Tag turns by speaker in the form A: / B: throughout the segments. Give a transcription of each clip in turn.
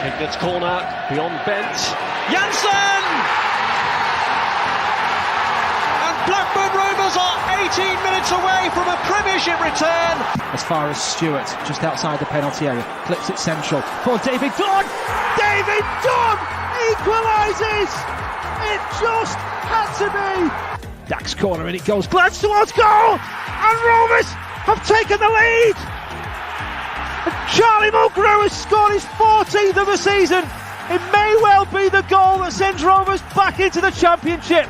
A: Ignat's corner, beyond Bent. Janssen! And Blackburn Rovers are 18 minutes away from a Premiership return.
B: As far as Stewart, just outside the penalty area, clips it central for David Dunn. David Dunn equalises! It just had to be! Dack's corner and it goes, glance towards goal! And Rovers have taken the lead! And Charlie Mulgrew has scored his 14th of the season. It may well be the goal that sends Rovers back into the Championship.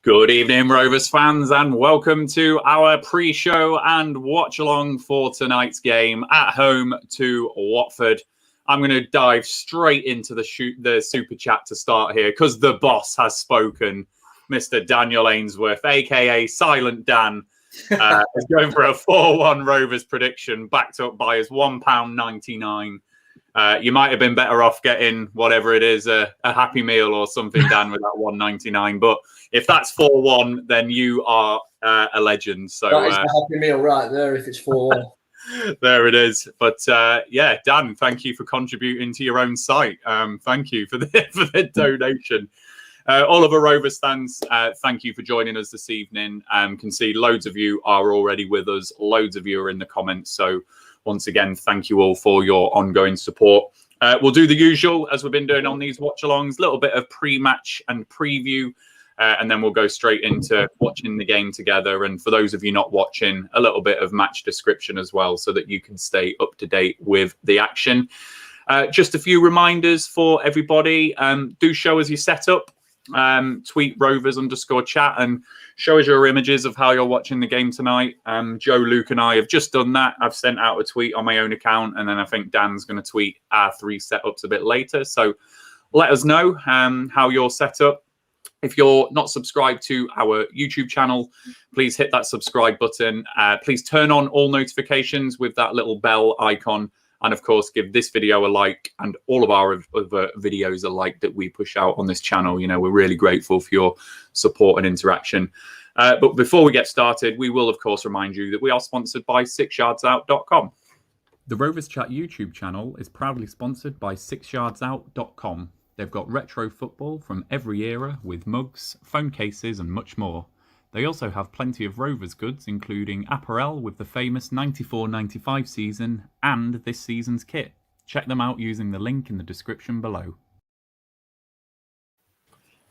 C: Good evening, Rovers fans, and welcome to our pre-show and watch-along for tonight's game at home to Watford. I'm going to dive straight into the super chat to start here because the boss has spoken. Mr. Daniel Ainsworth, a.k.a. Silent Dan, is going for a 4-1 Rovers prediction backed up by his £1.99. You might have been better off getting whatever it is, a Happy Meal or something, Dan, with that $1.99. But if that's 4-1, then you are a legend. So
D: that is a Happy Meal right there if it's 4-1.
C: There it is. But yeah, Dan, thank you for contributing to your own site. Thank you for the donation. All of our Rovers fans, thank you for joining us this evening. Can see loads of you are already with us. Loads of you are in the comments. So once again, thank you all for your ongoing support. We'll do the usual as we've been doing on these watch-alongs, a little bit of pre-match and preview, and then we'll go straight into watching the game together. And for those of you not watching, a little bit of match description as well so that you can stay up to date with the action. Just a few reminders for everybody. Do show us your setup. Tweet Rovers_chat and show us your images of how you're watching the game tonight. Joe, Luke and I have just done that. I've sent out a tweet on my own account, and then I think Dan's going to tweet our 3 setups a bit later. So let us know how you're set up. If you're not subscribed to our YouTube channel, please hit that subscribe button. Please turn on all notifications with that little bell icon. And of course, give this video a like and all of our other videos a like that we push out on this channel. You know, we're really grateful for your support and interaction. But before we get started, we will, of course, remind you that we are sponsored by 6yardsout.com. The Rovers Chat YouTube channel is proudly sponsored by 6yardsout.com. They've got retro football from every era with mugs, phone cases and much more. They also have plenty of Rovers goods, including apparel with the famous 94-95 season and this season's kit. Check them out using the link in the description below.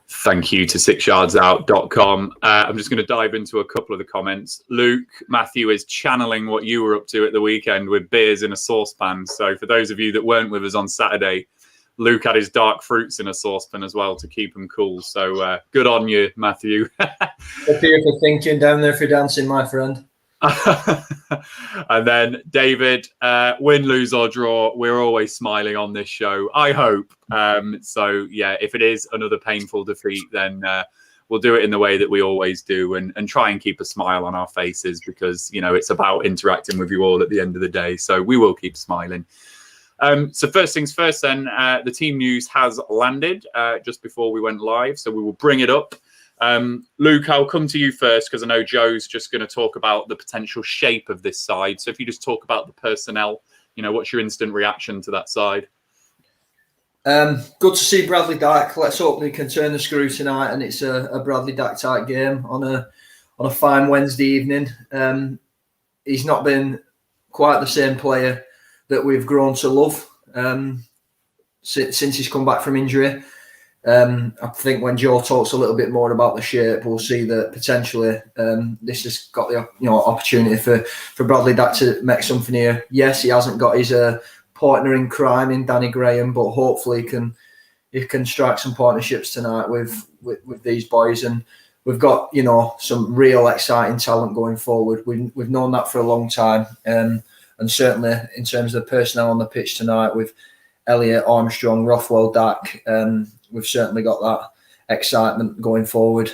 C: Thank you to 6yardsout.com. I'm just going to dive into a couple of the comments. Luke, Matthew is channeling what you were up to at the weekend with beers in a saucepan. So for those of you that weren't with us on Saturday, Luke had his dark fruits in a saucepan as well to keep them cool. So good on you, Matthew.
D: Up here for thinking, down there for dancing, my friend.
C: And then David, win, lose or draw, we're always smiling on this show, I hope. So yeah, if it is another painful defeat, then we'll do it in the way that we always do and try and keep a smile on our faces because, you know, it's about interacting with you all at the end of the day. So we will keep smiling. So first things first then, the team news has landed just before we went live, so we will bring it up. Luke, I'll come to you first because I know Joe's just going to talk about the potential shape of this side. So if you just talk about the personnel, you know, what's your instant reaction to that side?
D: Good to see Bradley Dack. Let's hope they can turn the screw tonight and it's a Bradley Dack type game on a fine Wednesday evening. He's not been quite the same player that we've grown to love since he's come back from injury. I think when Joe talks a little bit more about the shape, we'll see that potentially this has got the opportunity for Bradley Dack to make something here. Yes, he hasn't got his partner in crime in Danny Graham, but hopefully he can strike some partnerships tonight with these boys. And we've got some real exciting talent going forward. We've known that for a long time. And certainly in terms of the personnel on the pitch tonight with Elliott, Armstrong, Rothwell, Dack, we've certainly got that excitement going forward.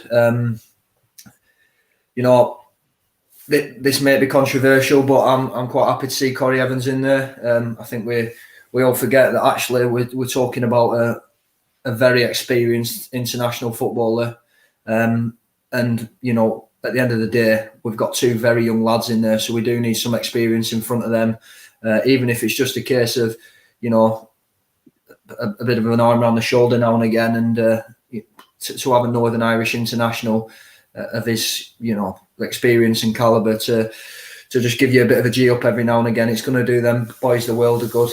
D: This may be controversial, but I'm quite happy to see Corey Evans in there. I think we all forget that actually we're talking about a very experienced international footballer. And at the end of the day, we've got 2 very young lads in there, so we do need some experience in front of them, even if it's just a case of, you know, a bit of an arm around the shoulder now and again, and to have a Northern Irish international of his, you know, experience and calibre to just give you a bit of a G up every now and again. It's going to do them boys the world of good.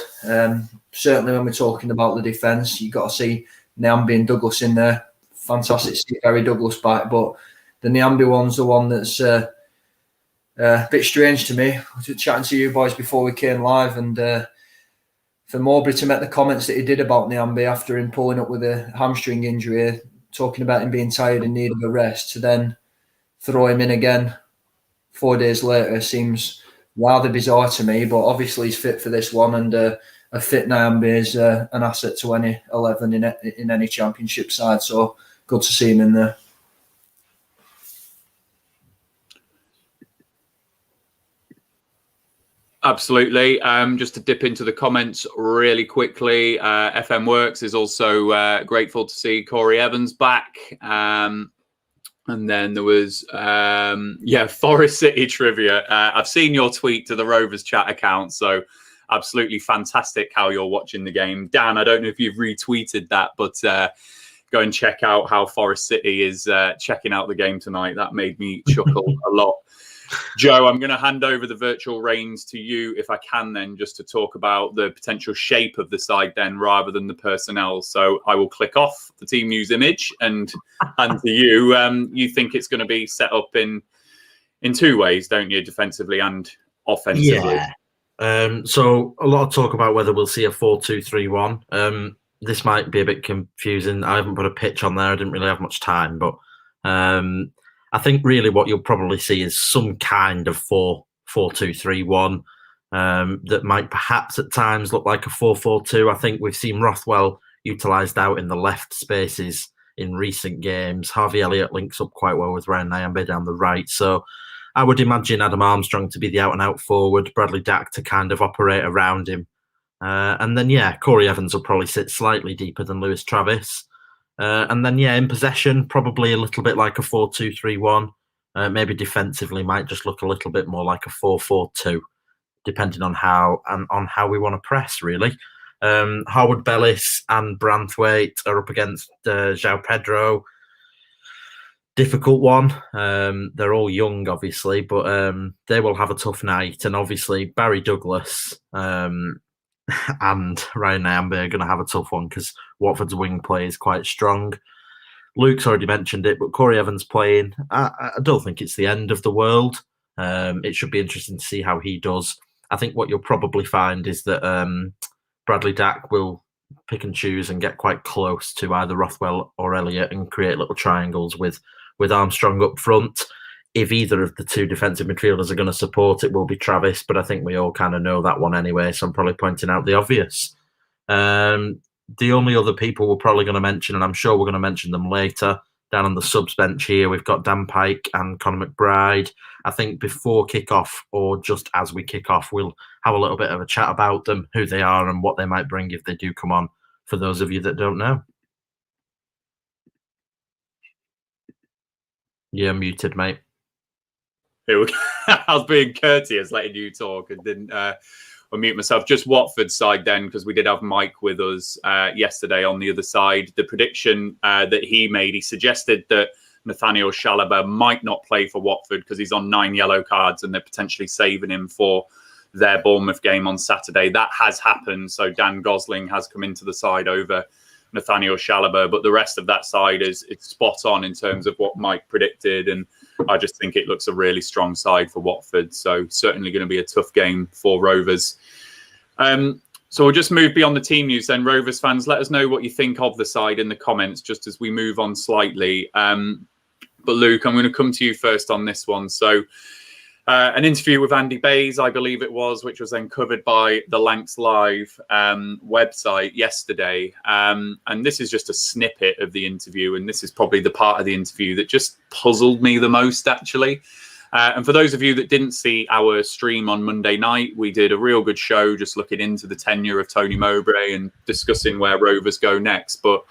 D: Certainly when we're talking about the defence, you've got to see Nyambe and Douglas in there. Fantastic to see Gary Douglas back, but the Nyambe one's the one that's a bit strange to me. I was chatting to you boys before we came live, and for Mowbray to make the comments that he did about Nyambe after him pulling up with a hamstring injury, talking about him being tired and need of a rest, to then throw him in again 4 days later seems rather bizarre to me. But obviously he's fit for this one, and a fit Nyambe is an asset to any 11 in any championship side. So good to see him in there.
C: Absolutely. Just to dip into the comments really quickly, FM Works is also grateful to see Corey Evans back. And then there was, Forest City trivia. I've seen your tweet to the Rovers chat account, so absolutely fantastic how you're watching the game. Dan, I don't know if you've retweeted that, but go and check out how Forest City is checking out the game tonight. That made me chuckle a lot. Joe, I'm going to hand over the virtual reins to you, if I can, then, just to talk about the potential shape of the side then, rather than the personnel. So I will click off the team news image and to you. You think it's going to be set up in 2 ways, don't you, defensively and offensively?
E: Yeah. So a lot of talk about whether we'll see a 4-2-3-1. This might be a bit confusing. I haven't put a pitch on there. I didn't really have much time, but I think really what you'll probably see is some kind of 4-2-3-1 that might perhaps at times look like a 4-4-2. I think we've seen Rothwell utilised out in the left spaces in recent games. Harvey Elliott links up quite well with Ryan Nyambe down the right. So I would imagine Adam Armstrong to be the out-and-out forward, Bradley Dack to kind of operate around him. And then, Corey Evans will probably sit slightly deeper than Lewis Travis. And then, in possession, probably a little bit like a 4-2-3-1. Maybe defensively might just look a little bit more like a 4-4-2, depending on how we want to press, really. Harwood Bellis and Branthwaite are up against João Pedro. Difficult one. They're all young, obviously, but they will have a tough night. And obviously, Barry Douglas and Ryan Nyambe are going to have a tough one because Watford's wing play is quite strong. Luke's already mentioned it, but Corey Evans playing, I don't think it's the end of the world. It should be interesting to see how he does. I think what you'll probably find is that Bradley Dack will pick and choose and get quite close to either Rothwell or Elliott and create little triangles with Armstrong up front. If either of the 2 defensive midfielders are going to support, it will be Travis, but I think we all kind of know that one anyway, so I'm probably pointing out the obvious. The only other people we're probably going to mention, and I'm sure we're going to mention them later, down on the subs bench here, we've got Dan Pike and Conor McBride. I think before kick-off, or just as we kick off, we'll have a little bit of a chat about them, who they are and what they might bring if they do come on, for those of you that don't know. You're muted, mate.
C: I was being courteous, letting you talk, and didn't unmute myself. Just Watford's side then, because we did have Mike with us yesterday on the other side. The prediction that he made, he suggested that Nathaniel Chalobah might not play for Watford because he's on 9 yellow cards and they're potentially saving him for their Bournemouth game on Saturday. That has happened. So Dan Gosling has come into the side over Nathaniel Chalobah, but the rest of that side is spot on in terms of what Mike predicted, and I just think it looks a really strong side for Watford. So certainly going to be a tough game for Rovers. So we'll just move beyond the team news then. Rovers fans, let us know what you think of the side in the comments just as we move on slightly. But Luke, I'm going to come to you first on this one. So an interview with Andy Bays, I believe it was, which was then covered by the Lancs Live website yesterday. And this is just a snippet of the interview. And this is probably the part of the interview that just puzzled me the most, actually. And for those of you that didn't see our stream on Monday night, we did a real good show just looking into the tenure of Tony Mowbray and discussing where Rovers go next. But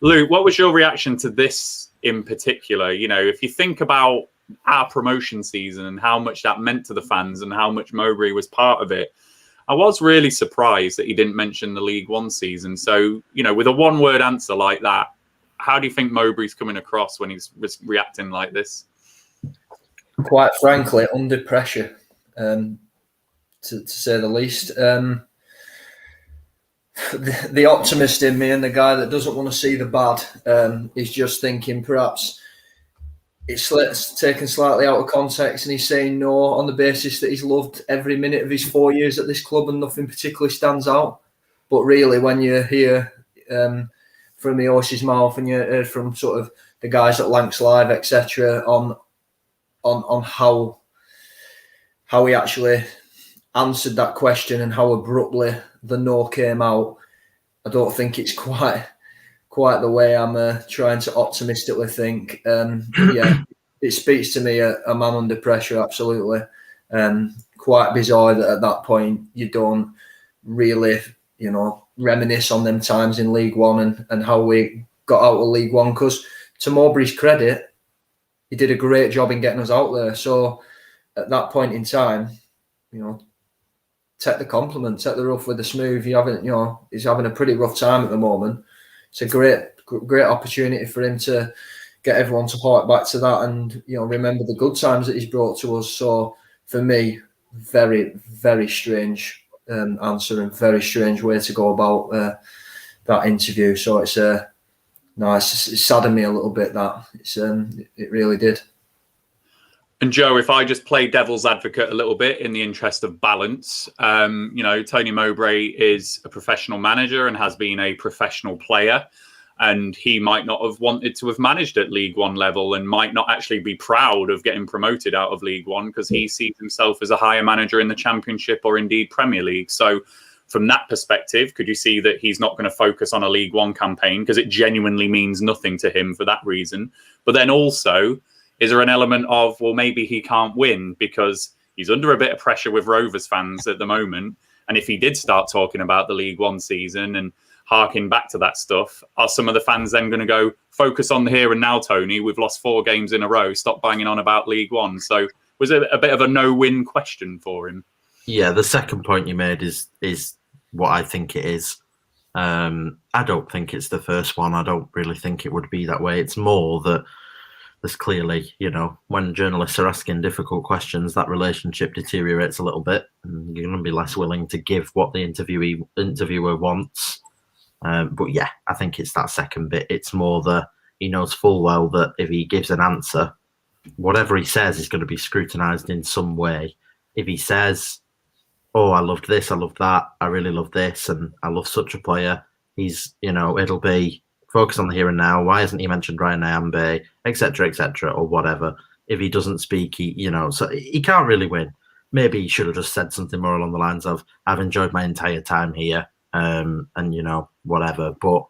C: Luke, what was your reaction to this in particular? You know, if you think about our promotion season and how much that meant to the fans and how much Mowbray was part of it, I was really surprised that he didn't mention the League One season. So, you know, with a one-word answer like that, how do you think Mowbray's coming across when he's reacting like this?
D: Quite frankly, under pressure, to say the least. The optimist in me and the guy that doesn't want to see the bad is just thinking perhaps it's taken slightly out of context and he's saying no on the basis that he's loved every minute of his 4 years at this club and nothing particularly stands out. But really, when you hear from the horse's mouth and you hear from sort of the guys at 𝐿�H𝐋𝐿𝐈, etc., on how he actually answered that question and how abruptly the no came out, I don't think it's quite the way I'm trying to optimistically think. Yeah, it speaks to me a man under pressure, absolutely. Quite bizarre that at that point you don't really, you know, reminisce on them times in League One and how we got out of League One, because to Mowbray's credit, he did a great job in getting us out there. So at that point in time, you know, take the compliment, take the rough with the smooth. He's having a pretty rough time at the moment. It's a great opportunity for him to get everyone to hark back to that and, you know, remember the good times that he's brought to us. So for me, very, very strange answer and very strange way to go about that interview. So it's it saddened me a little bit that it really did.
C: And Joe, if I just play devil's advocate a little bit in the interest of balance, you know, Tony Mowbray is a professional manager and has been a professional player, and he might not have wanted to have managed at League One level and might not actually be proud of getting promoted out of League One because he sees himself as a higher manager in the Championship or indeed Premier League. So from that perspective, could you see that he's not going to focus on a League One campaign because it genuinely means nothing to him for that reason? But then also, is there an element of, well, maybe he can't win because he's under a bit of pressure with Rovers fans at the moment? And if he did start talking about the League One season and harking back to that stuff, are some of the fans then going to go, focus on the here and now, Tony? We've lost 4 games in a row. Stop banging on about League One. So was it a bit of a no-win question for him?
E: Yeah, the second point you made is what I think it is. I don't think it's the first one. I don't really think it would be that way. It's more that there's clearly, you know, when journalists are asking difficult questions, that relationship deteriorates a little bit, and you're going to be less willing to give what the interviewer wants. But yeah, I think it's that second bit. It's more that he knows full well that if he gives an answer, whatever he says is going to be scrutinised in some way. If he says, oh, I loved this, I loved that, I really love this, and I love such a player, he's, you know, it'll be focus on the here and now. Why hasn't he mentioned Ryan Nyambe, etc., or whatever? If he doesn't speak, so he can't really win. Maybe he should have just said something more along the lines of, I've enjoyed my entire time here, and, you know, whatever. But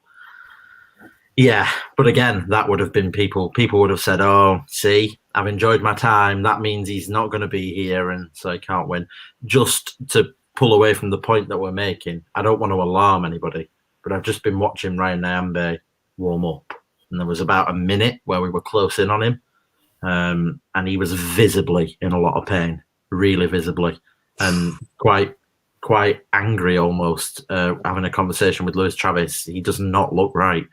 E: yeah, but again, that would have been people would have said, oh, see, I've enjoyed my time. That means he's not going to be here, and so he can't win. Just to pull away from the point that we're making, I don't want to alarm anybody, but I've just been watching Ryan Nyambe warm up, and there was about a minute where we were close in on him, and he was visibly in a lot of pain, really visibly, and quite angry almost, having a conversation with Luis Travis. He does not look right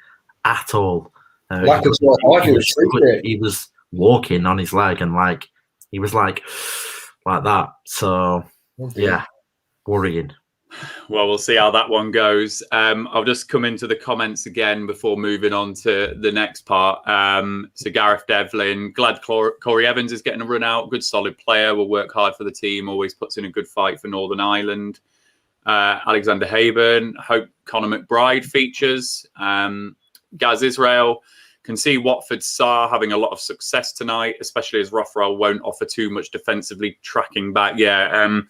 E: at all. He was walking on his leg, and he was like that. So yeah, worrying.
C: Well, we'll see how that one goes. I'll just come into the comments again before moving on to the next part. So Gareth Devlin, glad Corey Evans is getting a run out. Good, solid player. Will work hard for the team. Always puts in a good fight for Northern Ireland. Alexander Haburn, hope Conor McBride features. Gaz Israel, can see Watford Sarr having a lot of success tonight, especially as Rothwell won't offer too much defensively tracking back. Yeah,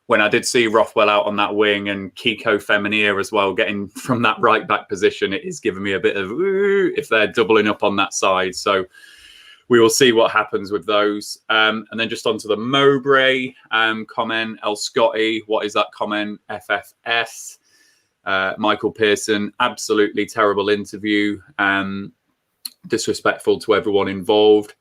C: when I did see Rothwell out on that wing and 𝐂𝐃𝐄𝐓 as well, getting from that right back position, it is giving me a bit of ooh if they're doubling up on that side. So we will see what happens with those. And then just onto the Mowbray comment, 𝐿�H𝐃𝐄𝐎, what is that comment? FFS. Michael Pearson, absolutely terrible interview. Disrespectful to everyone involved.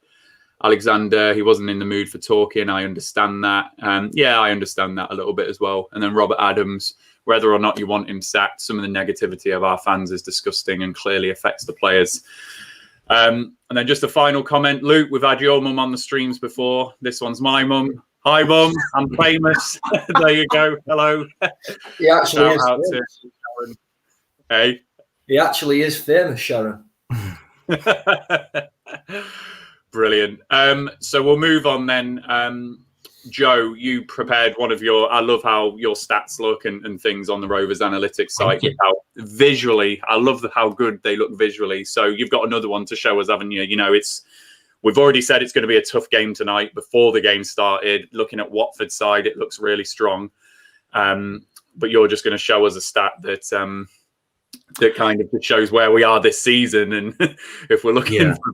C: Alexander, he wasn't in the mood for talking. I understand that. Yeah, I understand that a little bit as well. And then Robert Adams, whether or not you want him sacked, some of the negativity of our fans is disgusting and clearly affects the players. And then just a final comment. Luke, we've had your mum on the streams before. This one's my mum. Hi, mum. I'm famous. There you go. Hello.
D: He actually is.
C: Sharon. Hey.
D: He actually is famous, Sharon.
C: Brilliant. So we'll move on then. Joe, you prepared one of your, I love how your stats look and things on the Rovers analytics site. How visually, I love how good they look visually. So you've got another one to show us, haven't you? You know, we've already said it's going to be a tough game tonight before the game started. Looking at Watford's side, it looks really strong. But you're just going to show us a stat that kind of shows where we are this season and if we're looking for.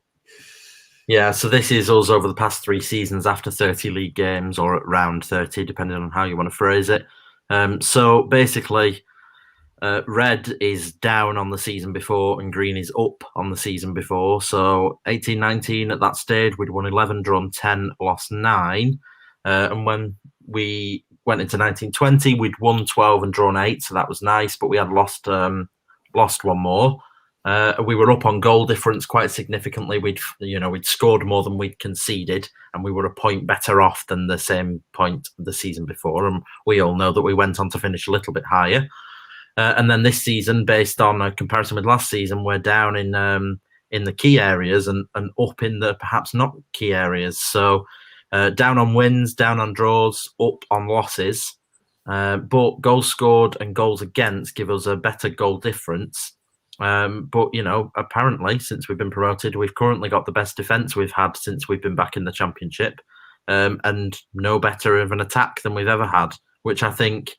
E: Yeah, so this is us over the past 3 seasons after 30 league games, or at round 30, depending on how you want to phrase it. So basically, red is down on the season before and green is up on the season before. So 18-19 at that stage, we'd won 11, drawn 10, lost 9. And when we went into 19-20, we'd won 12 and drawn 8, so that was nice, but we had lost one more. We were up on goal difference quite significantly. We'd scored more than we'd conceded, and we were a point better off than the same point the season before. And we all know that we went on to finish a little bit higher. And then this season, based on a comparison with last season, we're down in the key areas and up in the perhaps not key areas. So down on wins, down on draws, up on losses. But goals scored and goals against give us a better goal difference. But, you know, apparently, since we've been promoted, we've currently got the best defence we've had since we've been back in the Championship, and no better of an attack than we've ever had, which I think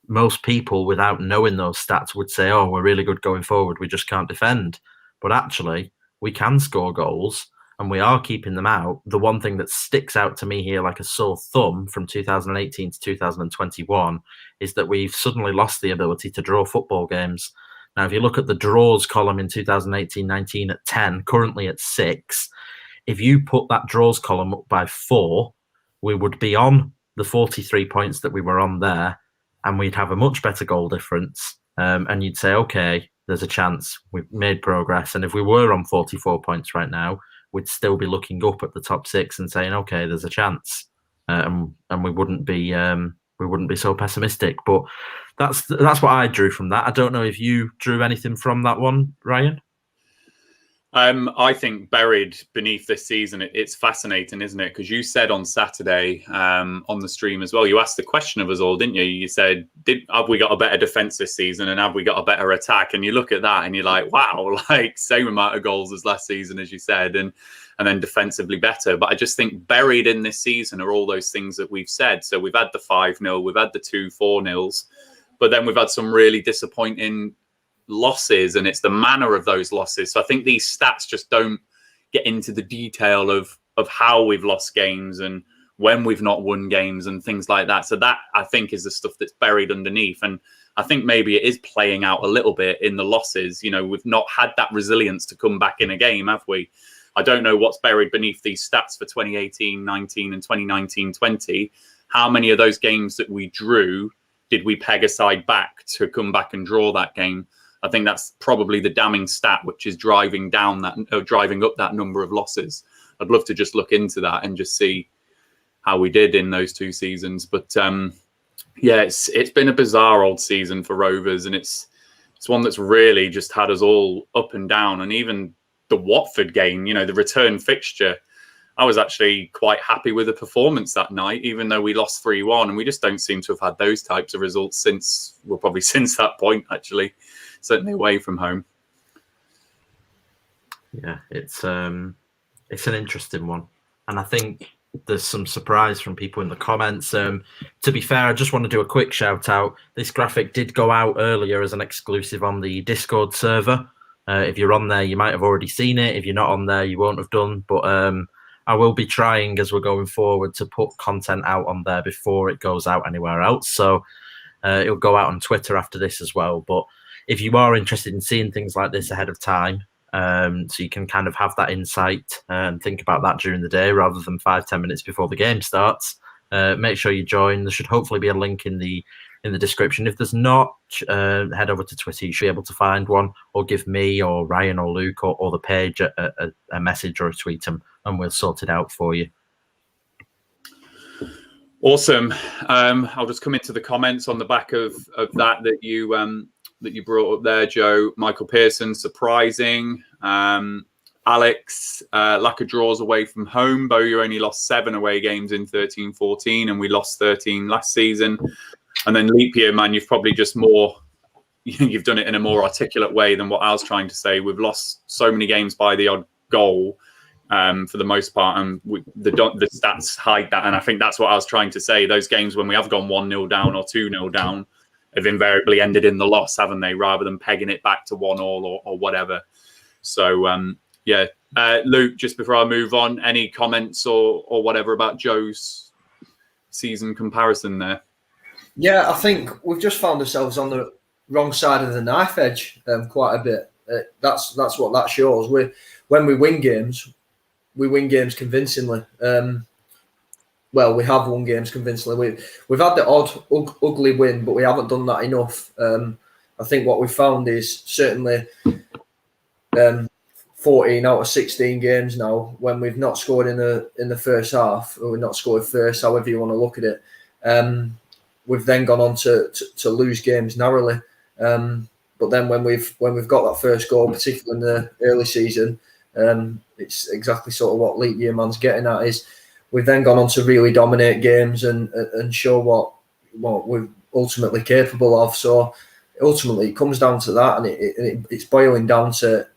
E: most people, without knowing those stats, would say, oh, we're really good going forward, we just can't defend. But actually, we can score goals, and we are keeping them out. The one thing that sticks out to me here like a sore thumb from 2018 to 2021 is that we've suddenly lost the ability to draw football games. Now, if you look at the draws column in 2018-19 at 10, currently at 6, if you put that draws column up by 4, we would be on the 43 points that we were on there, and we'd have a much better goal difference. And you'd say, okay, there's a chance, we've made progress. And if we were on 44 points right now, we'd still be looking up at the top 6 and saying, okay, there's a chance. And we wouldn't be so pessimistic. But that's what I drew from that. I don't know if you drew anything from that one, Ryan.
C: I think buried beneath this season, it's fascinating, isn't it? Because you said on Saturday on the stream as well, you asked the question of us all, didn't you? You said, have we got a better defence this season and have we got a better attack? And you look at that and you're like, wow, like same amount of goals as last season, as you said, and then defensively better. But I just think buried in this season are all those things that we've said. So we've had the 5-0, we've had the 2 4-0s, but then we've had some really disappointing losses, and it's the manner of those losses. So I think these stats just don't get into the detail of how we've lost games and when we've not won games and things like that. So that, I think, is the stuff that's buried underneath. And I think maybe it is playing out a little bit in the losses. You know, we've not had that resilience to come back in a game, have we? I don't know what's buried beneath these stats for 2018-19 and 2019-20. How many of those games that we drew did we peg aside back to come back and draw that game? I think that's probably the damning stat, which is driving up that number of losses. I'd love to just look into that and just see how we did in those 2 seasons. But yeah, it's been a bizarre old season for Rovers, and it's one that's really just had us all up and down. And even the Watford game, you know, the return fixture, I was actually quite happy with the performance that night, even though we lost 3-1. And we just don't seem to have had those types of results since that point, actually. Certainly away from home.
E: Yeah, it's an interesting one, and I think there's some surprise from people in the comments. To be fair, I just want to do a quick shout out. This graphic did go out earlier as an exclusive on the Discord server. If you're on there, you might have already seen it. If you're not on there, you won't have done. But I will be trying as we're going forward to put content out on there before it goes out anywhere else. So it'll go out on Twitter after this as well. But if you are interested in seeing things like this ahead of time, So you can kind of have that insight and think about that during the day rather than 5-10 minutes before the game starts. Make sure you join. There should hopefully be a link in the description. If there's not, head over to Twitter. You should be able to find one, or give me or Ryan or Luke or the page a message or a tweet, and we'll sort it out for you.
C: Awesome. I'll just come into the comments on the back of that you brought up there, Joe. Michael Pearson, surprising. Alex, lack of draws away from home. Bowyer only lost 7 away games in 13-14, and we lost 13 last season. And then leap year, man, you've probably just you've done it in a more articulate way than what I was trying to say. We've lost so many games by the odd goal. For the most part, and the stats hide that, and I think that's what I was trying to say. Those games when we have gone 1-0 down or 2-0 down have invariably ended in the loss, haven't they? Rather than pegging it back to 1-1 or whatever. So yeah, Luke, just before I move on, any comments or whatever about Joe's season comparison there?
D: Yeah, I think we've just found ourselves on the wrong side of the knife edge quite a bit. That's what that shows. When we win games, we win games convincingly. Well, we have won games convincingly. We've had the odd ugly win, but we haven't done that enough. I think what we found is certainly 14 out of 16 games now, when we've not scored in the first half, or we've not scored first, however you want to look at it, we've then gone on to lose games narrowly. But then when we've got that first goal, particularly in the early season, it's exactly sort of what Leap Year Man's getting at, is we've then gone on to really dominate games and show what we're ultimately capable of. So ultimately it comes down to that, and it's boiling down to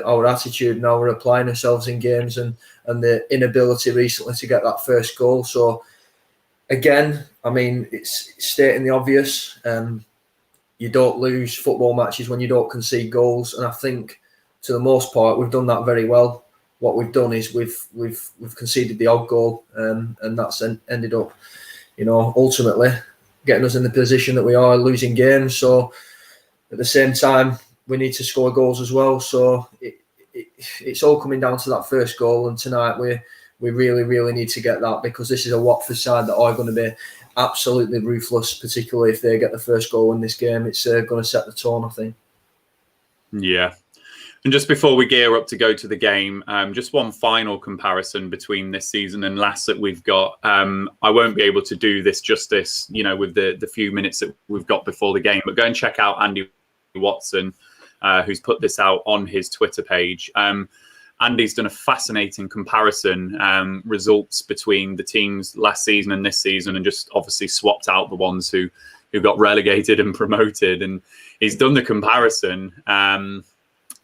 D: our attitude and how we're applying ourselves in games, and the inability recently to get that first goal. So again, I mean, it's stating the obvious. You don't lose football matches when you don't concede goals, and I think to the most part we've done that very well. What we've done is we've conceded the odd goal, and that's ended up, ultimately getting us in the position that we are, losing games. So at the same time, we need to score goals as well. So it's all coming down to that first goal, and tonight we really, really need to get that, because this is a Watford side that are going to be absolutely ruthless, particularly if they get the first goal in this game. It's going to set the tone, I think.
C: Yeah. And just before we gear up to go to the game, just one final comparison between this season and last that we've got. I won't be able to do this justice, with the few minutes that we've got before the game, but go and check out Andy Watson, who's put this out on his Twitter page. Andy's done a fascinating comparison, results between the teams last season and this season, and just obviously swapped out the ones who got relegated and promoted. And he's done the comparison.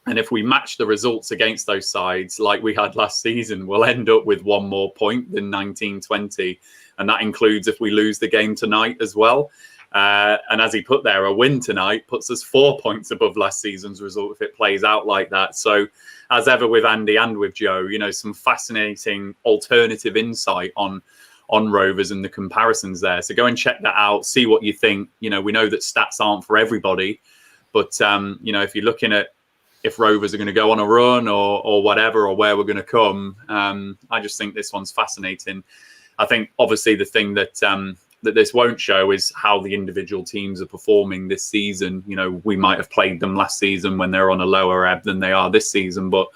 C: And if we match the results against those sides like we had last season, we'll end up with one more point than 19-20. And that includes if we lose the game tonight as well. And as he put there, a win tonight puts us 4 points above last season's result if it plays out like that. So as ever with Andy and with Joe, some fascinating alternative insight on Rovers and the comparisons there. So go and check that out, see what you think. We know that stats aren't for everybody, but if you're looking at if Rovers are going to go on a run or whatever, or where we're going to come, I just think this one's fascinating. I think obviously the thing that this won't show is how the individual teams are performing this season. We might have played them last season when they're on a lower ebb than they are this season, but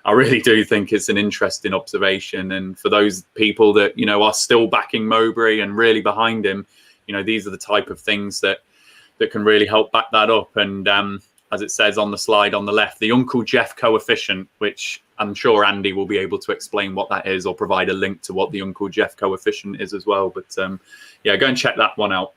C: I really do think it's an interesting observation. And for those people that, are still backing Mowbray and really behind him, these are the type of things that can really help back that up. And as it says on the slide on the left, the 𝐂𝐎𝐃 coefficient, which I'm sure Andy will be able to explain what that is, or provide a link to what the 𝐂𝐿𝐃 coefficient is as well. But yeah, go and check that one out.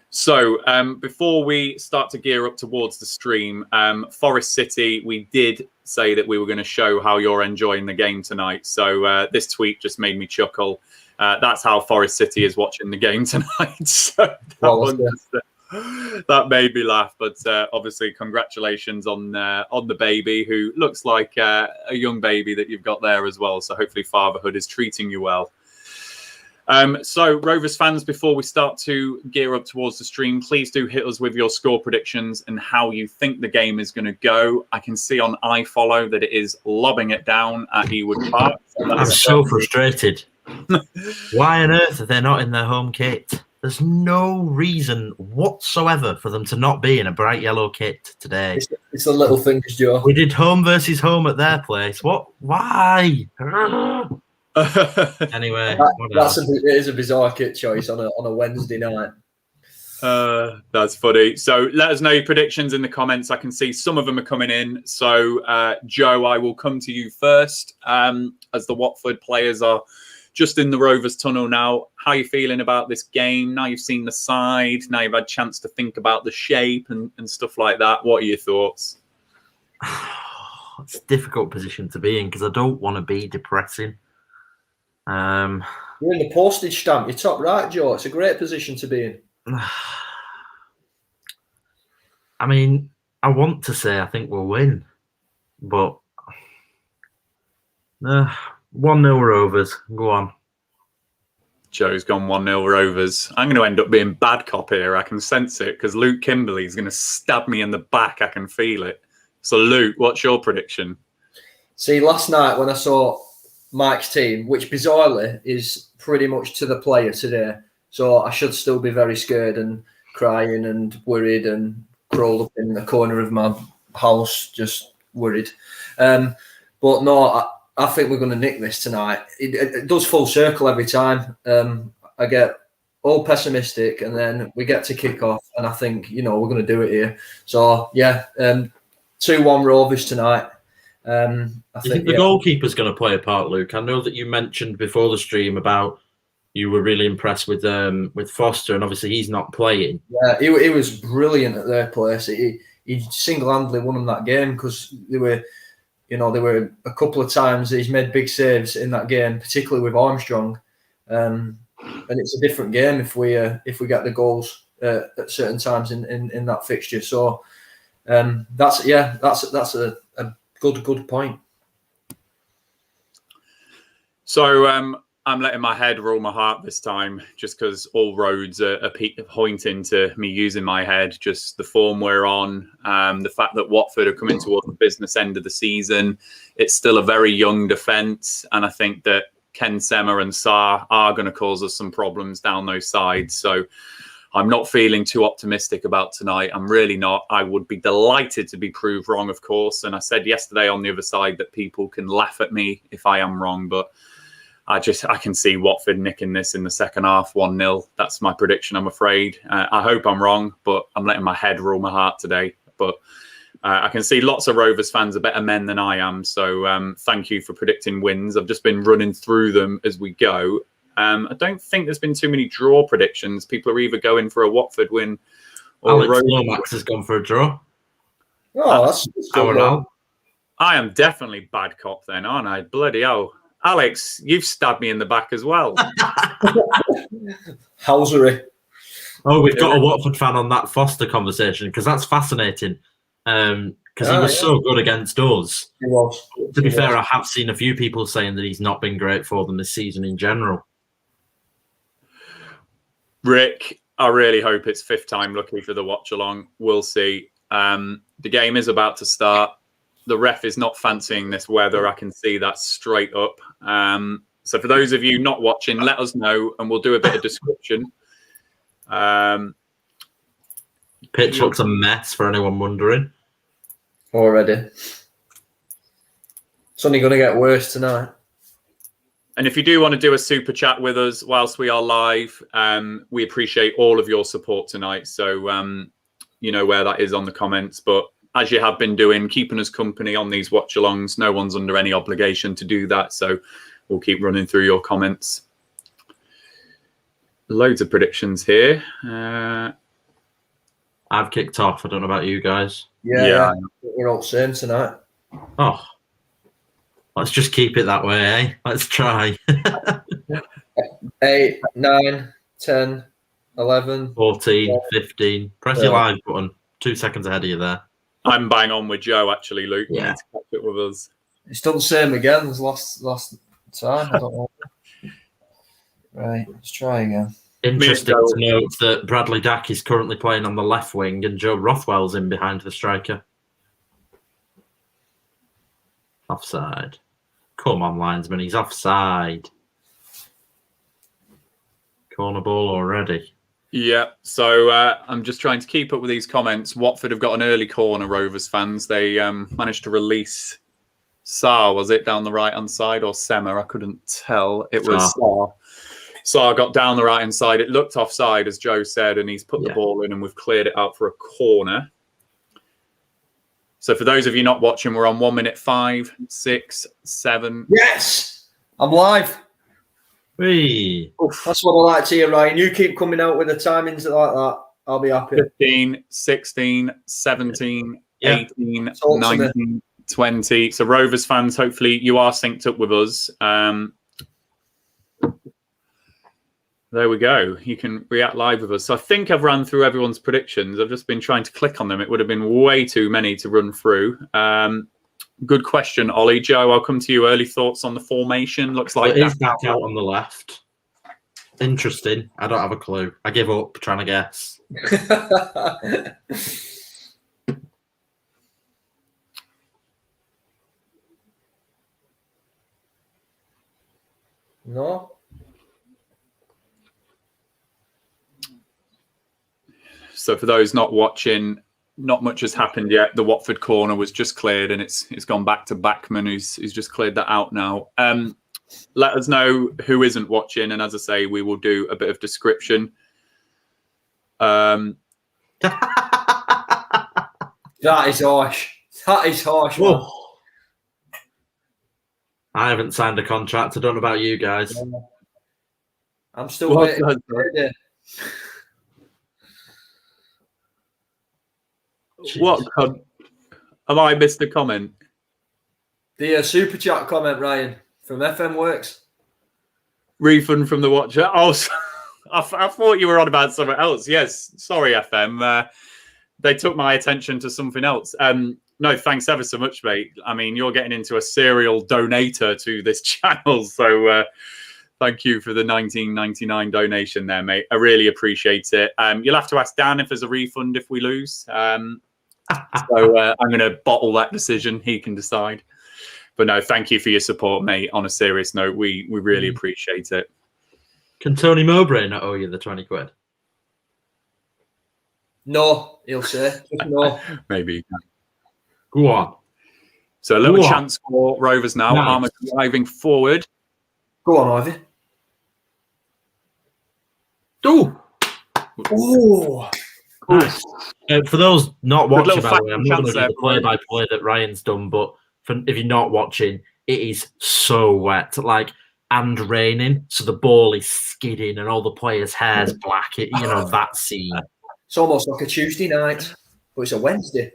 C: So before we start to gear up towards the stream, Forest City, we did say that we were going to show how you're enjoying the game tonight. So this tweet just made me chuckle. That's how Forest City is watching the game tonight. So that made me laugh. But obviously, congratulations on the baby, who looks like a young baby that you've got there as well. So hopefully fatherhood is treating you well. So, Rovers fans, before we start to gear up towards the stream, please do hit us with your score predictions and how you think the game is going to go. I can see on iFollow that it is lobbing it down at Ewood Park.
E: I'm so frustrated. Why on earth are they not in their home kit? There's no reason whatsoever for them to not be in a bright yellow kit today.
D: It's the little things, Joe.
E: We did home versus home at their place. What? Why? Anyway,
D: it is a bizarre kit choice on a Wednesday night.
C: That's funny. So let us know your predictions in the comments. I can see some of them are coming in. So Joe, I will come to you first, as the Watford players are just in the Rovers tunnel now. How are you feeling about this game? Now you've seen the side, now you've had a chance to think about the shape and stuff like that. What are your thoughts?
E: It's a difficult position to be in because I don't want to be depressing.
D: You're in the postage stamp. You're top right, Joe. It's a great position to be in.
E: I mean, I want to say I think we'll win, but 1-0 Rovers. Go on.
C: Joe's gone 1-0 Rovers. I'm going to end up being bad cop here. I can sense it because Luke Kimberley is going to stab me in the back. I can feel it. So, Luke, what's your prediction?
D: See, last night when I saw Mike's team, which bizarrely is pretty much to the player today, so I should still be very scared and crying and worried and crawled up in the corner of my house, just worried. But no, I think we're going to nick this tonight. It does full circle every time. I get all pessimistic and then we get to kick off and I think, we're going to do it here. So, yeah, 2-1 Rovers tonight. I
E: think the goalkeeper's going to play a part, Luke. I know that you mentioned before the stream about you were really impressed with Foster, and obviously he's not playing.
D: Yeah, he was brilliant at their place. He single-handedly won them that game because there were a couple of times he's made big saves in that game, particularly with Armstrong. And it's a different game if we get the goals at certain times in that fixture. So that's a good point.
C: So I'm letting my head rule my heart this time, just because all roads are pointing to me using my head. Just the form we're on, the fact that Watford are coming towards the business end of the season. It's still a very young defence, and I think that 𝐿𝐻𝐃𝐄𝐎 and 𝐂𝐎 are going to cause us some problems down those sides. So I'm not feeling too optimistic about tonight. I'm really not. I would be delighted to be proved wrong, of course. And I said yesterday on the other side that people can laugh at me if I am wrong, but I can see Watford nicking this in the second half, 1-0. That's my prediction, I'm afraid. I hope I'm wrong, but I'm letting my head rule my heart today. But I can see lots of Rovers fans are better men than I am. So thank you for predicting wins. I've just been running through them as we go. I don't think there's been too many draw predictions. People are either going for a Watford win or
E: Alex Lomax has gone for a draw.
D: Oh, that's
E: good.
C: I am definitely bad cop then, aren't I? Bloody hell. Alex, you've stabbed me in the back as well.
D: Housery.
E: Oh, we've got a Watford fan on that Foster conversation because that's fascinating. Because he was so good against us.
D: He was.
E: To be fair, I have seen a few people saying that he's not been great for them this season in general.
C: Rick, I really hope it's fifth time lucky for the Watchalong. We'll see. The game is about to start. The ref is not fancying this weather. I can see that straight up. So for those of you not watching, let us know and we'll do a bit of description.
E: Pitch looks a mess for anyone wondering.
D: Already. It's only going to get worse tonight.
C: And if you do want to do a super chat with us whilst we are live, we appreciate all of your support tonight. So you know where that is on the comments. But as you have been doing, keeping us company on these watch-alongs, no one's under any obligation to do that. So we'll keep running through your comments. Loads of predictions here.
E: I've kicked off. I don't know about you guys.
D: Yeah. We're all same tonight.
E: Oh, let's just keep it that way, eh? Let's try.
D: 8, 9, 10, 11,
E: 14, 15. Press your live button. 2 seconds ahead of you there.
C: I'm bang on with Joe, actually, Luke.
E: Yeah.
C: You need to catch up with us.
D: It's done the same again as last time. I don't know. Right, let's try again.
E: Interesting to note that Bradley Dack is currently playing on the left wing and Joe Rothwell's in behind the striker. Offside. Come on, linesman, he's offside. Corner ball already.
C: Yeah, so I'm just trying to keep up with these comments. Watford have got an early corner, Rovers fans. They managed to release Sarr, was it, down the right-hand side, or Sema? I couldn't tell. It was Sarr. Sarr got down the right-hand side. It looked offside, as Joe said, and he's put the ball in, and we've cleared it out for a corner. So for those of you not watching, we're on 1 minute 5, 6, 7.
D: Yes! I'm live.
E: Hey.
D: That's what I like to hear, Ryan. You keep coming out with the timings like that. I'll be happy.
C: 15, 16, 17, 18, 19, 20. So Rovers fans, hopefully you are synced up with us. There we go. You can react live with us. So I think I've run through everyone's predictions. I've just been trying to click on them. It would have been way too many to run through. Good question, Ollie. Joe, I'll come to you. Early thoughts on the formation? Looks like
E: it is back out on the left. Interesting. I don't have a clue. I give up trying to guess.
D: No.
C: So for those not watching, not much has happened yet. The Watford corner was just cleared, and it's gone back to BLACKBURN, who's just cleared that out now. Let us know who isn't watching, and as I say, we will do a bit of description.
D: That is harsh. That is harsh, man.
E: I haven't signed a contract. I don't know about you guys.
D: I'm still waiting.
C: What? Have I missed a comment?
D: The super chat comment, Ryan, from FM Works.
C: Refund from the watcher. Oh, I thought you were on about something else. Yes, sorry, FM. They took my attention to something else. No, thanks ever so much, mate. I mean, you're getting into a serial donator to this channel, so thank you for the $19.99 donation there, mate. I really appreciate it. You'll have to ask Dan if there's a refund if we lose. So I'm going to bottle that decision. He can decide. But no, thank you for your support, mate. On a serious note, we really appreciate it.
E: Can Tony Mowbray not owe you the 20 quid?
D: No, he'll say. No.
C: Maybe.
E: Go on.
C: So a little chance for Rovers now.
E: Nice.
C: Armour driving forward.
D: Go on, Ivy.
E: Oh, nice. For those not watching, by the way, I'm not going to do the play-by-play that Ryan's done, but if you're not watching, it is so wet, and raining, so the ball is skidding and all the players' hair's black. That scene.
D: It's almost like a Tuesday night, but it's a Wednesday.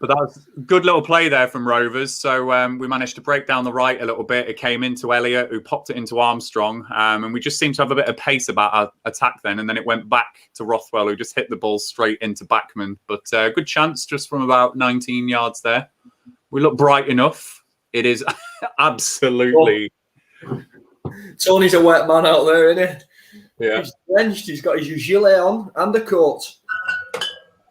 C: But that was a good little play there from Rovers. So we managed to break down the right a little bit. It came into Elliott, who popped it into Armstrong. And we just seemed to have a bit of pace about our attack then. And then it went back to Rothwell, who just hit the ball straight into BLACKBURN. But good chance just from about 19 yards there. We look bright enough. It is absolutely...
D: Tony's a wet man out there, isn't he?
C: Yeah.
D: He's drenched. He's got his gilet on and a coat.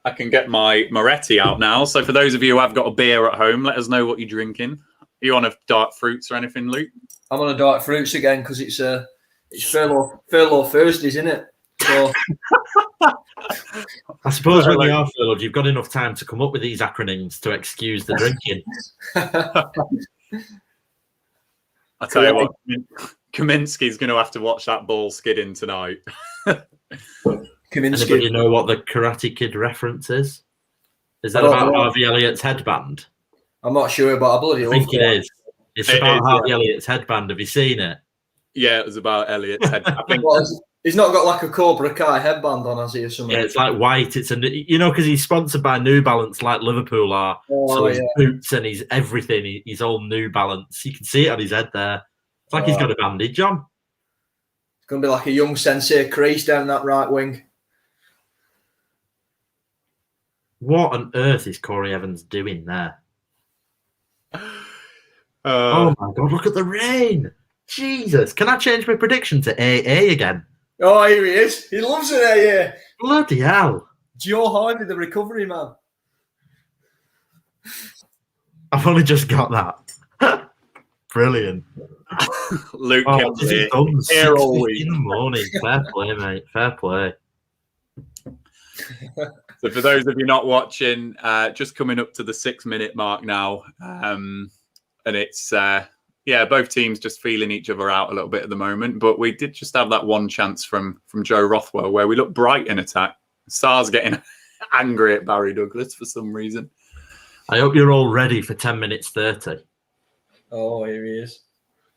C: I can get my Moretti out now. So for those of you who have got a beer at home, let us know what you're drinking. Are you on a dark fruits or anything, Luke?
D: I'm on a dark fruits again because it's furlough Thursdays, isn't it? So
E: I suppose when you are furloughed, you've got enough time to come up with these acronyms to excuse the drinking.
C: I tell you what, Kaminsky's going to have to watch that ball skidding tonight.
E: Anybody know what the Karate Kid reference is? Is that about Harvey Elliott's headband?
D: I'm not sure, but I
E: think it is. It's about Harvey Elliott's headband. Have you seen it?
C: Yeah, it was about Elliott's headband. I think
D: he's not got like a Cobra Kai headband on, has he, or something?
E: Yeah, it's like white. It's because he's sponsored by New Balance, like Liverpool are. So his boots and his everything, he's all New Balance. You can see it on his head there. It's like he's got a bandage on.
D: It's going to be like a young Sensei Kreese down that right wing.
E: What on earth is Corey Evans doing there? Oh my God, look at the rain. Jesus, can I change my prediction to AA again?
D: Oh, here he is. He loves it, AA.
E: Bloody hell.
D: Joe Hardy, the recovery man.
E: I've only just got that. Brilliant.
C: Luke
E: Oh,
C: Kills
E: he
C: it.
E: done
C: Here all
E: 6:50
C: week.
E: in the morning. Fair play, mate. Fair play.
C: So for those of you not watching, just coming up to the 6-minute mark now. And it's, both teams just feeling each other out a little bit at the moment. But we did just have that one chance from Joe Rothwell where we looked bright in attack. Sar's getting angry at Barry Douglas for some reason.
E: I hope you're all ready for 10 minutes 30.
D: Oh, here he is.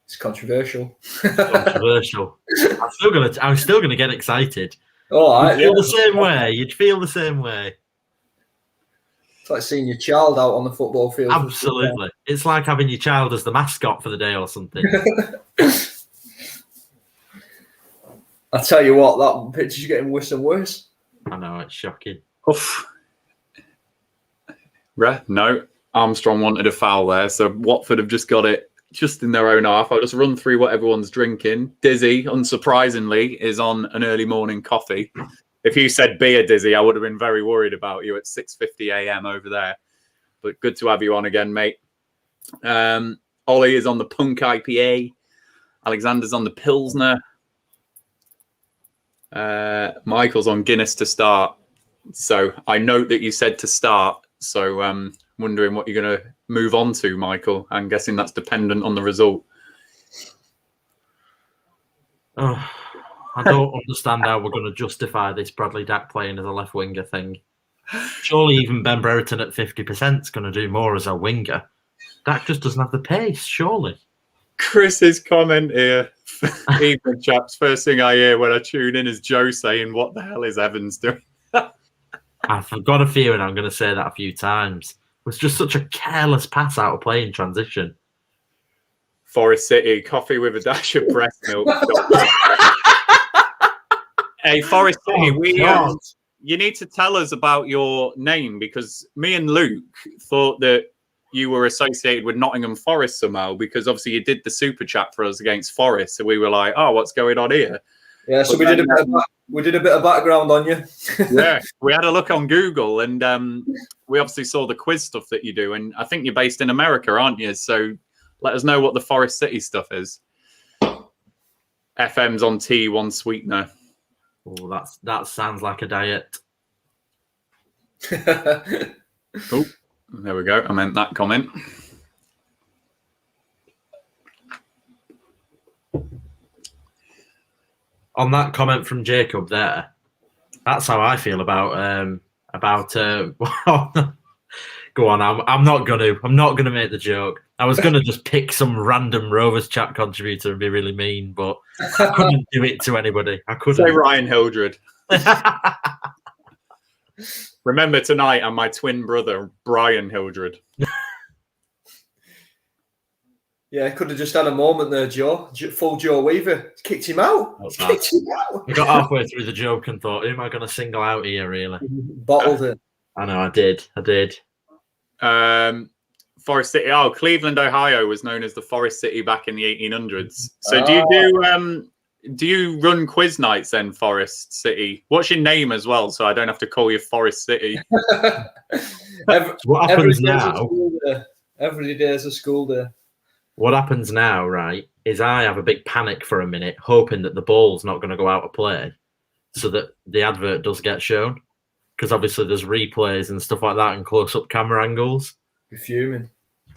D: It's controversial.
E: Controversial. I'm still gonna get excited.
D: Oh,
E: You'd feel the same way. You'd feel the same way.
D: It's like seeing your child out on the football field.
E: Absolutely. It's like having your child as the mascot for the day or something.
D: I tell you what, that picture's getting worse and worse.
E: I know, it's shocking.
C: Oof. No, Armstrong wanted a foul there, so Watford have just got it just in their own half. I'll just run through what everyone's drinking. Dizzy, unsurprisingly, is on an early morning coffee. If you said beer, Dizzy, I would have been very worried about you at 6:50 a.m. over there. But good to have you on again, mate. Ollie is on the Punk IPA. Alexander's on the Pilsner. Michael's on Guinness to start. So I note that you said to start. So wondering what you're going to move on to, Michael. I'm guessing that's dependent on the result.
E: Oh, I don't understand how we're going to justify this Bradley Dack playing as a left winger thing. Surely even Ben Brereton at 50% is going to do more as a winger. Dack just doesn't have the pace, surely.
C: Chris's comment here. Evening, chaps. First thing I hear when I tune in is Joe saying, "What the hell is Evans doing?"
E: I've got a feeling I'm going to say that a few times. It was just such a careless pass out of play in transition.
C: Forest City, coffee with a dash of breast milk. Hey, Forest City, you need to tell us about your name, because me and Luke thought that you were associated with Nottingham Forest somehow, because obviously you did the super chat for us against Forest. So we were like, oh, what's going on here?
D: Yeah, so we did a bit of background on you.
C: Yeah, we had a look on Google, and we obviously saw the quiz stuff that you do. And I think you're based in America, aren't you? So let us know what the Forest City stuff is. FM's on tea, one sweetener.
E: Oh, that sounds like a diet.
C: Oh, there we go. I meant that comment.
E: On that comment from Jacob there, that's how I feel about go on, I'm not gonna make the joke. I was gonna just pick some random Rovers chat contributor and be really mean, but I couldn't do it to anybody. I couldn't.
C: Say Ryan Hildred. Remember tonight, I'm my twin brother, Brian Hildred.
D: Yeah, could have just had a moment there, Joe. Full Joe Weaver. Kicked him out. Kicked him out.
E: I got halfway through the joke and thought, who am I going to single out here, really?
D: Bottled it.
E: I know, I did.
C: Forest City. Oh, Cleveland, Ohio was known as the Forest City back in the 1800s. So do you run quiz nights then, Forest City? What's your name as well, so I don't have to call you Forest City?
E: What happens now?
D: Every day is a school day.
E: What happens now, right, is I have a big panic for a minute, hoping that the ball's not going to go out of play so that the advert does get shown. Because obviously there's replays and stuff like that and close-up camera angles.
D: You're fuming.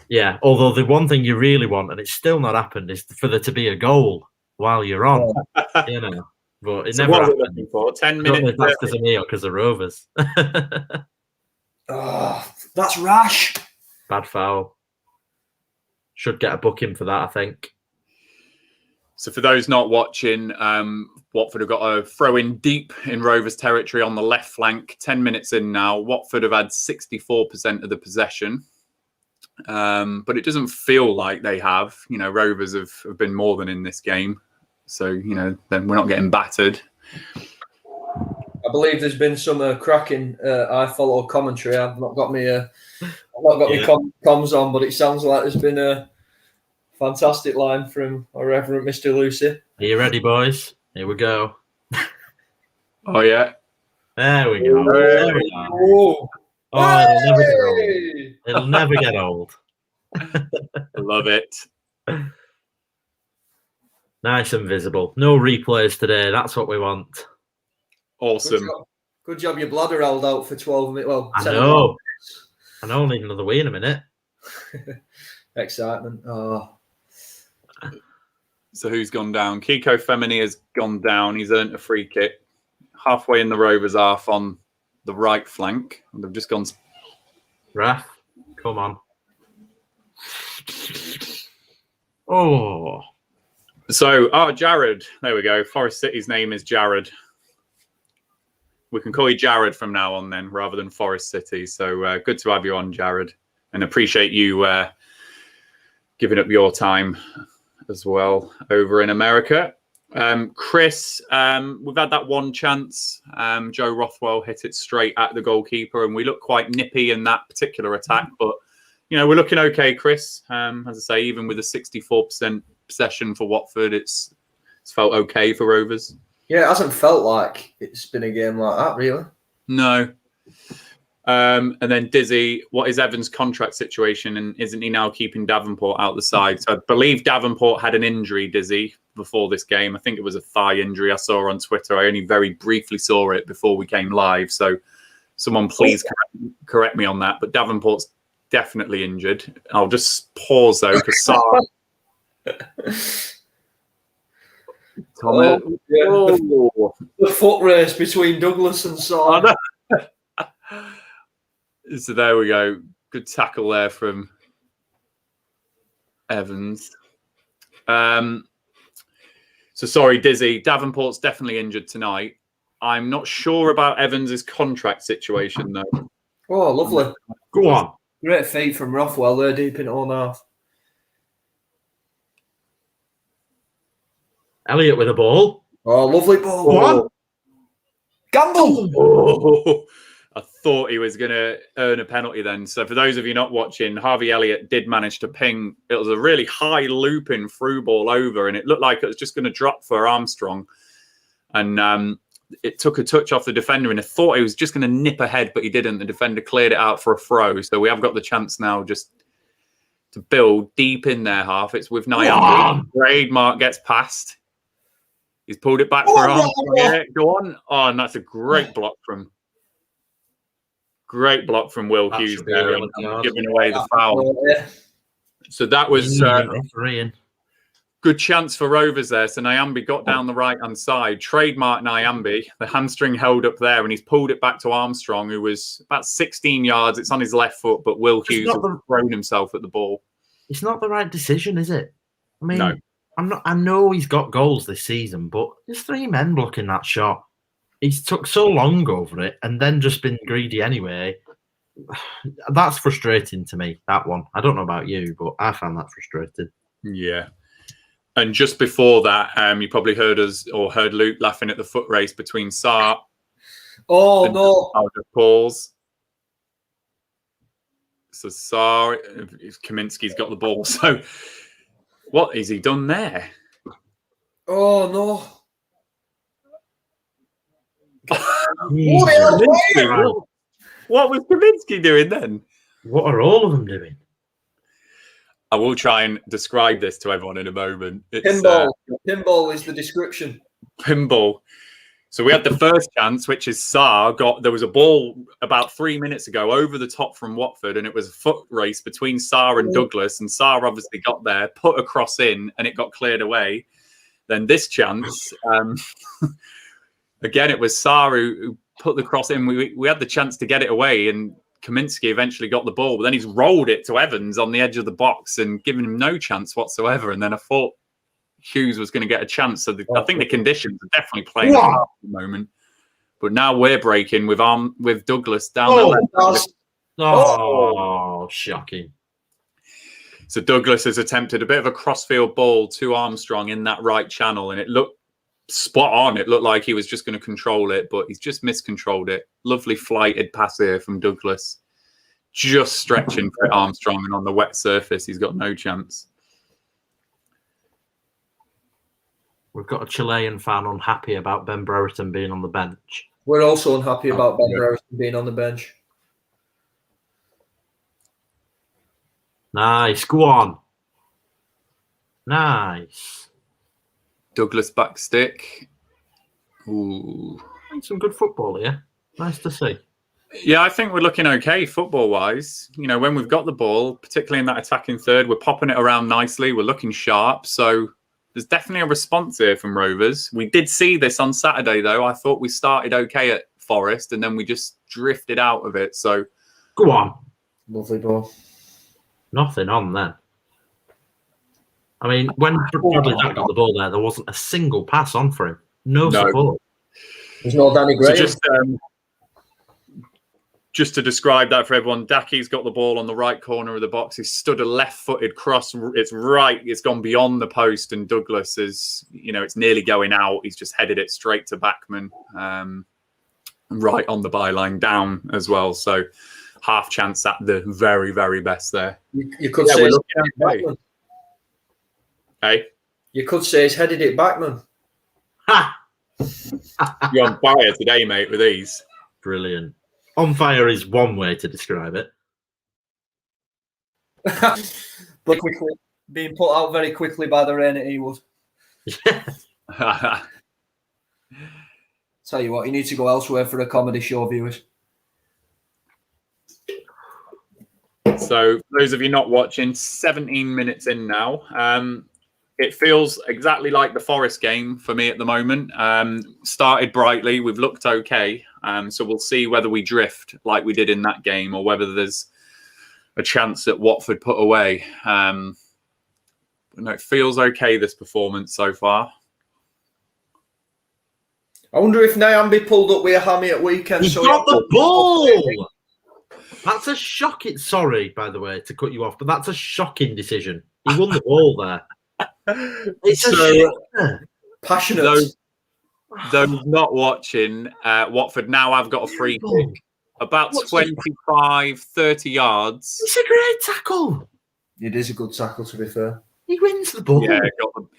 E: Yeah, although the one thing you really want, and it's still not happened, is for there to be a goal while you're on. You know, but it never happened.
C: For 10 minutes.
E: That's because of me or because of Rovers.
D: Oh, that's rash.
E: Bad foul. Should get a booking for that, I think.
C: So for those not watching, Watford have got a throw in deep in Rovers territory on the left flank. 10 minutes in now. Watford have had 64% of the possession. But it doesn't feel like they have. You know, Rovers have been more than in this game. So, you know, then we're not getting battered.
D: I believe there's been some cracking I follow commentary. I've not got me comms on, but it sounds like there's been Fantastic line from our Reverend Mr. Lucy.
E: Are you ready, boys? Here we go.
C: Oh, yeah.
E: There we go. There we go.
D: Oh,
E: It'll never get old.
C: Love it.
E: Nice and visible. No replays today. That's what we want.
C: Awesome.
D: Good job your bladder held out for 12 minutes. Well,
E: I know. I know. I'll need another wee in a minute.
D: Excitement. Oh.
C: So who's gone down? 𝐂𝐄𝐓 has gone down. He's earned a free kick. Halfway in the Rovers half on the right flank. And they've just gone.
E: Ref, come on. Oh.
C: So, Jared. There we go. Forest City's name is Jared. We can call you Jared from now on then, rather than Forest City. So good to have you on, Jared. And appreciate you giving up your time as well over in America. Chris, we've had that one chance. Joe Rothwell hit it straight at the goalkeeper, and we look quite nippy in that particular attack. But, you know, we're looking okay, Chris. As I say, even with a 64% possession for Watford, it's felt okay for Rovers.
D: Yeah, it hasn't felt like it's been a game like that, really.
C: No. And then Dizzy, what is Evans' contract situation, and isn't he now keeping Davenport out the side? So I believe Davenport had an injury, Dizzy, before this game. I think it was a thigh injury I saw on Twitter. I only very briefly saw it before we came live. So someone please correct me on that. But Davenport's definitely injured. I'll just pause though, because Sarr...
D: The foot race between Douglas and Sarr.
C: So there we go. Good tackle there from Evans. So sorry, Dizzy. Davenport's definitely injured tonight. I'm not sure about Evans' contract situation, though.
D: Oh, lovely.
E: Go on.
D: Great feed from Rothwell there, deep in own half.
E: Elliott with a ball.
D: Oh, lovely ball.
E: Go on.
D: Gamble.
C: Oh, I thought he was going to earn a penalty then. So for those of you not watching, Harvey Elliott did manage to ping. It was a really high looping through ball over, and it looked like it was just going to drop for Armstrong. And it took a touch off the defender, and I thought he was just going to nip ahead, but he didn't. The defender cleared it out for a throw. So we have got the chance now just to build deep in their half. It's with Nyambi. Trademark gets past. He's pulled it back for Armstrong. Yeah, go on. Oh, and that's a great block from 𝐕𝐈𝐃𝐄𝐎 there, giving away the foul. So that was good chance for Rovers there. So Nyambi got down the right-hand side. Trademark Nyambi. The hamstring held up there, and he's pulled it back to Armstrong, who was about 16 yards. It's on his left foot, but 𝐕𝐈𝐃𝐄𝐎 has thrown himself at the ball.
E: It's not the right decision, is it? I mean,
C: no.
E: I know he's got goals this season, but there's three men blocking that shot. He's took so long over it and then just been greedy anyway. That's frustrating to me, that one. I don't know about you, but I found that frustrating. Yeah.
C: And just before that, you probably heard us or heard Luke laughing at the foot race between Sarr.
D: Oh, no.
C: I'll just pause. So Sarr, Kaminski's got the ball. So what has he done there?
D: Oh, no.
C: What was Kaminski doing then?
E: What are all of them doing?
C: I will try and describe this to everyone in a moment.
D: Pinball. Pinball is the description.
C: Pinball. So we had the first chance, which is Sarr there was a ball about 3 minutes ago over the top from Watford, and it was a foot race between Sarr and Douglas, and Sarr obviously got there, put a cross in, and it got cleared away. Then this chance, again, it was Sarr who put the cross in. We had the chance to get it away, and Kaminski eventually got the ball, but then he's rolled it to Evans on the edge of the box and given him no chance whatsoever. And then I thought Hughes was going to get a chance. So I think the conditions are definitely playing at the moment. But now we're breaking with Douglas down the left.
E: Oh, shocking.
C: So Douglas has attempted a bit of a crossfield ball to Armstrong in that right channel, and it looked spot on. It looked like he was just going to control it, but he's just miscontrolled it. Lovely flighted pass here from Douglas. Just stretching for Armstrong, and on the wet surface, he's got no chance.
E: We've got a Chilean fan unhappy about Ben Brereton being on the bench.
D: We're also unhappy about Ben Brereton being on the bench.
E: Nice. Go on. Nice.
C: Douglas back stick. Ooh.
E: Some good football here. Nice to see.
C: Yeah, I think we're looking okay football-wise. You know, when we've got the ball, particularly in that attacking third, we're popping it around nicely. We're looking sharp. So there's definitely a response here from Rovers. We did see this on Saturday, though. I thought we started okay at Forest, and then we just drifted out of it. So
E: go on.
D: Lovely ball.
E: Nothing on then. I mean, when Bradley Dack got the ball there wasn't a single pass on for him. No support.
D: There's no Danny Graham.
C: So just to describe that for everyone, Dackie's got the ball on the right corner of the box. He's stood a left-footed cross. It's right. It's gone beyond the post, and Douglas is, you know, it's nearly going out. He's just headed it straight to Backman, right on the byline down as well. So half chance at the very, very best there.
D: You could say it's headed Backman.
C: Hey?
D: You could say he's headed it Backman.
E: Ha!
C: You're on fire today, mate, with these.
E: Brilliant. On fire is one way to describe it.
D: But quickly, being put out very quickly by the rain at Ewood.
E: Yeah.
D: Tell you what, you need to go elsewhere for a comedy show, viewers.
C: So, for those of you not watching, 17 minutes in now. It feels exactly like the Forest game for me at the moment. Started brightly. We've looked okay. So we'll see whether we drift like we did in that game or whether there's a chance that Watford put away. No, it feels okay, this performance so far.
D: I wonder if Nyambi pulled up with a hammy at weekend.
E: He got the ball! That's a shocking... Sorry, by the way, to cut you off, but that's a shocking decision. He won the ball there. It's so
D: passionate.
C: Those not watching, Watford now have got a free kick. About 25, 30 yards.
E: It's a great tackle.
D: It is a good tackle, to be fair.
E: He wins the ball.
C: Yeah, got them.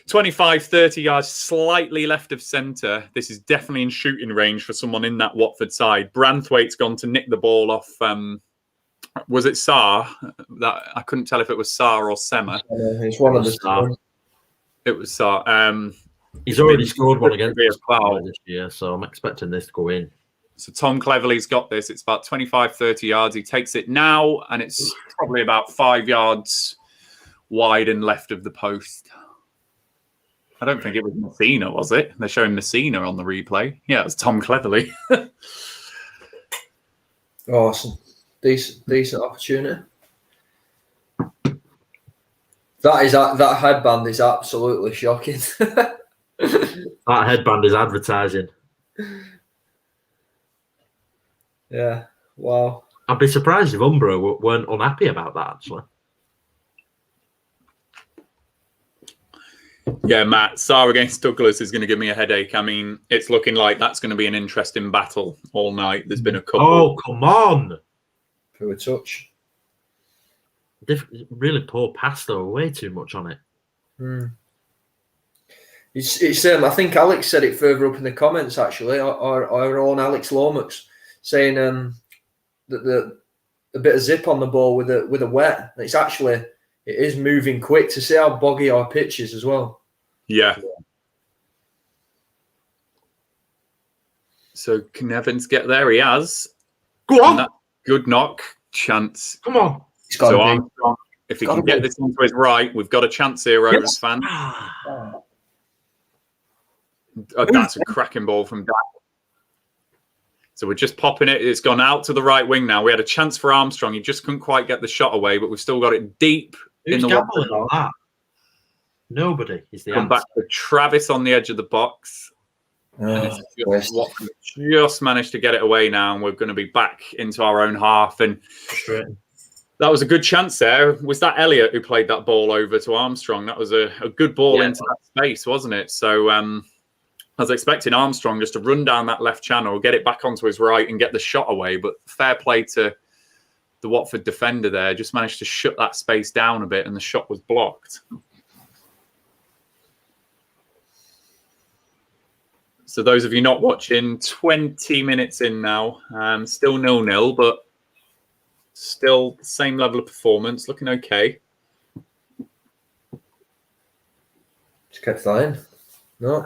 C: 25, 30 yards, slightly left of centre. This is definitely in shooting range for someone in that Watford side. Branthwaite's gone to nick the ball off... was it Sarr? That I couldn't tell if it was Sarr or Sema.
D: It's one of the Sarr.
C: It was Sarr.
E: He's already scored one against us this year, so I'm expecting this to go in.
C: So Tom Cleverley's got this. It's about 25, 30 yards. He takes it now, and it's probably about 5 yards wide and left of the post. I don't think it was Messina, was it? They're showing Messina on the replay. Yeah, it was Tom Cleverley.
D: Awesome. Decent opportunity. That headband is absolutely shocking.
E: That headband is advertising.
D: Yeah. Wow.
E: I'd be surprised if Umbro weren't unhappy about that, actually.
C: Yeah, Matt, Sarr against Douglas is going to give me a headache. I mean, it's looking like that's going to be an interesting battle all night. There's been a couple.
E: Oh, come on.
D: Through a touch.
E: Really poor pass, though. Way too much on it.
D: It's I think Alex said it further up in the comments, actually. Our own Alex Lomax saying that a bit of zip on the ball with a wet. It's actually, it is moving quick to see how boggy our pitch is as well.
C: Yeah. So can Evans get there? He has.
E: Go on.
C: Good knock. Chance.
E: Come on.
C: So Armstrong, if he can get this into his right, we've got a chance here, Rovers fan. That's a cracking ball from Dack. So we're just popping it. It's gone out to the right wing now. We had a chance for Armstrong. He just couldn't quite get the shot away, but we've still got it deep in the
E: gambling on that? Nobody is the
C: answer. Come back to Travis on the edge of the box. Just managed to get it away now, and we're going to be back into our own half. And that was a good chance there. Was that Elliott who played that ball over to Armstrong? That was a good ball into that space, wasn't it? So I was expecting Armstrong just to run down that left channel, get it back onto his right and get the shot away. But fair play to the Watford defender there. Just managed to shut that space down a bit, and the shot was blocked. So those of you not watching, 20 minutes in now. Still 0-0, but still the same level of performance. Looking okay.
D: Just kept flying. No.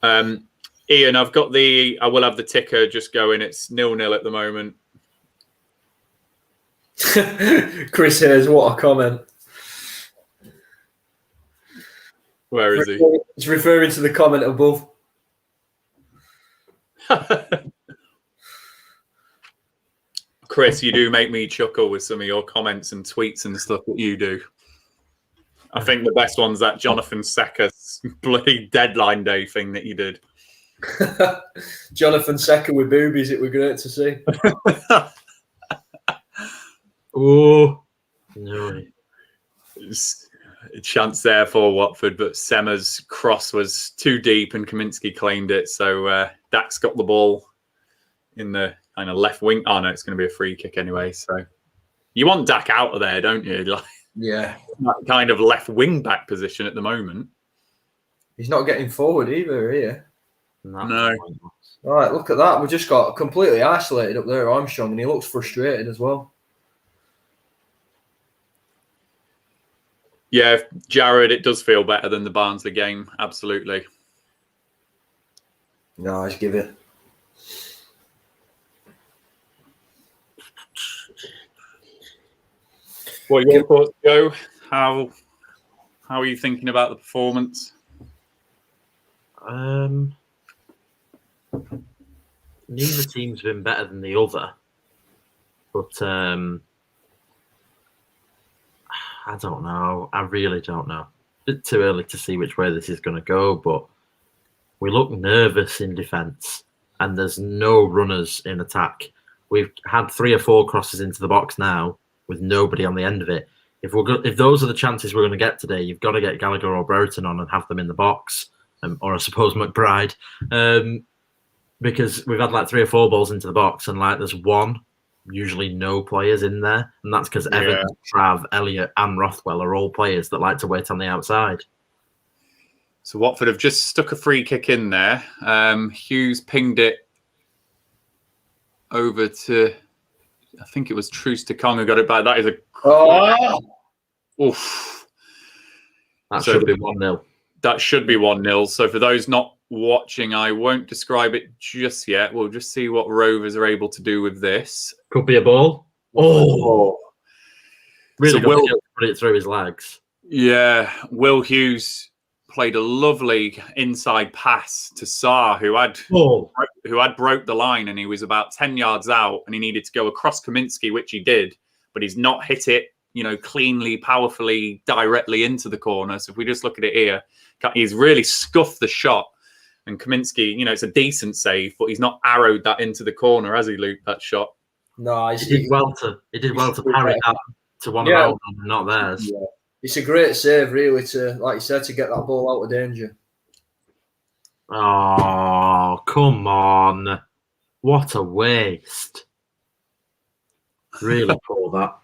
C: Ian, I will have the ticker just going. It's 0-0 at the moment.
D: Chris Hayes, what a comment.
C: Where is he?
D: It's referring to the comment above.
C: Chris, you do make me chuckle with some of your comments and tweets and stuff that you do. I think the best one's that Jonathan Secker's bloody deadline day thing that you did.
D: Jonathan Secker with boobies, it was great to see.
E: Oh, no.
C: A chance there for Watford, but Sema's cross was too deep and 𝐿𝐻𝐃 claimed it. So Dax got the ball in the kind of left wing. Oh, no, it's going to be a free kick anyway. So you want Dak out of there, don't you? Like,
D: yeah.
C: That kind of left wing back position at the moment.
D: He's not getting forward either here.
C: No.
D: All right, look at that. We just got completely isolated up there, Armstrong, and he looks frustrated as well.
C: Yeah, Jared, it does feel better than the Barnsley game. Absolutely.
D: No, just give it.
C: What are your thoughts, Joe? How are you thinking about the performance?
E: Neither team's been better than the other, but I don't know. I really don't know. A bit too early to see which way this is going to go, but we look nervous in defence, and there's no runners in attack. We've had 3 or 4 crosses into the box now with nobody on the end of it. If those are the chances we're going to get today, you've got to get Gallagher or Brereton on and have them in the box, or I suppose McBride, because we've had like 3 or 4 balls into the box, and like there's one. Usually no players in there, and that's because Evans, Trav, Elliott and Rothwell are all players that like to wait on the outside.
C: So Watford have just stuck a free kick in there. Hughes pinged it over to, I think it was Troost-Ekong got it back. That is a... Oof.
E: That should be 1-0.
C: That should be 1-0. So for those not watching, I won't describe it just yet. We'll just see what Rovers are able to do with this.
E: Could be a ball. Oh, really?
C: So Will
E: put it through his legs.
C: Yeah, Will Hughes played a lovely inside pass to Sarr, who had broke the line, and he was about 10 yards out, and he needed to go across 𝐿𝐻𝐃, which he did, but he's not hit it, cleanly, powerfully, directly into the corner. So if we just look at it here, he's really scuffed the shot. And 𝐿𝐻𝐃, it's a decent save, but he's not arrowed that into the corner, has he, Luke, that shot?
D: No,
E: he did well to parry that to one of our own, not theirs.
D: Yeah. It's a great save, really, to, like you said, to get that ball out of danger.
E: Oh, come on. What a waste. Really poor that.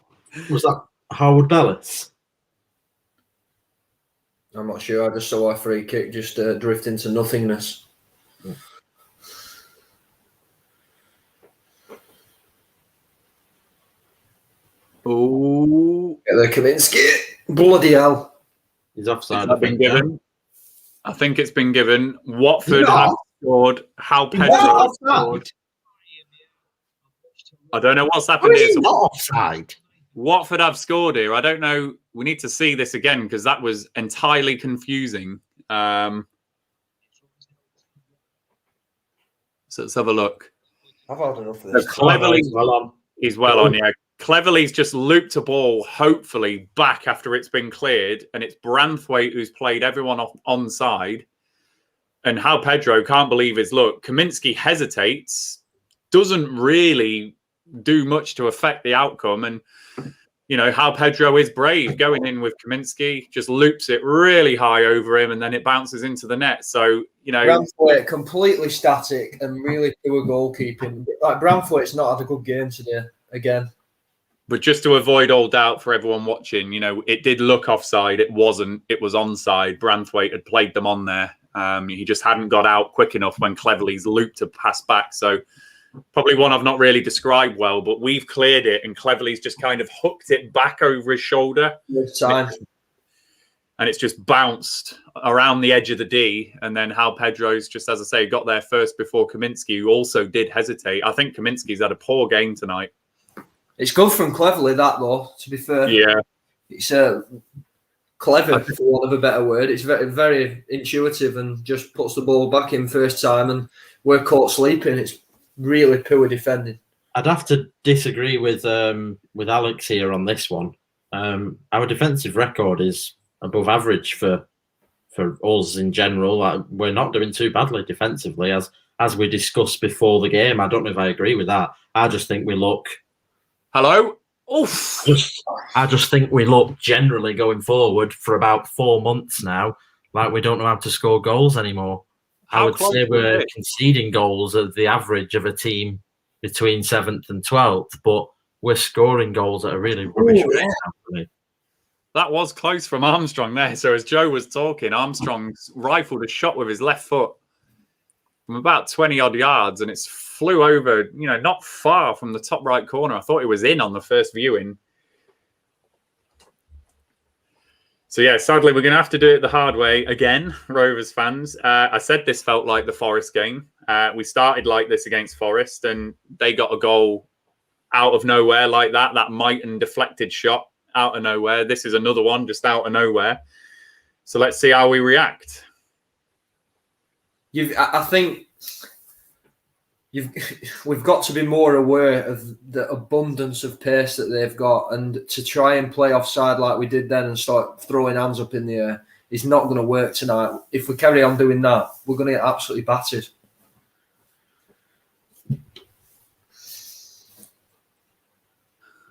E: Was that Howard Bellis?
D: I'm not sure. I just saw a free kick just drift into nothingness.
C: Oh,
D: get there, 𝐿𝐻𝐃. Bloody hell.
E: He's offside.
C: I think it's been given. Watford have scored. 𝐿𝐻𝐃 scored. I don't know what's happened here.
E: Not offside.
C: Watford have scored here. I don't know. We need to see this again because that was entirely confusing. So let's have a look.
D: I've had enough of this.
C: He's well on, yeah. Cleverly's just looped a ball, hopefully, back after it's been cleared. And it's Branthwaite who's played everyone off onside. And 𝐿𝐻𝐃 can't believe his luck. 𝐿𝐻𝐃 hesitates, doesn't really do much to affect the outcome. And, 𝐿𝐻𝐃 is brave, going in with 𝐿𝐻𝐃, just loops it really high over him, and then it bounces into the net. So,
D: Branthwaite completely static and really poor goalkeeping. Like, Branthwaite's not had a good game today, again.
C: But just to avoid all doubt for everyone watching, it did look offside. It wasn't. It was onside. Branthwaite had played them on there. He just hadn't got out quick enough when Cleverley's looped to pass back. So probably one I've not really described well, but we've cleared it and Cleverley's just kind of hooked it back over his shoulder.
D: Good time.
C: And it's just bounced around the edge of the D. And then Pedro's, just as I say, got there first before 𝐿𝐿𝐄𝐄𝐿, who also did hesitate. I think 𝐿𝐿𝐄𝐿𝐄's had a poor game tonight.
D: It's good from Cleverley, that, though, to be fair.
C: Yeah.
D: It's clever, for want of a better word. It's very, very intuitive and just puts the ball back in first time, and we're caught sleeping. It's really poor defending.
E: I'd have to disagree with Alex here on this one. Our defensive record is above average for us in general. We're not doing too badly defensively, as we discussed before the game. I don't know if I agree with that. I just think we look...
C: Hello? Oof.
E: I just think we look generally going forward for about 4 months now like we don't know how to score goals anymore. I would say we're conceding goals at the average of a team between 7th and 12th, but we're scoring goals at a really rubbish rate now.
C: That was close from Armstrong there. So as Joe was talking, Armstrong's rifled a shot with his left foot from about 20-odd yards, and it's flew over, not far from the top right corner. I thought it was in on the first viewing. So, yeah, sadly, we're going to have to do it the hard way again, Rovers fans. I said this felt like the Forest game. We started like this against Forest, and they got a goal out of nowhere like that Mighton deflected shot out of nowhere. This is another one just out of nowhere. So let's see how we react.
D: I think we've got to be more aware of the abundance of pace that they've got, and to try and play offside like we did then and start throwing hands up in the air is not going to work tonight. If we carry on doing that, we're going to get absolutely battered.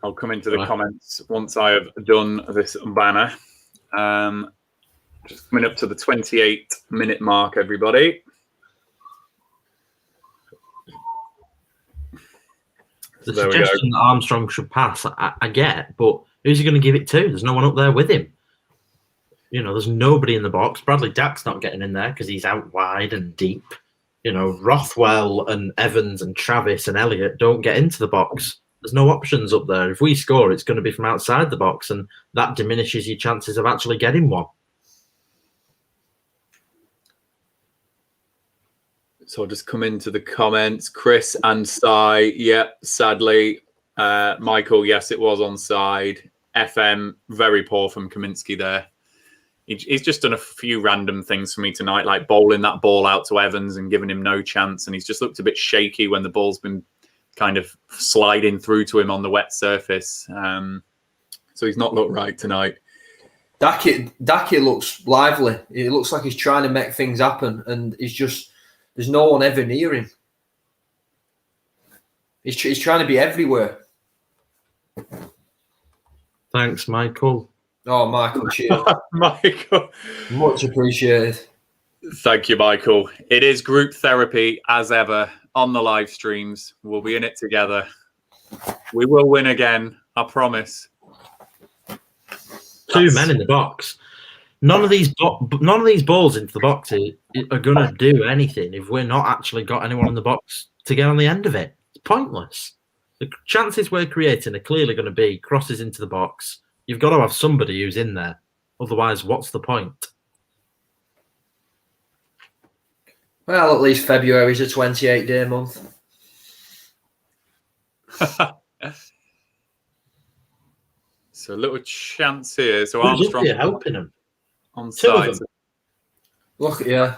C: I'll come into the comments once I have done this banner. Just coming up to the 28-minute mark, everybody.
E: The suggestion that Armstrong should pass, I get, but who's he going to give it to? There's no one up there with him. There's nobody in the box. Bradley Dack's not getting in there because he's out wide and deep. Rothwell and Evans and Travis and Elliott don't get into the box. There's no options up there. If we score, it's going to be from outside the box, and that diminishes your chances of actually getting one.
C: So I'll just come into the comments. Chris and Si, yep, sadly. Michael, yes, it was onside. FM, very poor from 𝐿𝐿𝐄𝐿 there. He's just done a few random things for me tonight, like bowling that ball out to Evans and giving him no chance. And he's just looked a bit shaky when the ball's been kind of sliding through to him on the wet surface. So he's not looked right tonight.
D: Daki looks lively. It looks like he's trying to make things happen, and there's no one ever near him. He's trying to be everywhere.
E: Thanks, Michael.
D: Oh, Michael, cheers.
C: Michael.
D: Much appreciated.
C: Thank you, Michael. It is group therapy, as ever, on the live streams. We'll be in it together. We will win again, I promise.
E: Two men in the box. None of these balls into the box are going to do anything if we're not actually got anyone in the box to get on the end of it. It's pointless. The chances we're creating are clearly going to be crosses into the box. You've got to have somebody who's in there. Otherwise, what's the point?
D: Well, at least February's a 28-day month.
C: So a little chance here. So
E: Who's
C: Armstrong
E: helping him
C: on side.
D: Look, yeah.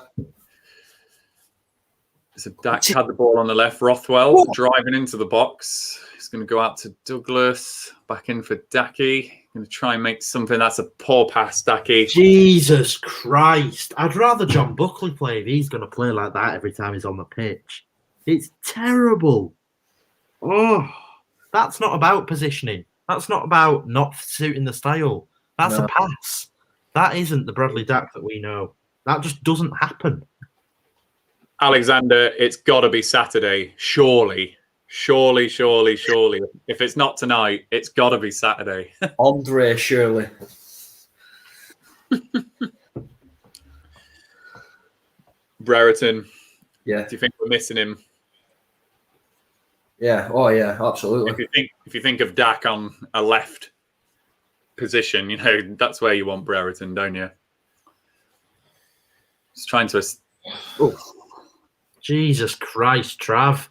C: So Dak had the ball on the left. Rothwell driving into the box. He's going to go out to Douglas. Back in for Daki. Going to try and make something. That's a poor pass, Daki.
E: Jesus Christ. I'd rather John Buckley play if he's going to play like that every time he's on the pitch. It's terrible. Oh, that's not about positioning. That's not about not suiting the style. That's a pass. That isn't the Bradley Dack that we know. That just doesn't happen.
C: Alexander, it's got to be Saturday. Surely. If it's not tonight, it's got to be Saturday.
D: Andre, surely.
C: Brereton.
D: Yeah.
C: Do you think we're missing him?
D: Yeah. Oh, yeah. Absolutely.
C: If you think of Dak on a left position, that's where you want Brereton, don't you? Just trying to.
E: Oh, Jesus Christ, Trav.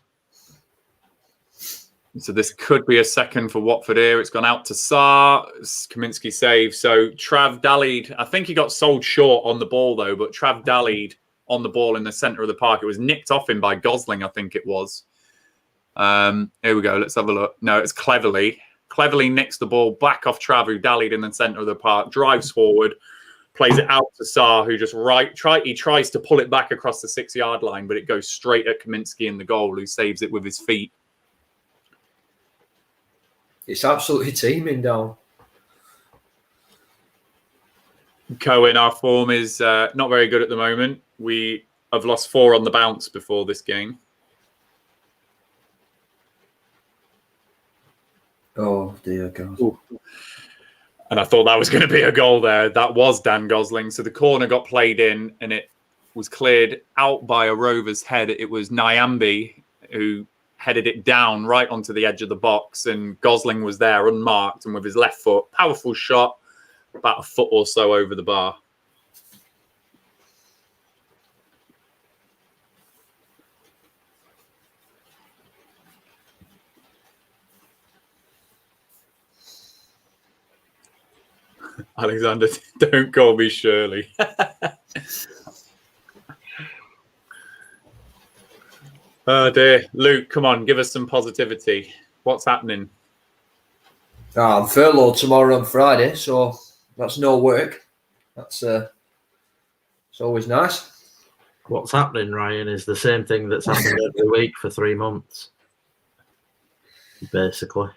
C: So this could be a second for Watford here. It's gone out to Sarr. 𝐂𝐓𝐀𝐂𝐓 save. So Trav dallied. I think he got sold short on the ball, though, but Trav dallied on the ball in the centre of the park. It was nicked off him by Gosling, I think it was. Here we go. Let's have a look. No, it's Cleverly. Cleverly nicks the ball back off Trav, who dallied in the centre of the park, drives forward, plays it out to Sarr, who just he tries to pull it back across the 6-yard line, but it goes straight at 𝐂𝐓𝐃𝐂𝐓 in the goal, who saves it with his feet.
D: It's absolutely teeming down.
C: 𝐂𝐄𝐓, our form is not very good at the moment. We have lost 4 on the bounce before this game.
D: Oh, dear God.
C: Ooh. And I thought that was going to be a goal there. That was Dan Gosling. So the corner got played in and it was cleared out by a Rovers head. It was Nyambi who headed it down right onto the edge of the box, and Gosling was there unmarked, and with his left foot, powerful shot, about a foot or so over the bar. Alexander, don't call me Shirley. Oh dear. Luke, come on, give us some positivity. What's happening?
D: I'm furloughed tomorrow and Friday, so that's no work. That's it's always nice.
E: What's happening, Ryan, is the same thing that's happened every week for 3 months. Basically.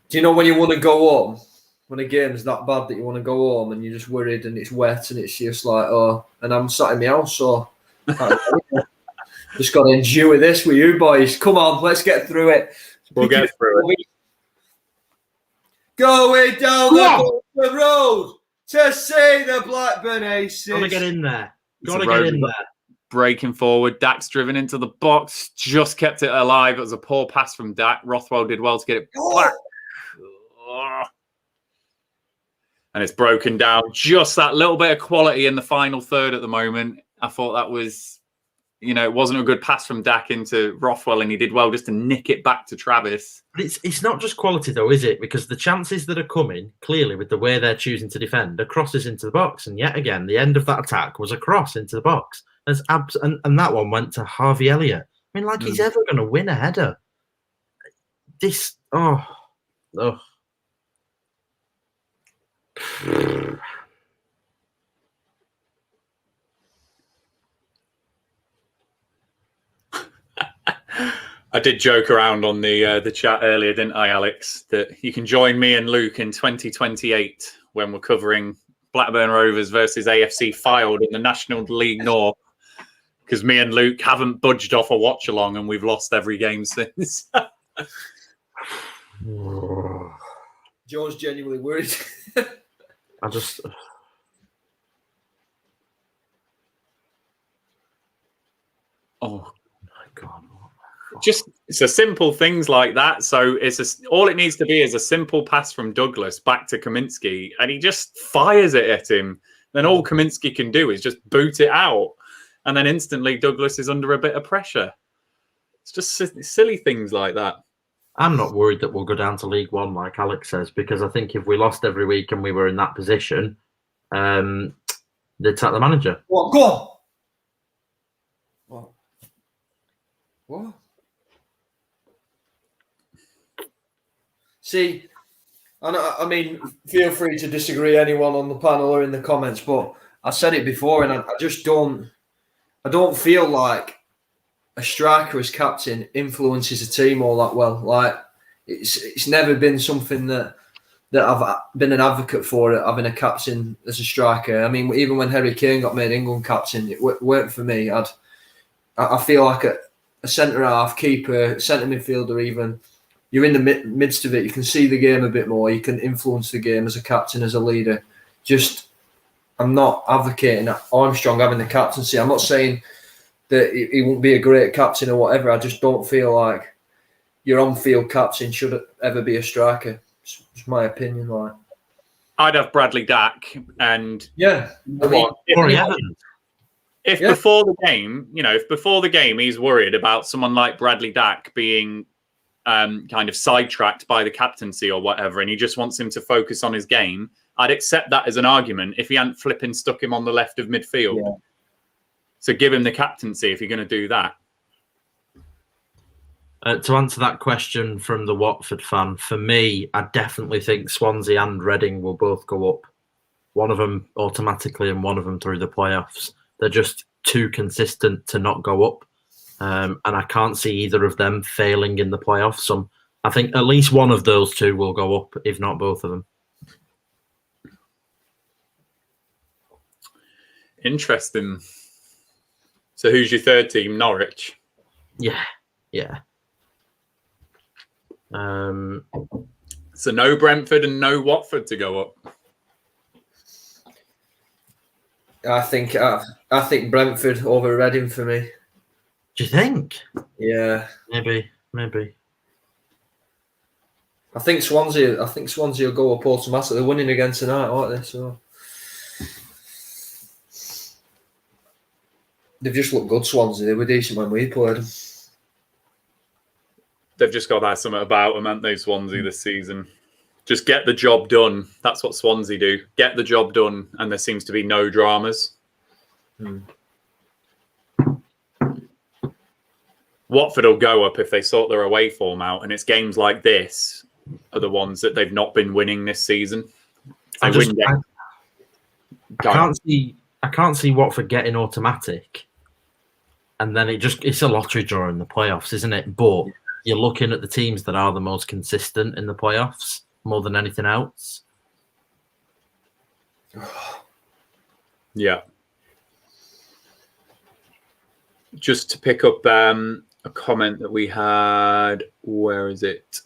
D: Do you know when you want to go home? When a game's that bad that you want to go home and you're just worried and it's wet and it's just like, oh, and I'm sat in my house, so just got to endure this with you boys. Come on, let's get through it.
C: We'll get through it.
D: Going down the road to see the Blackburn Aces.
E: Got to get in there. Got to get in there.
C: Breaking forward. Dak's driven into the box. Just kept it alive. It was a poor pass from Dak. Rothwell did well to get it back. Oh. And it's broken down. Just that little bit of quality in the final third at the moment. I thought that was, it wasn't a good pass from Dak into Rothwell, and he did well just to nick it back to Travis.
E: But it's not just quality, though, is it? Because the chances that are coming, clearly, with the way they're choosing to defend, are crosses into the box. And yet again, the end of that attack was a cross into the box. And that one went to Harvey Elliott. I mean, he's ever going to win a header. This, oh.
C: I did joke around on the chat earlier, didn't I, Alex? That you can join me and Luke in 2028 when we're covering Blackburn Rovers versus AFC Fylde in the National League North, because me and Luke haven't budged off a watch-along and we've lost every game since.
D: Joe's genuinely worried.
E: Oh my God.
C: It's a simple things like that. So all it needs to be is a simple pass from Douglas back to 𝐂𝐓𝐃𝐂𝐓, and he just fires it at him. Then all 𝐂𝐂𝐃𝐂𝐓 can do is just boot it out, and then instantly Douglas is under a bit of pressure. It's just silly things like that.
E: I'm not worried that we'll go down to League One, like Alex says, because I think if we lost every week and we were in that position, they'd sack the manager.
D: What? Go on. What? See, I mean, feel free to disagree, anyone on the panel or in the comments, but I said it before, and I just don't feel like a striker as captain influences a team all that well. Like, it's never been something that I've been an advocate for, having a captain as a striker. I mean, even when Harry Kane got made England captain, it weren't for me. I feel like a centre half, keeper, centre midfielder, even, you're in the midst of it. You can see the game a bit more. You can influence the game as a captain, as a leader. Just I'm not advocating Armstrong having the captaincy. I'm not saying that he won't be a great captain or whatever. I just don't feel like your on-field captain should ever be a striker. It's my opinion. Like,
C: I'd have Bradley Dack, and
D: yeah,
C: if before the game, if before the game he's worried about someone like Bradley Dack being kind of sidetracked by the captaincy or whatever, and he just wants him to focus on his game, I'd accept that as an argument if he hadn't flipping stuck him on the left of midfield. Yeah. So give him the captaincy if you're going to do that.
E: To answer that question from the Watford fan, for me, I definitely think Swansea and Reading will both go up. One of them automatically and one of them through the playoffs. They're just too consistent to not go up. And I can't see either of them failing in the playoffs. So I think at least one of those two will go up, if not both of them.
C: Interesting. So who's your third team? Norwich?
E: Yeah.
C: So no Brentford and no Watford to go up.
D: I think Brentford over Reading for me.
E: Do you think?
D: Yeah.
E: Maybe.
D: I think Swansea will go up automatically. They're winning again tonight, aren't they? So they've just looked good, Swansea. They were decent when we played them.
C: They've just got that something about them, haven't they, Swansea, this season? Just get the job done. That's what Swansea do. Get the job done, and there seems to be no dramas. Watford will go up if they sort their away form out, and it's games like this are the ones that they've not been winning this season. I
E: can't see Watford getting automatic, and then it's a lottery draw in the playoffs, isn't it? But you're looking at the teams that are the most consistent in the playoffs more than anything else.
C: Yeah. Just to pick up a comment that we had, where is it?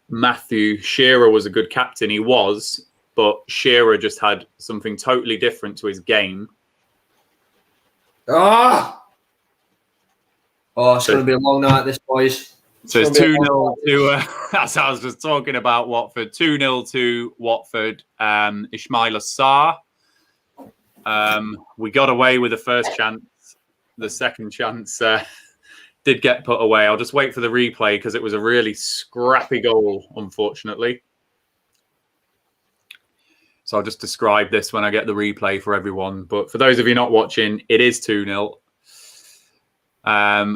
C: Matthew, Shearer was a good captain. He was, but Shearer just had something totally different to his game.
D: Oh, it's going to be a long night, this, boys.
C: So it's 2-0 to, as I was just talking about Watford, 2-0 to Watford. 𝐕𝐈𝐃𝐄𝐎. We got away with the first chance. The second chance did get put away. I'll just wait for the replay because it was a really scrappy goal, unfortunately. So I'll just describe this when I get the replay for everyone. But for those of you not watching, it is 2-0.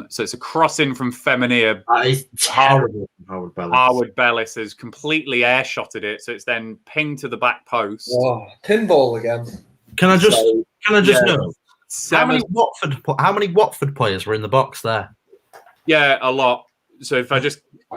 C: So it's a crossing from Feminir.
E: That is terrible.
C: Harwood Bellis has completely airshotted it, so it's then pinged to the back post.
D: Oh, pinball again.
E: Can I just know how many Watford players were in the box there?
C: Yeah, a lot. So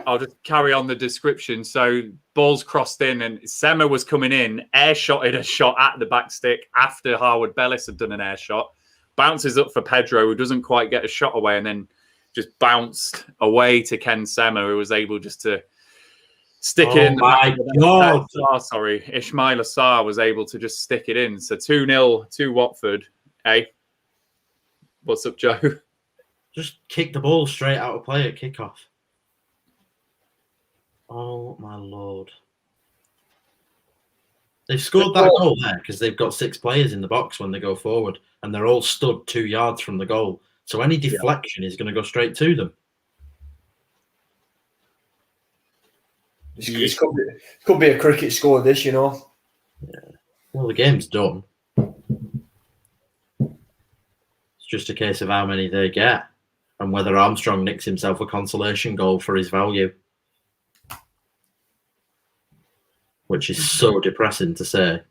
C: I'll just carry on the description. So ball's crossed in, and Sema was coming in, airshotted a shot at the back stick after Harwood Bellis had done an air shot. Bounces up for Pedro, who doesn't quite get a shot away, and then just bounced away to Ken Sema, who was able just to stick it in. Sorry, 𝐕𝐈𝐃𝐄𝐎 was able to just stick it in. So 2-0 to Watford. Hey, what's up, Joe?
E: Just kick the ball straight out of play at kickoff. Oh my lord! They've scored that goal there because they've got 6 players in the box when they go forward, and they're all stood 2 yards from the goal. So any deflection is going to go straight to them.
D: It could be a cricket score, this, you know.
E: Yeah. Well, the game's done. It's just a case of how many they get and whether Armstrong nicks himself a consolation goal for his value. Which is so depressing to say.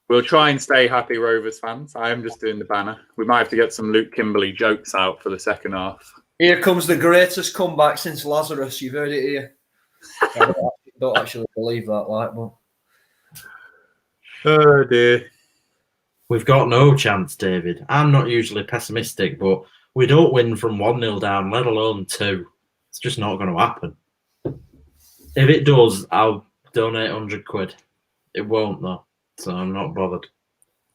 C: We'll try and stay happy, Rovers fans. I am just doing the banner. We might have to get some Luke Kimberley jokes out for the second half.
D: Here comes the greatest comeback since Lazarus. You've heard it here. I don't actually believe that, but...
C: Oh, dear.
E: We've got no chance, David. I'm not usually pessimistic, but we don't win from 1-0 down, let alone 2. It's just not going to happen. If it does, I'll donate £100. It won't though, so I'm not bothered.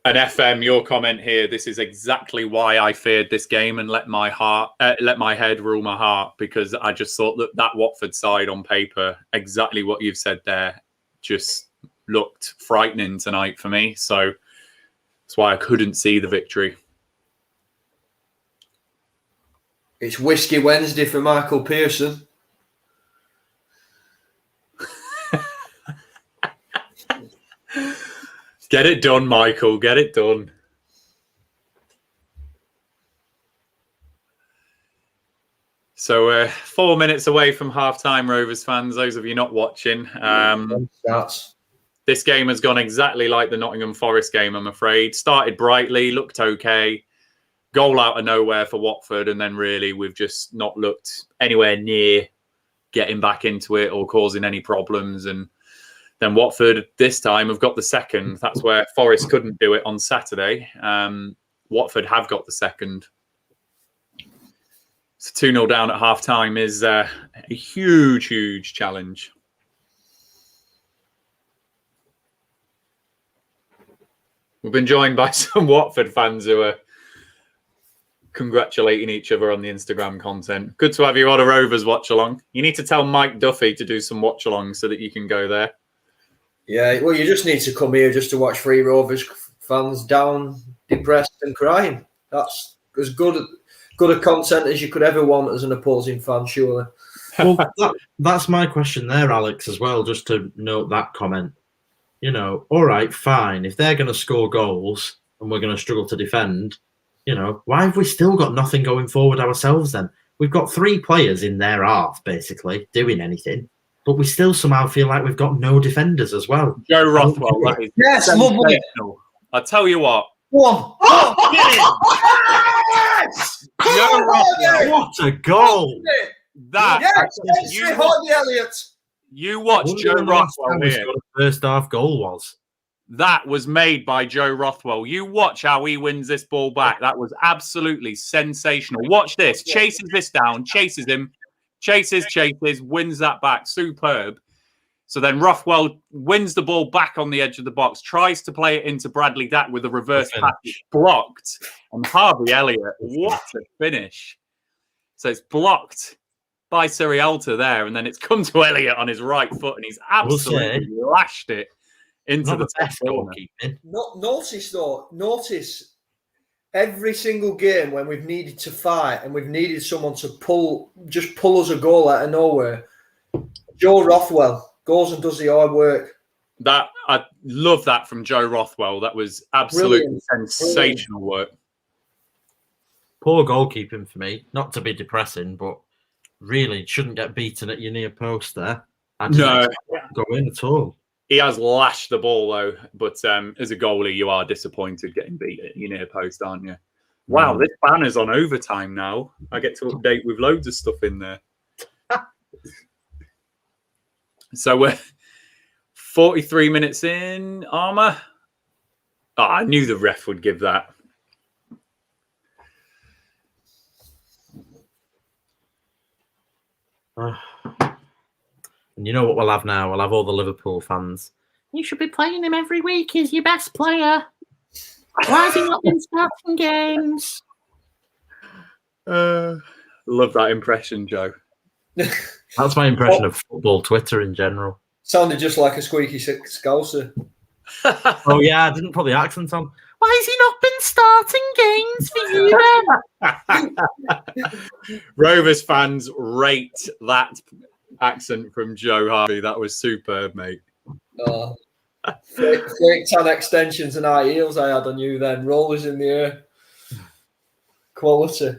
C: And FM, your comment here. This is exactly why I feared this game and let my head rule my heart, because I just thought that Watford side on paper, exactly what you've said there, just looked frightening tonight for me. So that's why I couldn't see the victory.
D: It's Whiskey Wednesday for Michael Pearson.
C: Get it done, Michael. Get it done. So 4 minutes away from half-time, Rovers fans, those of you not watching. This game has gone exactly like the Nottingham Forest game, I'm afraid. Started brightly, looked okay. Goal out of nowhere for Watford, and then really we've just not looked anywhere near getting back into it or causing any problems. And then Watford this time have got the second. That's where Forest couldn't do it on Saturday. Watford have got the second. So 2-0 down at half-time is a huge, huge challenge. We've been joined by some Watford fans who are congratulating each other on the Instagram content. Good to have you on a Rovers watch-along. You need to tell Mike Duffy to do some watch-alongs so that you can go there.
D: Yeah, well, you just need to come here just to watch 3 Rovers fans down, depressed and crying. That's as good a content as you could ever want as an opposing fan, surely.
E: Well, that's my question there, Alex, as well, just to note that comment. You know, all right, fine. If they're going to score goals and we're going to struggle to defend, you know, why have we still got nothing going forward ourselves then? We've got 3 players in their half, basically, doing anything. But we still somehow feel like we've got no defenders as well.
C: Joe Rothwell, that is
D: lovely.
C: I'll tell you what.
D: One.
E: Yes!
C: Joe Rothwell.
E: What a goal!
C: You watch Joe Rothwell here.
E: What the first half goal was.
C: That was made by Joe Rothwell. You watch how he wins this ball back. That was absolutely sensational. Watch this. Chases this down, chases him. Chases, wins that back. Superb. So then Rothwell wins the ball back on the edge of the box, tries to play it into Bradley Dack with a reverse pass. Blocked. And Harvey Elliott, what a finish. So it's blocked by Sirialta there, and then it's come to Elliott on his right foot, and he's absolutely lashed it into the top corner.
D: Notice every single game when we've needed to fight and we've needed someone to pull us a goal out of nowhere, Joe Rothwell goes and does the hard work.
C: That I love that from Joe Rothwell. That was absolutely sensational work.
E: Poor goalkeeping for me. Not to be depressing, but really shouldn't get beaten at your near post there.
C: No,
E: go in at all.
C: He has lashed the ball though, but as a goalie, you are disappointed getting beat at your near post, aren't you? Wow, this banner's on overtime now. I get to update with loads of stuff in there. So we're 43 minutes in, Armour. Oh, I knew the ref would give that.
E: And you know what we'll have now? We'll have all the Liverpool fans. You should be playing him every week. He's your best player. Why has he not been starting games?
C: Love that impression, Joe.
E: That's my impression of football Twitter in general.
D: Sounded just like a squeaky Scouser.
E: Oh, yeah, I didn't put the accent on. Why has he not been starting games for you then?
C: Rovers fans rate that accent from Joe Harvey. That was superb, mate.
D: Oh, fake tan extensions and high heels I had on you then. Rollers in the air. Quality.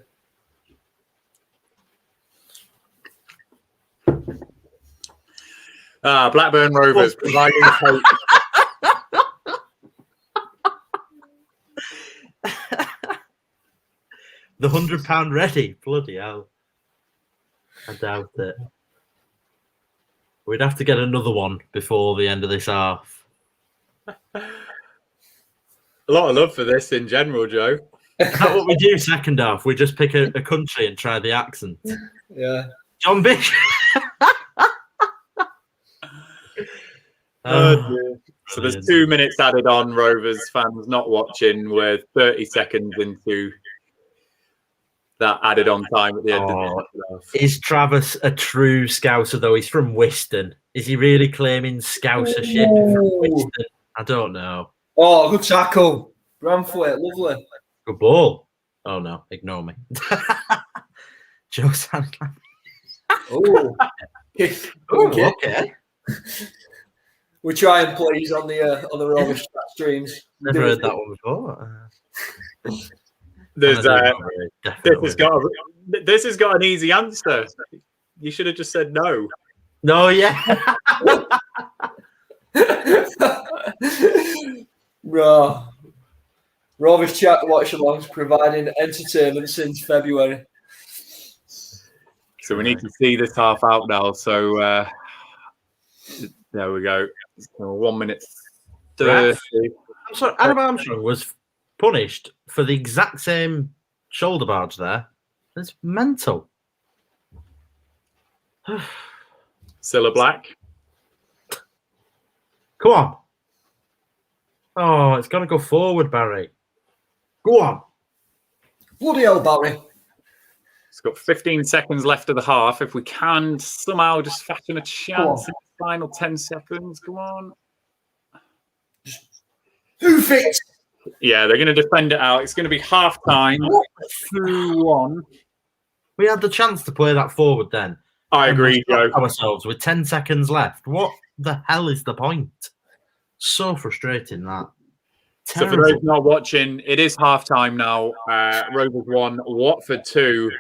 C: Blackburn Rovers providing hope.
E: The £100 ready. Bloody hell. I doubt it. We'd have to get another one before the end of this half.
C: A lot of love for this in general, Joe.
E: Is that what we do second half? We just pick a country and try the accent.
D: Yeah.
E: John Bishop.
C: Oh, dear. So there's
E: Brilliant.
C: 2 minutes added on, Rovers fans not watching. We're 30 seconds into that added on time at the end of the half.
E: Is Travis a true Scouser, though? He's from Wiston. Is he really claiming Scousership from Wiston? I don't know.
D: Oh, good tackle. Bramford, lovely.
E: Good ball. Oh, no. Ignore me. Joe sounds like...
D: Oh.
E: okay.
D: We try and please on the Rovers streams.
E: Never heard that one before.
C: This has got an easy answer. You should have just said no.
E: No, yeah.
D: Rovers chat watchalongs providing entertainment since February.
C: So we need to see this half out now. So there we go. So 1 minute 30.
E: I'm sorry, Adam Armstrong was punished for the exact same shoulder barge there. It's mental.
C: Cilla Black.
E: Come on. Oh, it's got to go forward, Barry. Go on.
D: Bloody hell, Barry.
C: It's got 15 seconds left of the half. If we can somehow just fashion a chance in the final 10 seconds. Come on.
D: Who fits?
C: Yeah, they're going to defend it out. It's going to be half time. 2-1.
E: We had the chance to play that forward then.
C: I agree, Joe.
E: Ourselves with 10 seconds left. What the hell is the point? So frustrating, that. Terrible.
C: So for those not watching, it is half time now. Rovers 1, Watford 2.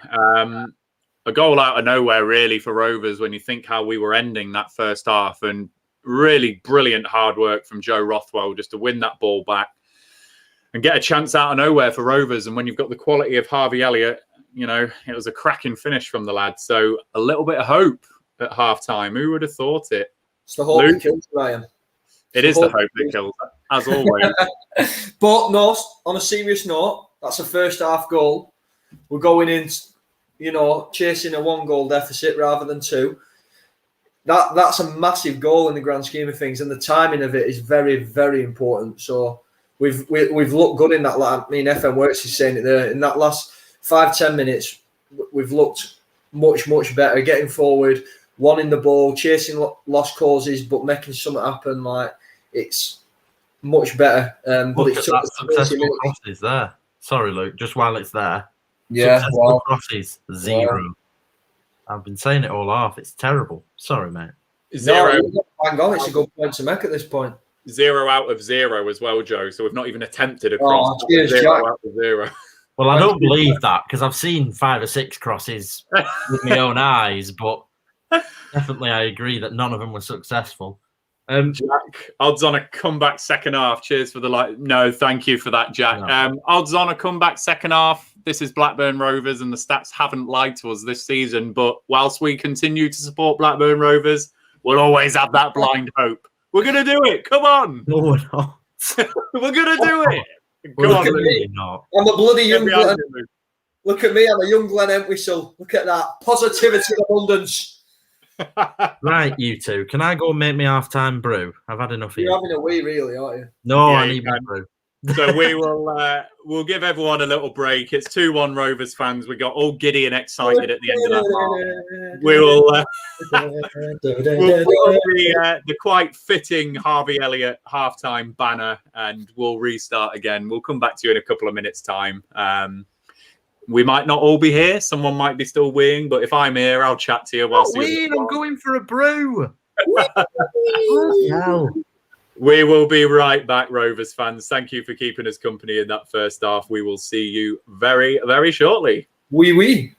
C: A goal out of nowhere, really, for Rovers when you think how we were ending that first half. And really brilliant hard work from Joe Rothwell just to win that ball back and get a chance out of nowhere for Rovers. And when you've got the quality of 𝐕𝐈𝐃𝐄𝐎, you know, it was a cracking finish from the lad. So a little bit of hope at half time. Who would have thought it?
D: It's the hope that kills, Ryan.
C: It is the hope that kills, as always.
D: But no, on a serious note, that's a first half goal. We're going in, you know, chasing a 1-goal deficit rather than 2. That's a massive goal in the grand scheme of things, and the timing of it is very, very important. So we've looked good in that. I mean, FM Works is saying it there. In that last 5-10 minutes, we've looked much, much better. Getting forward, wanting the ball, chasing lost causes, but making something happen. Like, it's much better. But
E: Look
D: it's
E: at that successful crosses there. Sorry, Luke. Just while it's there.
D: Yeah,
E: successful crosses 0. Wow. I've been saying it all off. It's terrible. Sorry, mate.
C: 0.
D: No, hang on. It's a good point to make at this point.
C: 0 out of 0 as well, Joe. So we've not even attempted a cross.
D: Oh, cheers,
C: 0
D: Jack.
C: out of 0.
E: Well, I don't believe that because I've seen 5 or 6 crosses with my own eyes, but definitely I agree that none of them were successful.
C: Jack, odds on a comeback second half. Cheers for the like. No, thank you for that, Jack. No. Odds on a comeback second half. This is Blackburn Rovers, and the stats haven't lied to us this season. But whilst we continue to support Blackburn Rovers, we'll always have that blind hope. We're going to do it. Come on.
E: No, we're not.
C: We're going to do it.
D: Come on, really not. I'm a bloody young Glenn. Look at me. I'm a young Glenn Entwistle. Look at that. Positivity abundance.
E: Right, you two. Can I go and make me half-time brew? I've had enough of
D: You're having a wee, really, aren't you?
E: No, I need my brew.
C: So we will we'll give everyone a little break. It's 2-1 Rovers fans. We got all giddy and excited at the end of that half. We will we'll put the quite fitting 𝐕𝐈𝐃𝐄𝐎 halftime banner, and we'll restart again. We'll come back to you in a couple of minutes' time. We might not all be here. Someone might be still weeing, but if I'm here, I'll chat to you.
E: I'm going for a brew. Hell.
C: We will be right back, Rovers fans. Thank you for keeping us company in that first half. We will see you very, very shortly.
D: Oui.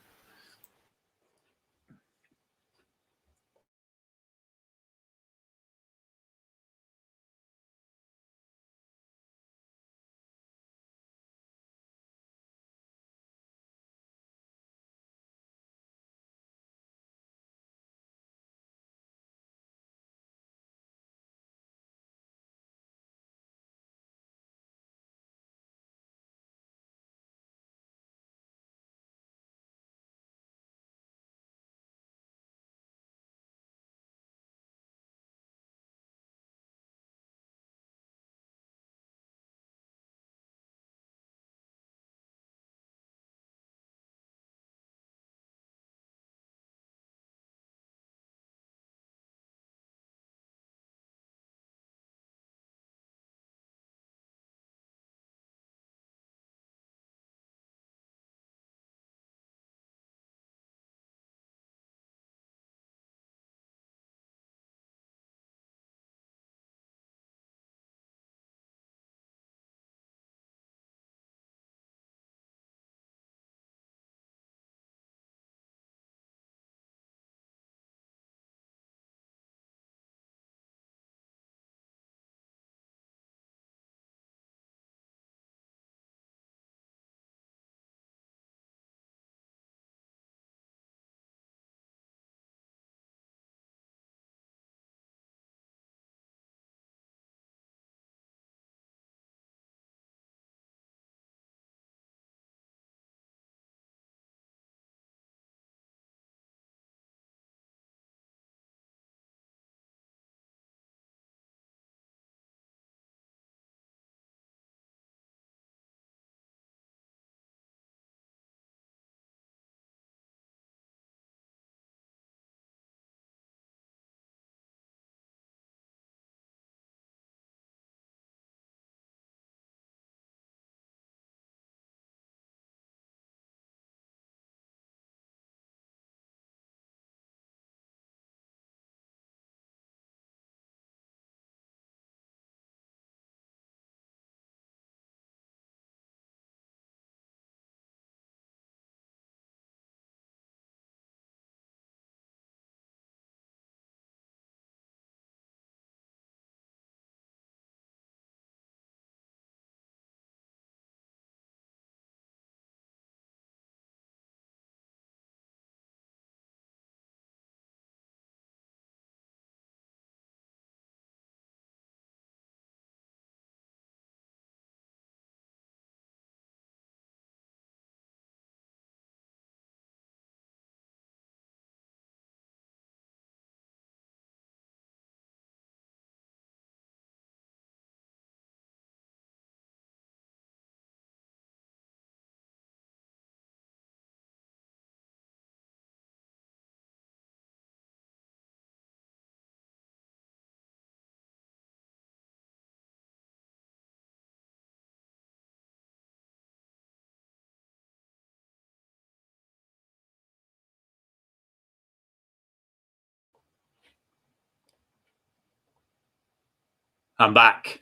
C: I'm back.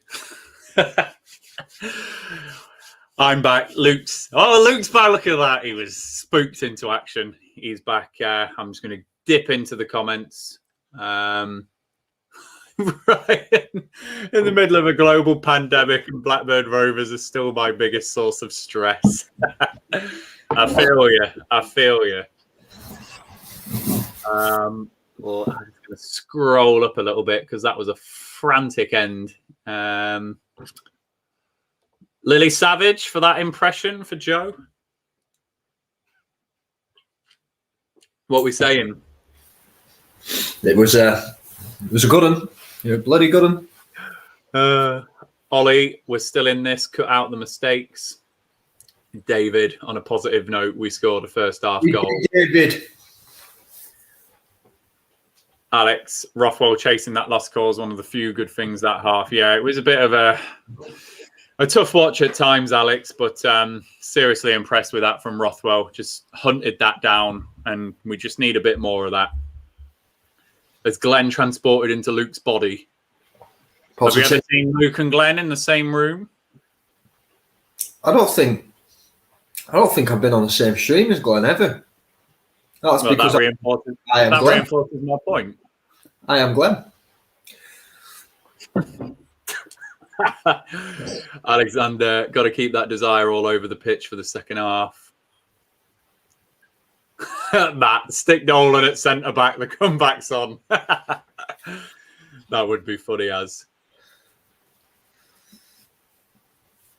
C: I'm back. Luke's back. Look at that. He was spooked into action. He's back. I'm just going to dip into the comments. Ryan, in the middle of a global pandemic, and Blackburn Rovers are still my biggest source of stress. I feel you. Well, I'm just going to scroll up a little bit because that was a frantic end. Lily Savage for that impression for Joe. What are we saying?
D: It was a good one. You're a bloody good one.
C: Ollie, we're still in this. Cut out the mistakes. David, on a positive note, we scored a first half goal.
D: David.
C: Alex, Rothwell chasing that last call is one of the few good things that half. Yeah, it was a bit of a tough watch at times, Alex, but seriously impressed with that from Rothwell. Just hunted that down, and we just need a bit more of that. As Glenn transported into Luke's body. Positive. Have you ever seen Luke and Glenn in the same room?
D: I don't think I've been on the same stream as Glenn ever. That's because
C: that reinforces my point.
D: I am Glenn.
C: Alexander, got to keep that desire all over the pitch for the second half. Matt, stick Nolan at centre back. The comeback's on. That would be funny as.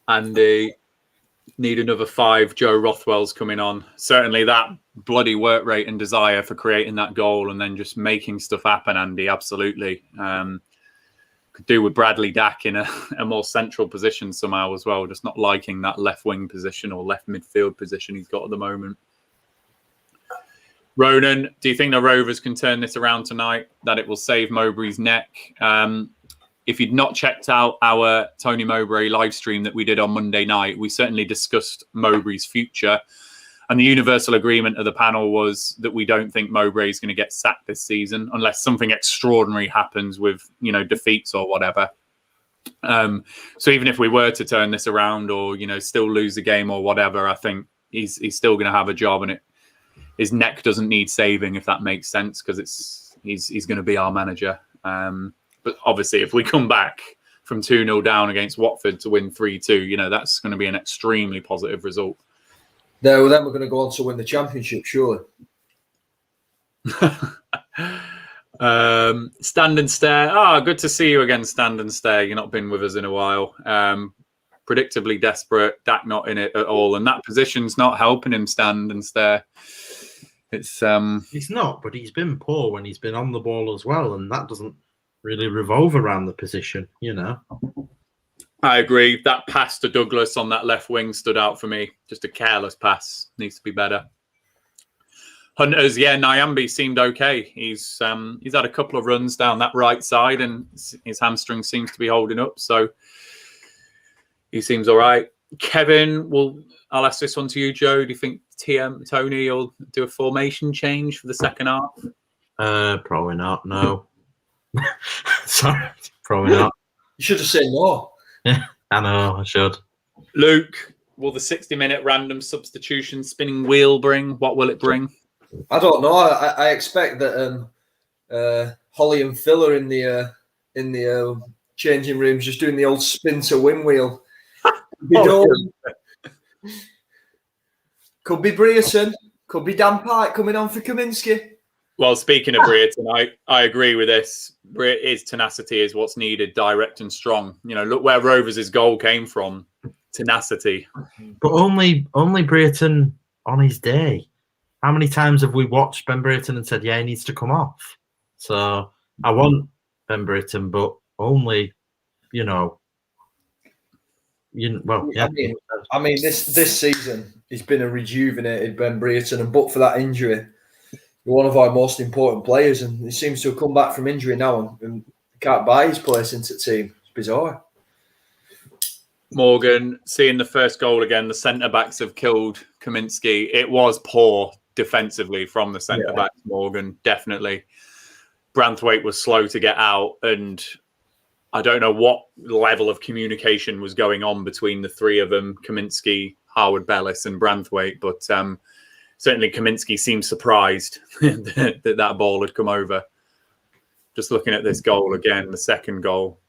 C: Andy, need another 5. Joe Rothwell's coming on. Certainly that bloody work rate and desire for creating that goal and then just making stuff happen, Andy. Absolutely. Could do with Bradley Dack in a more central position somehow as well. Just not liking that left wing position or left midfield position he's got at the moment. Ronan, do you think the Rovers can turn this around tonight? That it will save Mowbray's neck? If you'd not checked out our Tony Mowbray live stream that we did on Monday night, we certainly discussed Mowbray's future. And the universal agreement of the panel was that we don't think Mowbray is going to get sacked this season unless something extraordinary happens with, defeats or whatever. So even if we were to turn this around or, still lose the game or whatever, I think he's still going to have a job, and his neck doesn't need saving, if that makes sense, because he's going to be our manager. But obviously, if we come back from 2-0 down against Watford to win 3-2, that's going to be an extremely positive result.
D: Then we're going to go on to win the championship, surely.
C: Stand and Stare. Good to see you again, Stand and Stare. You've not been with us in a while. Predictably desperate. Dak not in it at all, and that position's not helping him Stand and Stare. It's
E: He's not, but he's been poor when he's been on the ball as well, and that doesn't really revolve around the position,
C: I agree. That pass to Douglas on that left wing stood out for me. Just a careless pass. Needs to be better. Hunters, Nyambi seemed okay. He's had a couple of runs down that right side, and his hamstring seems to be holding up. So he seems all right. Kevin, I'll ask this one to you, Joe. Do you think Tony will do a formation change for the second half?
E: Probably not. No. Sorry, probably not.
D: You should have said no.
E: Yeah, I know, I should.
C: Luke, will the 60-minute random substitution spinning wheel bring? What will it bring?
D: I don't know. I expect that Holly and Phil are in the changing rooms just doing the old spin to win wheel. Could be Brereton, could be Dan Pike coming on for 𝐿𝐿𝐃𝐄𝐿.
C: Well, speaking of Brereton, I agree with this. His tenacity is what's needed, direct and strong. Look where Rovers' goal came from. Tenacity.
E: But only Brereton on his day. How many times have we watched Ben Brereton and said, he needs to come off? So I want Ben Brereton, but only, well, yeah.
D: I mean, this season he's been a rejuvenated Ben Brereton, and but for that injury, one of our most important players, and he seems to have come back from injury now and can't buy his place into the team. It's bizarre.
C: Morgan, seeing the first goal again, the centre-backs have killed 𝐿𝐿𝐃𝐄𝐿. It was poor defensively from the centre-backs, Morgan, definitely. Branthwaite was slow to get out, and I don't know what level of communication was going on between the three of them, Kaminski, Harwood Bellis and Branthwaite, but certainly Kaminski seemed surprised that ball had come over. Just looking at this goal again, the second goal.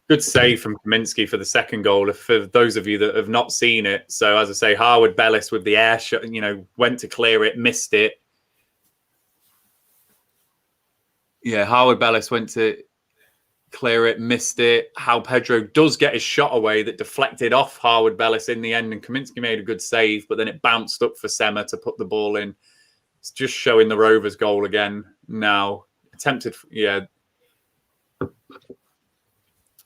C: Good save from Kaminski for the second goal. For those of you that have not seen it, so as I say, Harwood Bellis with the air shot, went to clear it, missed it. Yeah, Harwood Bellis went to clear it, missed it. How Pedro does get his shot away that deflected off Harwood Bellis in the end, and Kaminski made a good save, but then it bounced up for Sema to put the ball in. It's just showing the Rovers goal again now. Attempted, yeah.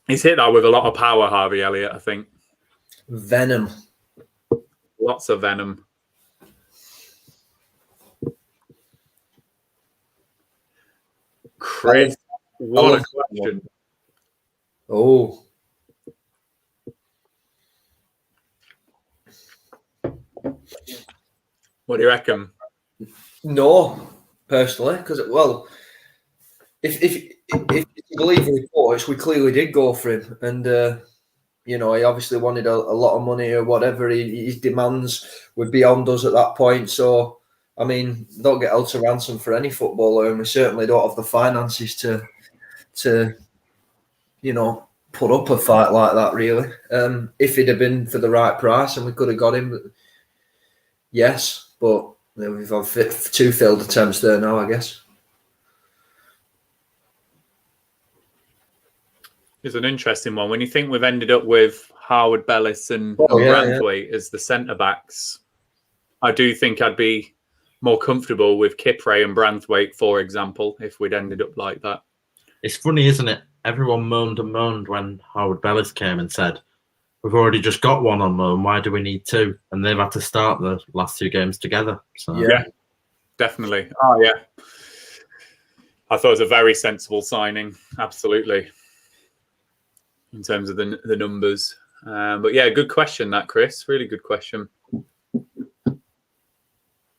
C: He's hit that with a lot of power, Harvey Elliott, I think.
D: Venom.
C: Lots of venom. Chris, what a question.
D: Oh.
C: What do you reckon?
D: No, personally, because if you believe the reports, we clearly did go for him, and he obviously wanted a lot of money or whatever. His demands were beyond us at that point. So, I mean, don't get held to ransom for any footballer, and we certainly don't have the finances to put up a fight like that. Really, if it had been for the right price and we could have got him, yes, but. We've had 2 failed attempts there now, I guess.
C: It's an interesting one. When you think we've ended up with Harwood Bellis and Branthwaite as the centre-backs, I do think I'd be more comfortable with Kipre and Branthwaite, for example, if we'd ended up like that.
E: It's funny, isn't it? Everyone moaned and moaned when Harwood Bellis came and said, we've already just got one on loan. Why do we need 2? And they've had to start the last 2 games together. So
C: yeah, definitely. Oh yeah, I thought it was a very sensible signing. Absolutely, in terms of the numbers. But yeah, good question, that Chris. Really good question.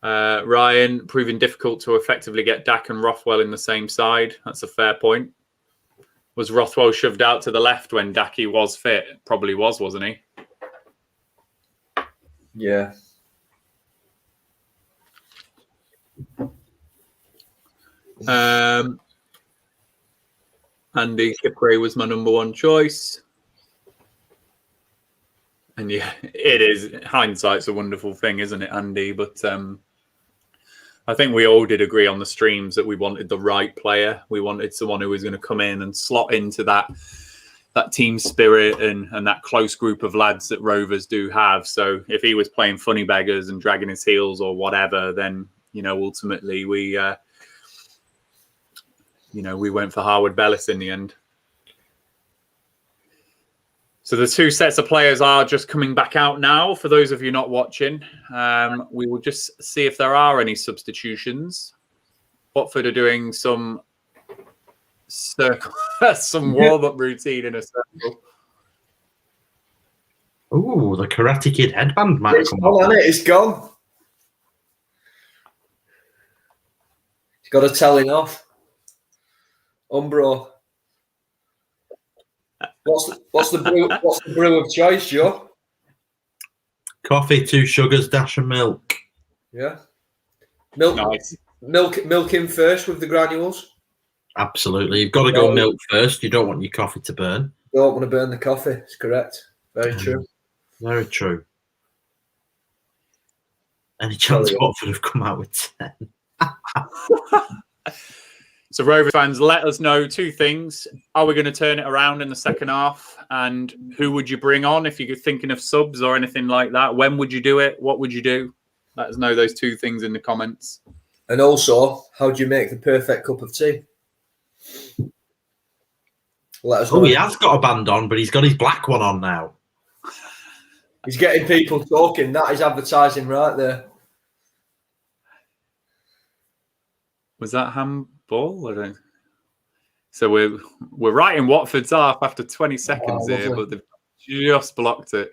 C: Ryan, proving difficult to effectively get Dak and Rothwell in the same side. That's a fair point. Was Rothwell shoved out to the left when Dacky was fit? Probably was, wasn't he?
D: Yeah.
C: Andy Kipre was my number 1 choice. And yeah, it is. Hindsight's a wonderful thing, isn't it, Andy? But I think we all did agree on the streams that we wanted the right player. We wanted someone who was going to come in and slot into that team spirit and that close group of lads that Rovers do have. So if he was playing funny beggars and dragging his heels or whatever, then ultimately we went for Harwood Bellis in the end. So the 2 sets of players are just coming back out now. For those of you not watching, we will just see if there are any substitutions. Watford are doing some warm-up routine in a circle.
E: Ooh, the Karate Kid headband might
D: It's
E: come
D: gone,
E: up.
D: hasn't it? It's gone. He's got a telling off. Umbro. What's the brew of choice, Joe?
E: Coffee, 2 sugars, dash and milk.
D: Yeah. Milk.
C: Nice.
D: Milk in first with the granules.
E: Absolutely. You've got to go milk first. You don't want your coffee to burn.
D: Don't want to burn the coffee. It's correct. Very true.
E: Very true. Any chance Watford have come out with 10?
C: So Rovers fans, let us know 2 things. Are we going to turn it around in the second half? And who would you bring on if you're thinking of subs or anything like that? When would you do it? What would you do? Let us know those 2 things in the comments.
D: And also, how do you make the perfect cup of tea? Let us know.
E: Oh, he has got a band on, but he's got his black one on now.
D: He's getting people talking. That is advertising right there.
C: Was that handball? I don't. So we're right in Watford's half after 20 seconds here, but they've just blocked it.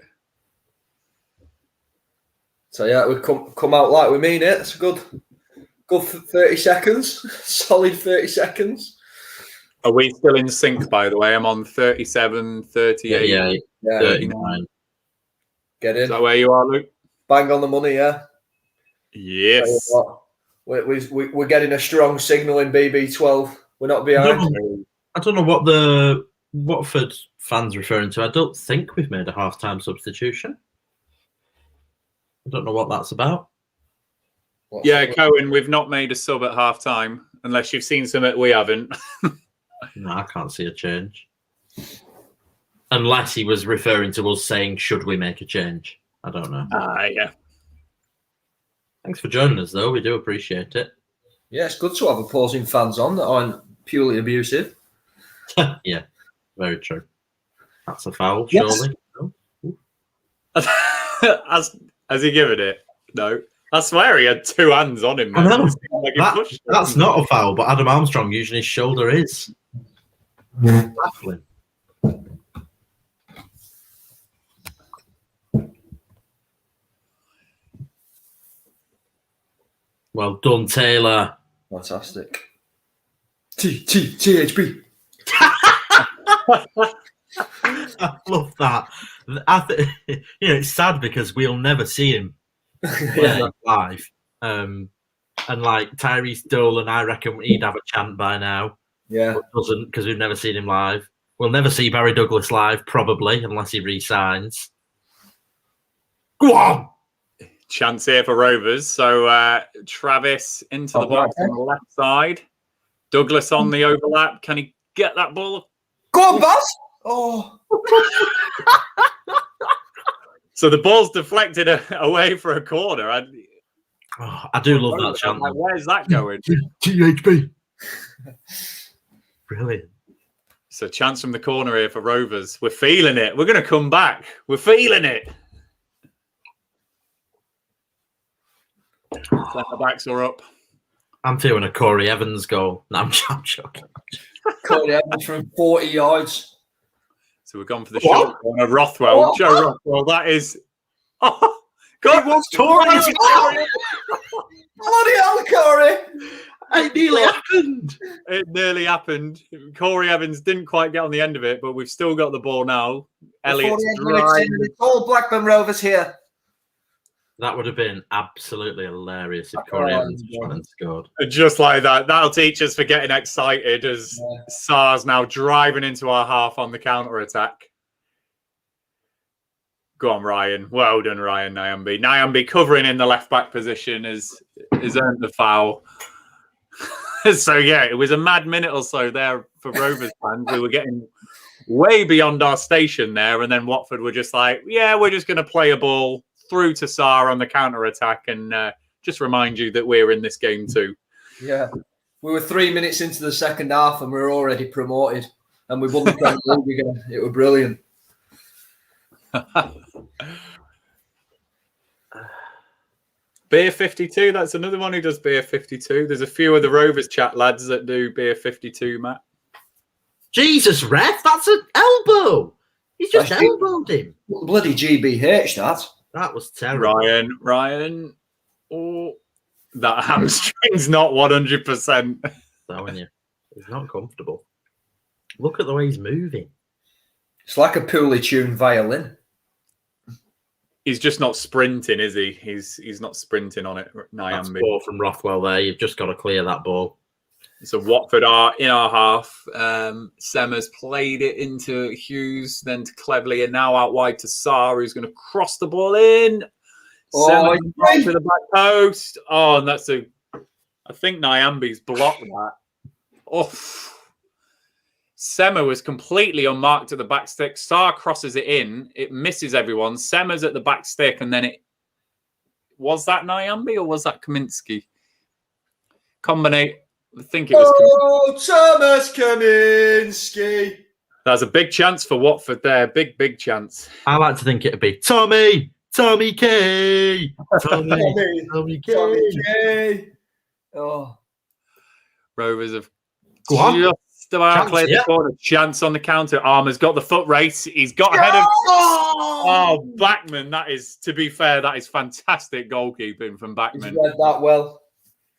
D: So yeah, we come out like we mean it. It's a good 30 seconds. Solid 30 seconds.
C: Are we still in sync, by the way? I'm on 37, 38.
E: Yeah, 39.
D: Get in.
C: Is that where you are, Luke?
D: Bang on the money, yeah.
C: Yes.
D: We're getting a strong signal in BB12. We're not behind.
E: I don't know what the Watford fans referring to. I don't think we've made a half-time substitution. I don't know what that's about.
C: Cohen, we've not made a sub at half-time, unless you've seen something we haven't.
E: No, I can't see a change. Unless he was referring to us saying, should we make a change? I don't know.
C: Yeah.
E: Thanks for joining us, though. We do appreciate it.
D: Yeah, it's good to have opposing fans on that aren't purely abusive.
E: Yeah, very true. That's a foul, surely.
C: Has he given it? No. I swear he had two hands on him.
E: I know.
C: Like
E: that's not a foul, but Adam Armstrong using his shoulder is. Baffling. Well done, Taylor.
D: Fantastic. THB.
E: I love that. It's sad because we'll never see him live. And like Tyrese Dolan, I reckon he'd have a chant by now.
D: Yeah.
E: But doesn't, because we've never seen him live. We'll never see Barry Douglas live, probably, unless he re-signs. Go on!
C: Chance here for Rovers. So Travis into the box on the left side. Douglas on the overlap. Can he get that ball?
D: Go on, Baz! Oh.
C: So the ball's deflected away for a corner.
E: I do love that chant.
C: Like, where's that going?
E: THB. Brilliant.
C: So chance from the corner here for Rovers. We're feeling it. We're going to come back. We're feeling it. Centre backs are up.
E: I'm feeling a Corey Evans goal. No, I'm joking.
D: Corey Evans from 40 yards.
C: So we've gone for the short corner. Rothwell. Joe Rothwell. That is. Oh, God. It was Corey.
D: Bloody hell, Corey.
E: It nearly happened.
C: It nearly happened. Corey Evans didn't quite get on the end of it, but we've still got the ball now. Elliott's driving.
D: It's all Blackburn Rovers here.
E: That would have been absolutely hilarious if Corey Evans had scored.
C: Just like that. That'll teach us for getting excited as SAR's now driving into our half on the counter-attack. Go on, Ryan. Well done, Ryan Nyambi. Nyambi covering in the left-back position has earned the foul. So, yeah, it was a mad minute or so there for Rovers fans. We were getting way beyond our station there, and then Watford were just like, yeah, we're just going to play a ball through to SAR on the counter-attack and just remind you that we're in this game too.
D: Yeah. We were 3 minutes into the second half and we were already promoted and we won the Premier League again. It was brilliant.
C: Beer 52, that's another one who does Beer 52. There's a few of the Rovers chat lads that do Beer 52, Matt.
E: Jesus, ref, that's an elbow. He's just elbowed him.
D: Bloody GBH, that.
E: That was terrible.
C: Ryan. Oh, that hamstring's not 100%.
E: Telling you, he's not comfortable. Look at the way he's moving.
D: It's like a poorly tuned violin.
C: He's just not sprinting, is he? He's not sprinting on it.
E: That's ball from Rothwell there. You've just got to clear that ball.
C: So Watford are in our half. Sema's played it into Hughes, then to Cleverley, and now out wide to SAR, who's going to cross the ball in. Sema to the back post. Oh, and that's I think Nyambi's blocked that. Oh, Sema was completely unmarked at the back stick. SAR crosses it in. It misses everyone. Sema's at the back stick, and then was that Nyambi or was that 𝐿𝐿𝐿? I think it was.
D: Thomas Kaminski.
C: That's a big chance for Watford there. Big chance.
E: I like to think it'd be Tommy K. Tommy K.
D: Oh.
C: Rovers have
E: just
C: about cleared the corner. Chance on the counter. Armour's got the foot race. He's got ahead of. Oh, Blackman. That is, to be fair, that is fantastic goalkeeping from Blackman.
D: He's read that well.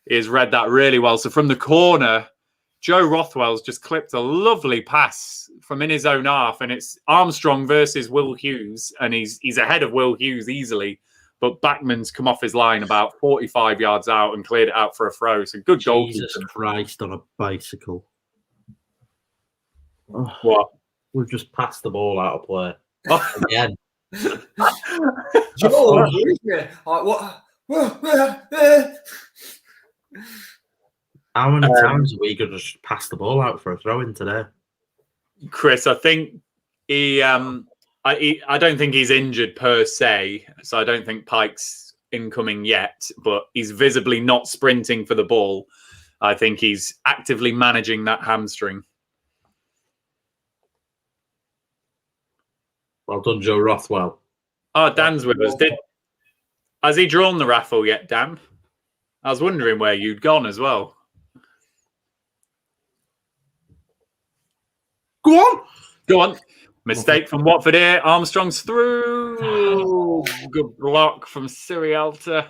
C: He has read that really well. So from the corner, Joe Rothwell's just clipped a lovely pass from in his own half, and it's Armstrong versus Will Hughes, and he's ahead of Will Hughes easily, but Backman's come off his line about 45 yards out and cleared it out for a throw. So good goal.
E: Jesus Christ on a bicycle. Oh,
C: what?
E: We've just passed the ball out of play. Again.
D: Joe, what?
E: How many times are we going to just pass the ball out for a throw-in today?
C: Chris, I think I don't think he's injured per se, so I don't think Pike's incoming yet, but he's visibly not sprinting for the ball. I think he's actively managing that hamstring.
E: Well done, Joe Rothwell.
C: Oh, Dan's with us. Has he drawn the raffle yet, Dan? I was wondering where you'd gone as well. Go on. Mistake from Watford here. Armstrong's through. Good block from 𝐕𝐈𝐃𝐄𝐎.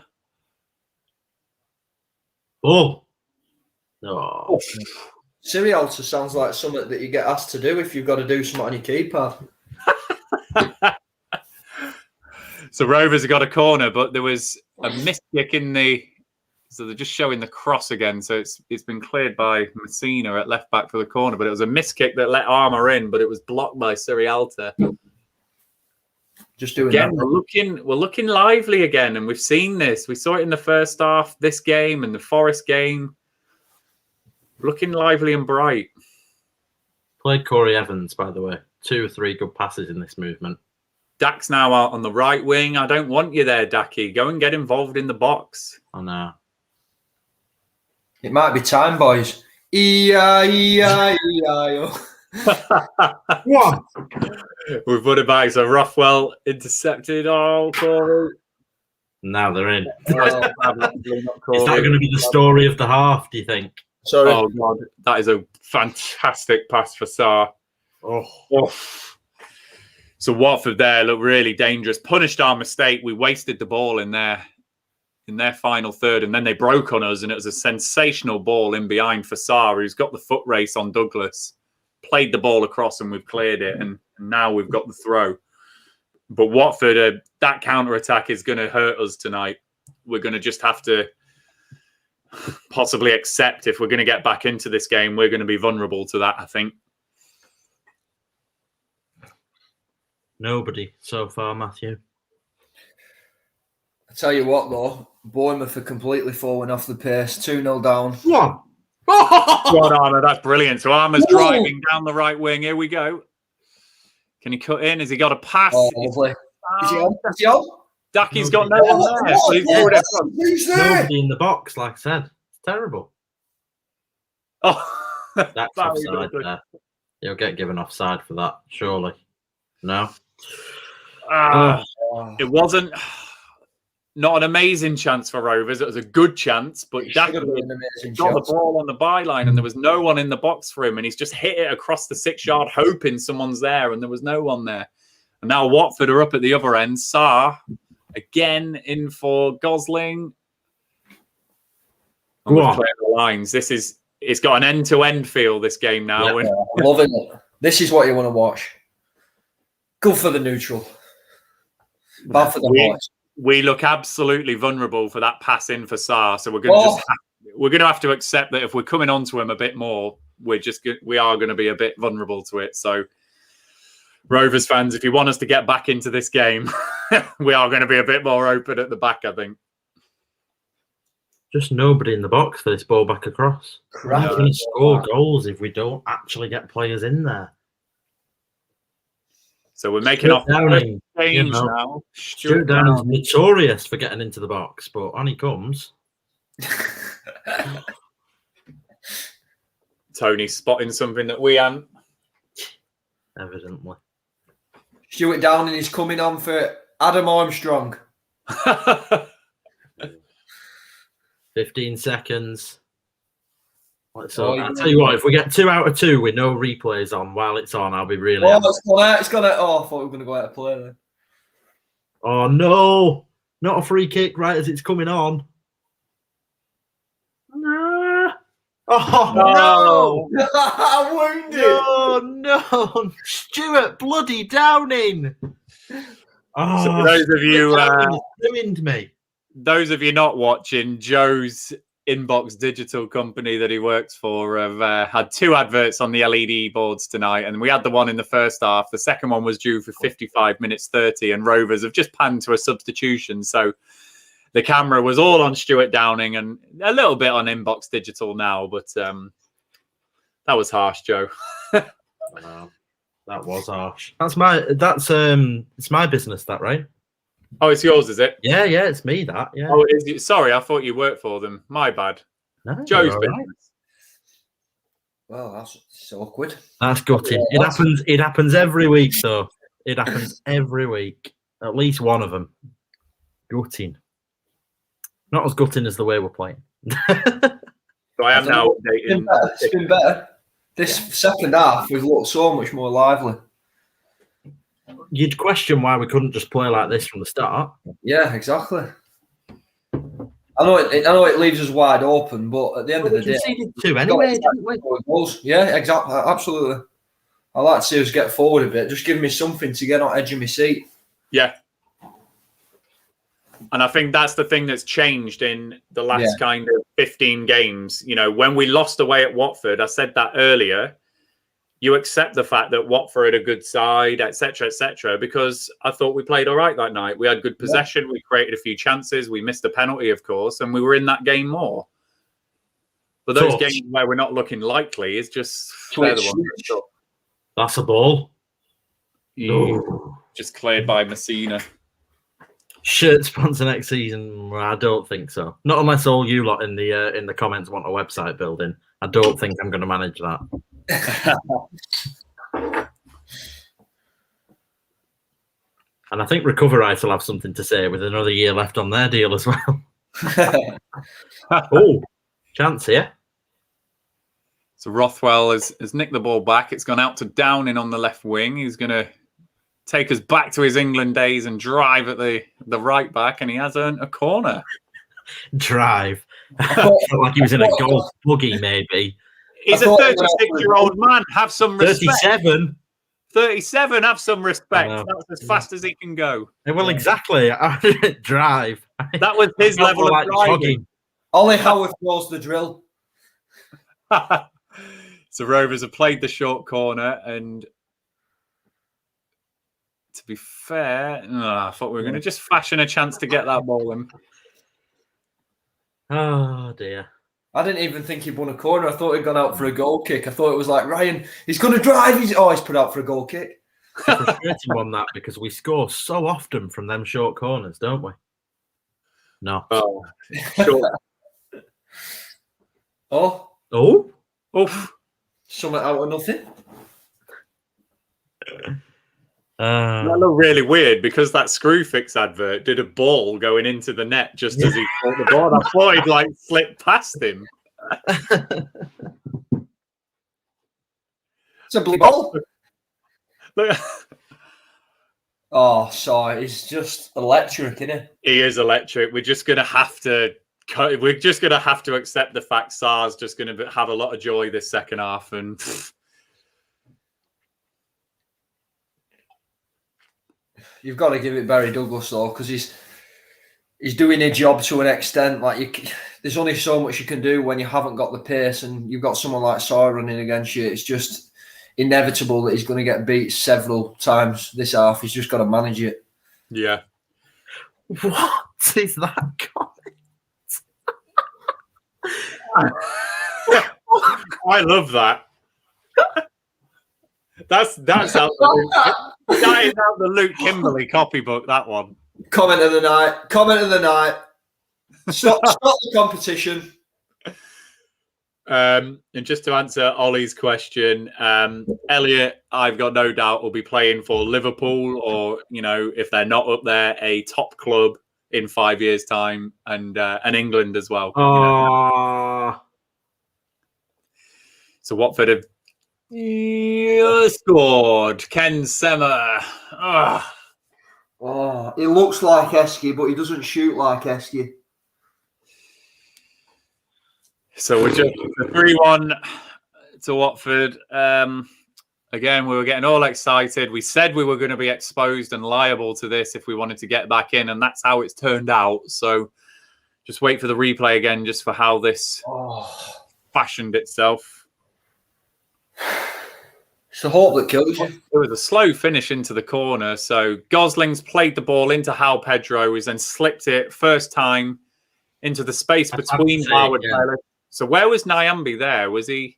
E: Oh.
D: 𝐕𝐈𝐃𝐄𝐎 sounds like something that you get asked to do if you've got to do something on your keypad.
C: So Rovers have got a corner, but there was a missed kick in the... So they're just showing the cross again. So it's been cleared by Messina at left back for the corner, but it was a missed kick that let Armour in, but it was blocked by 𝐕𝐈𝐃𝐄𝐎.
D: Just doing
C: again,
D: that.
C: We're looking lively again, and we've seen this. We saw it in the first half, this game, and the Forest game. Looking lively and bright.
E: Played Corey Evans, by the way. 2 or 3 good passes in this movement.
C: Dak's now out on the right wing. I don't want you there, Dacky. Go and get involved in the box.
E: I know.
D: It might be time, boys. E-I-E-I-E-I-O.
E: What?
C: We've put it back. So Rothwell intercepted. Oh, Corey.
E: Now they're in.
C: Oh,
E: Is that going to be the story of the half, do you think?
D: Sorry.
C: Oh, God. That is a fantastic pass for Sarr. Oh. So Watford there look really dangerous. Punished our mistake. We wasted the ball in their final third, and then they broke on us, and it was a sensational ball in behind for Sarr, who's got the foot race on Douglas. Played the ball across, and we've cleared it, and now we've got the throw. But Watford, that counter-attack is going to hurt us tonight. We're going to just have to possibly accept, if we're going to get back into this game, we're going to be vulnerable to that, I think.
E: Nobody so far, Matthew.
D: I tell you what, though, Bournemouth are completely falling off the pace. 2-0 down.
E: What?
C: God, Armour, that's brilliant. So Armour's driving down the right wing. Here we go. Can he cut in? Has he got a pass?
D: Oh, lovely. Is he on? Is he on?
C: Dackie's got no one there. So
D: Who's there?
E: Nobody in the box, like I said. It's terrible.
C: Oh,
E: That's offside there. He'll get given offside for that, surely. No?
C: It wasn't... Not an amazing chance for Rovers. It was a good chance, but Dackie got the ball on the byline and there was no one in the box for him, and he's just hit it across the 6-yard hoping someone's there, and there was no one there. And now Watford are up at the other end. Sarr again in for Gosling. The lines. It's got an end-to-end feel, this game now.
D: Yeah, loving it. This is what you want to watch. Good for the neutral. Bad for the boys.
C: We look absolutely vulnerable for that pass in for Sarr, so we're going to have to accept that if we're coming onto him a bit more, we are going to be a bit vulnerable to it. So, Rovers fans, if you want us to get back into this game, we are going to be a bit more open at the back, I think.
E: Just nobody in the box for this ball back across.
D: Crap.
E: We can score goals if we don't actually get players in there.
C: So we're making our change now.
E: Stuart Downing's notorious for getting into the box, but on he comes.
C: Tony's spotting something that we aren't.
E: Evidently.
D: Stuart Downing is coming on for Adam Armstrong.
E: 15 seconds. So I'll tell you what, if we get 2 out of 2 with no replays on while it's on, I'll be really happy.
D: It's gone out. Oh, I thought we were going to go out of play then.
E: Oh no, not a free kick right as it's coming on. Nah. Oh, no!
D: I'm wounded.
E: No, Stuart bloody Downing. Oh,
C: So for those of you,
E: ruined me.
C: those of you not watching, Joe's Inbox Digital company that he works for have had 2 adverts on the LED boards tonight, and we had the one in the first half. The second one was due for 55 minutes 30, and Rovers have just panned to a substitution. So the camera was all on Stuart Downing and a little bit on Inbox Digital now, but that was harsh, Joe.
E: Wow, that was harsh. It's my business, that, right?
C: Oh, it's yours, is it?
E: Yeah, it's me, that. Yeah.
C: Oh, is it? Sorry, I thought you worked for them. My bad.
E: No,
C: Joe's
E: all
C: business.
E: right.
D: Well, that's so awkward.
E: That's gutting. It happens every week, though. It happens every week. At least one of them. Gutting. Not as gutting as the way we're playing.
C: So I am now updating.
D: It's been better. This second half, we've looked so much more lively.
E: You'd question why we couldn't just play like this from the start.
D: Yeah, exactly. I know it leaves us wide open, but at the end of the day,
E: conceded 2 anyway, didn't we?
D: Yeah, exactly, absolutely. I like to see us get forward a bit. Just give me something to get on edge of my seat.
C: Yeah. And I think that's the thing that's changed in the last kind of 15 games. You know, when we lost away at Watford, I said that earlier, you accept the fact that Watford had a good side, etc., because I thought we played all right that night. We had good possession. We created a few chances. We missed a penalty, of course, and we were in that game more. But those games where we're not looking likely is just...
E: That's a ball.
C: Just cleared by Messina.
E: Shirt sponsor next season? I don't think so. Not unless all you lot in the comments want a website building. I don't think I'm going to manage that. And I think Recover Rights will have something to say with another year left on their deal as well. Oh, chance here.
C: So Rothwell has nicked the ball back. It's gone out to Downing on the left wing. He's going to take us back to his England days and drive at the right back, and he has earned a corner.
E: Drive. I felt like he was in a golf buggy, maybe.
C: He's a 36-year-old man. Have some respect.
E: 37?
C: 37, have some respect. That's as fast as he can go.
E: Well, exactly. Drive.
C: That was his level of driving.
D: Ollie Howarth knows the drill.
C: So Rovers have played the short corner, and to be fair, I thought we were going to just fashion a chance to get that ball in.
E: Oh, dear.
D: I didn't even think he'd won a corner. I thought he'd gone out for a goal kick. I thought it was like, Ryan, he's going to drive. He's put out for a goal kick.
E: It's a frustrating one, that, because we score so often from them short corners, don't we? No.
C: Oh, sure.
E: Oh?
C: Oof.
D: Something out of nothing.
C: That looked really weird because that Screwfix advert did a ball going into the net just as he caught the ball. I thought he'd like slip past him.
D: It's a blue ball.
C: Look.
D: Oh, sorry. He's just electric, isn't he?
C: He is electric. We're just going to have to accept the fact Sar's just going to have a lot of joy this second half. And
D: you've got to give it Barry Douglas though, because he's doing a job to an extent. Like there's only so much you can do when you haven't got the pace, and you've got someone like Sar running against you. It's just inevitable that he's going to get beat several times this half. He's just got to manage it.
C: Yeah.
E: What is that comment?
C: I love that. That's out that is out the Luke Kimberley copybook, that one.
D: Comment of the night. Stop the competition.
C: And just to answer Ollie's question, Elliot, I've got no doubt, will be playing for Liverpool, or, you know, if they're not up there, a top club in 5 years' time, and England as well.
E: Oh.
C: So Watford have scored. Ken Semmer.
D: Oh, he looks like 𝐿𝐻𝐿𝐻𝐿𝐻, but he doesn't shoot like 𝐿𝐻𝐿𝐻𝐿𝐻.
C: So we're just 3-1 to Watford. Again, we were getting all excited. We said we were going to be exposed and liable to this if we wanted to get back in, and that's how it's turned out. So just wait for the replay again, just for how this fashioned itself.
D: It's the hope that kills you.
C: It was a slow finish into the corner. So Gosling's played the ball into Hal Pedro, who's then slipped it first time into the space between Howard Taylor. So where was Nyambi there? Was he?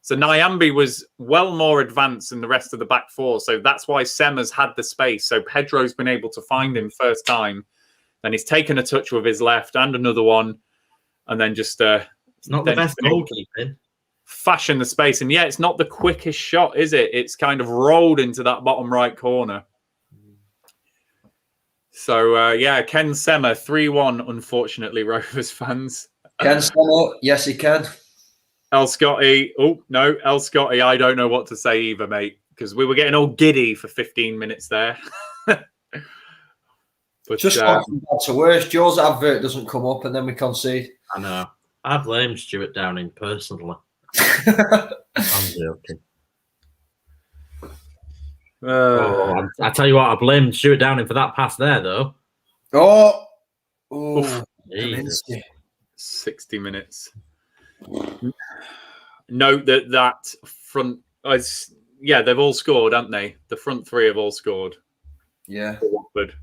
C: So Nyambi was well more advanced than the rest of the back four. So that's why Sema's had the space. So Pedro's been able to find him first time. Then he's taken a touch with his left and another one. And then just...
E: it's not the best goalkeeping.
C: Fashion the space. And yeah, it's not the quickest shot, is it? It's kind of rolled into that bottom right corner. So, yeah, Ken Sema, 3-1, unfortunately, Rovers fans.
D: Ken Sema, yes, he can.
C: 𝐿𝐄𝐄𝐎. Oh, no, 𝐿𝐄𝐄𝐎, I don't know what to say either, mate, because we were getting all giddy for 15 minutes there. But
D: just bad to worse. Joe's advert doesn't come up and then we concede.
E: I know. I blame Stuart Downing personally. I'm joking. I tell you what, I blame Stuart Downing for that pass there, though.
D: Oh,
C: 60 minutes. Note that front, yeah, they've all scored, haven't they? The front three have all scored.
D: Yeah.
C: Watford.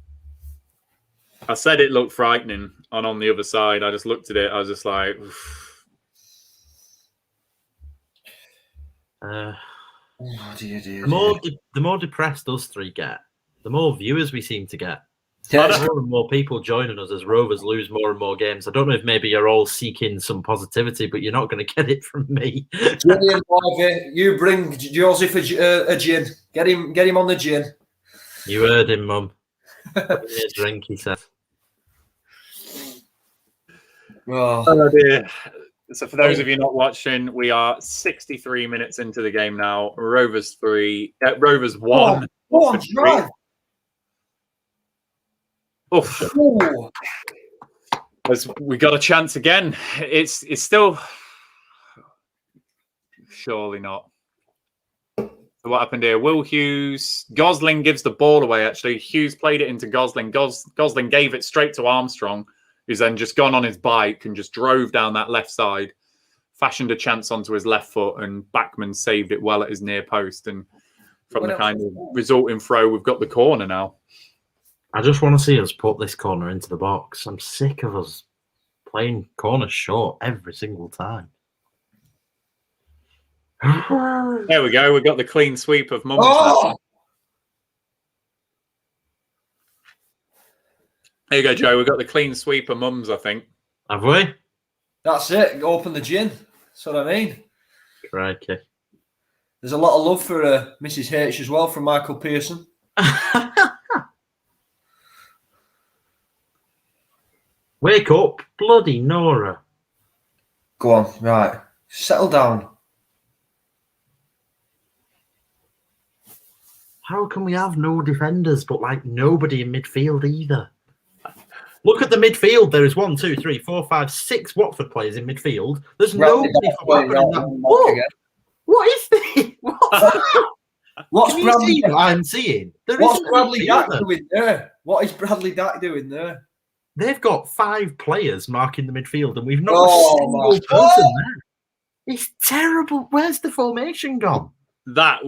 C: I said it looked frightening, and on the other side, I just looked at it. I was just like,
D: dear.
E: The more depressed us three get, the more viewers we seem to get.
D: Yeah.
E: More and more people joining us as Rovers lose more and more games. I don't know if maybe you're all seeking some positivity, but you're not going to get it from me.
D: Julian, you bring Joseph a gin. Get him on the gin.
E: You heard him, Mum. Put me a drink, he said.
C: Oh dear. So for those of you not watching, we are 63 minutes into the game now. Rovers 3, Rovers 1.
D: One drive.
C: As we got a chance again. It's still surely not. So what happened here? Will Hughes, Gosling gives the ball away. Actually, Hughes played it into Gosling. Gosling gave it straight to Armstrong, who's then just gone on his bike and just drove down that left side, fashioned a chance onto his left foot, and Backman saved it well at his near post. And from the kind of resulting throw, we've got the corner now.
E: I just want to see us put this corner into the box. I'm sick of us playing corners short every single time.
C: There we go. We've got the clean sweep of Mums. There you go, Joe. We've got the clean sweep of Mums, I think.
E: Have we?
D: That's it. Open the gin. That's what I mean.
E: Crikey.
D: There's a lot of love for Mrs. H as well from Michael Pearson.
E: Wake up, bloody Nora.
D: Go on, right. Settle down.
E: How can we have no defenders, but like nobody in midfield either? Look at the midfield. There is 1, 2, 3, 4, 5, 6 Watford players in midfield. There's nobody for Watford in that. What is this?
D: What's Bradley?
E: I'm seeing.
D: What's Bradley Dack doing there? What is Bradley Dack doing there?
E: They've got 5 players marking the midfield, and we've not a single person there. It's terrible. Where's the formation gone?
C: That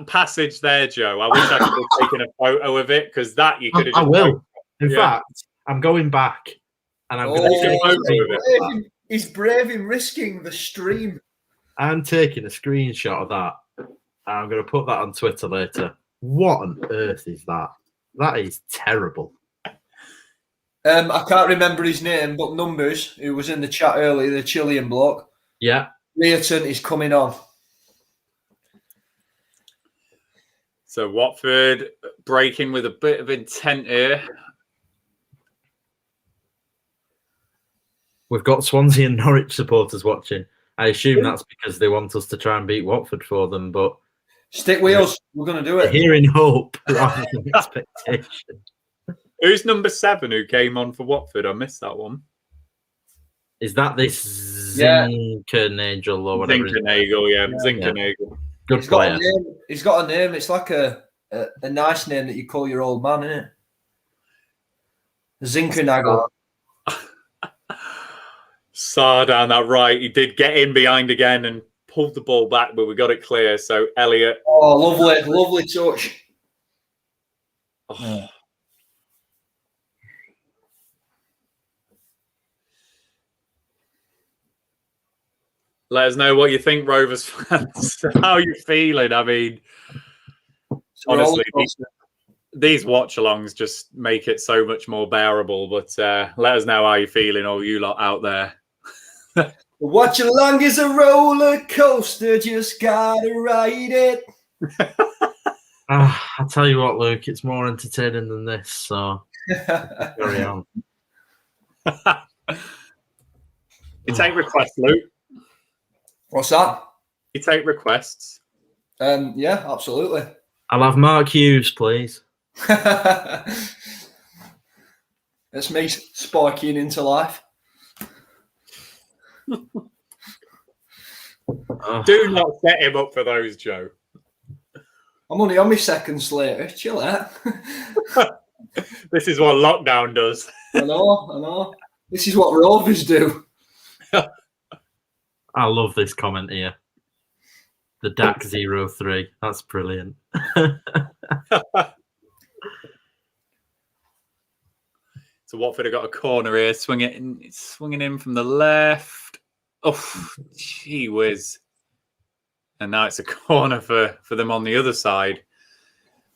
C: passage there, Joe. I wish I could have taken a photo of it, because that you could have.
E: I will. In fact, I'm going back and I'm going to take a photo of it.
D: He's brave in risking the stream.
E: I'm taking a screenshot of that. I'm going to put that on Twitter later. What on earth is that? That is terrible.
D: I can't remember his name, but Numbers, who was in the chat earlier, the Chilean bloke.
E: Yeah.
D: Learton is coming on.
C: So Watford breaking with a bit of intent here.
E: We've got Swansea and Norwich supporters watching. I assume that's because they want us to try and beat Watford for them, but...
D: Stick with us. We're going to do it.
E: Here in hope rather than expectation.
C: Who's number 7 who came on for Watford? I missed that one.
E: Is that this
D: Yeah.
E: Zinckernagel or whatever?
C: 𝐿𝐿𝐃𝐄𝐄, yeah. Zinckernagel.
E: Good player.
D: He's got a name. It's like a nice name that you call your old man, isn't it? Zinckernagel.
C: Saw down that right. He did get in behind again and pulled the ball back, but we got it clear. So Elliot.
D: Oh, lovely touch.
C: Oh. Let us know what you think, Rovers fans. How are you feeling? I mean, honestly, these watch-alongs just make it so much more bearable. But let us know how you're feeling, all you lot out there.
D: Watch-along is a roller coaster, just gotta ride it.
E: I'll tell you what, Luke, it's more entertaining than this, so carry on.
C: You take requests, Luke?
D: What's that?
C: You take requests?
D: Yeah, absolutely.
E: I'll have Mark Hughes, please.
D: That's me sparking into life.
C: Do not set him up for those, Joe.
D: I'm only on my second Slater. Chill out.
C: This is what lockdown does.
D: I know. This is what Rovers do.
E: I love this comment here. The 𝐷𝐐03. That's brilliant.
C: So Watford have got a corner here. Swinging in from the left. Oh, gee whiz. And now it's a corner for them on the other side.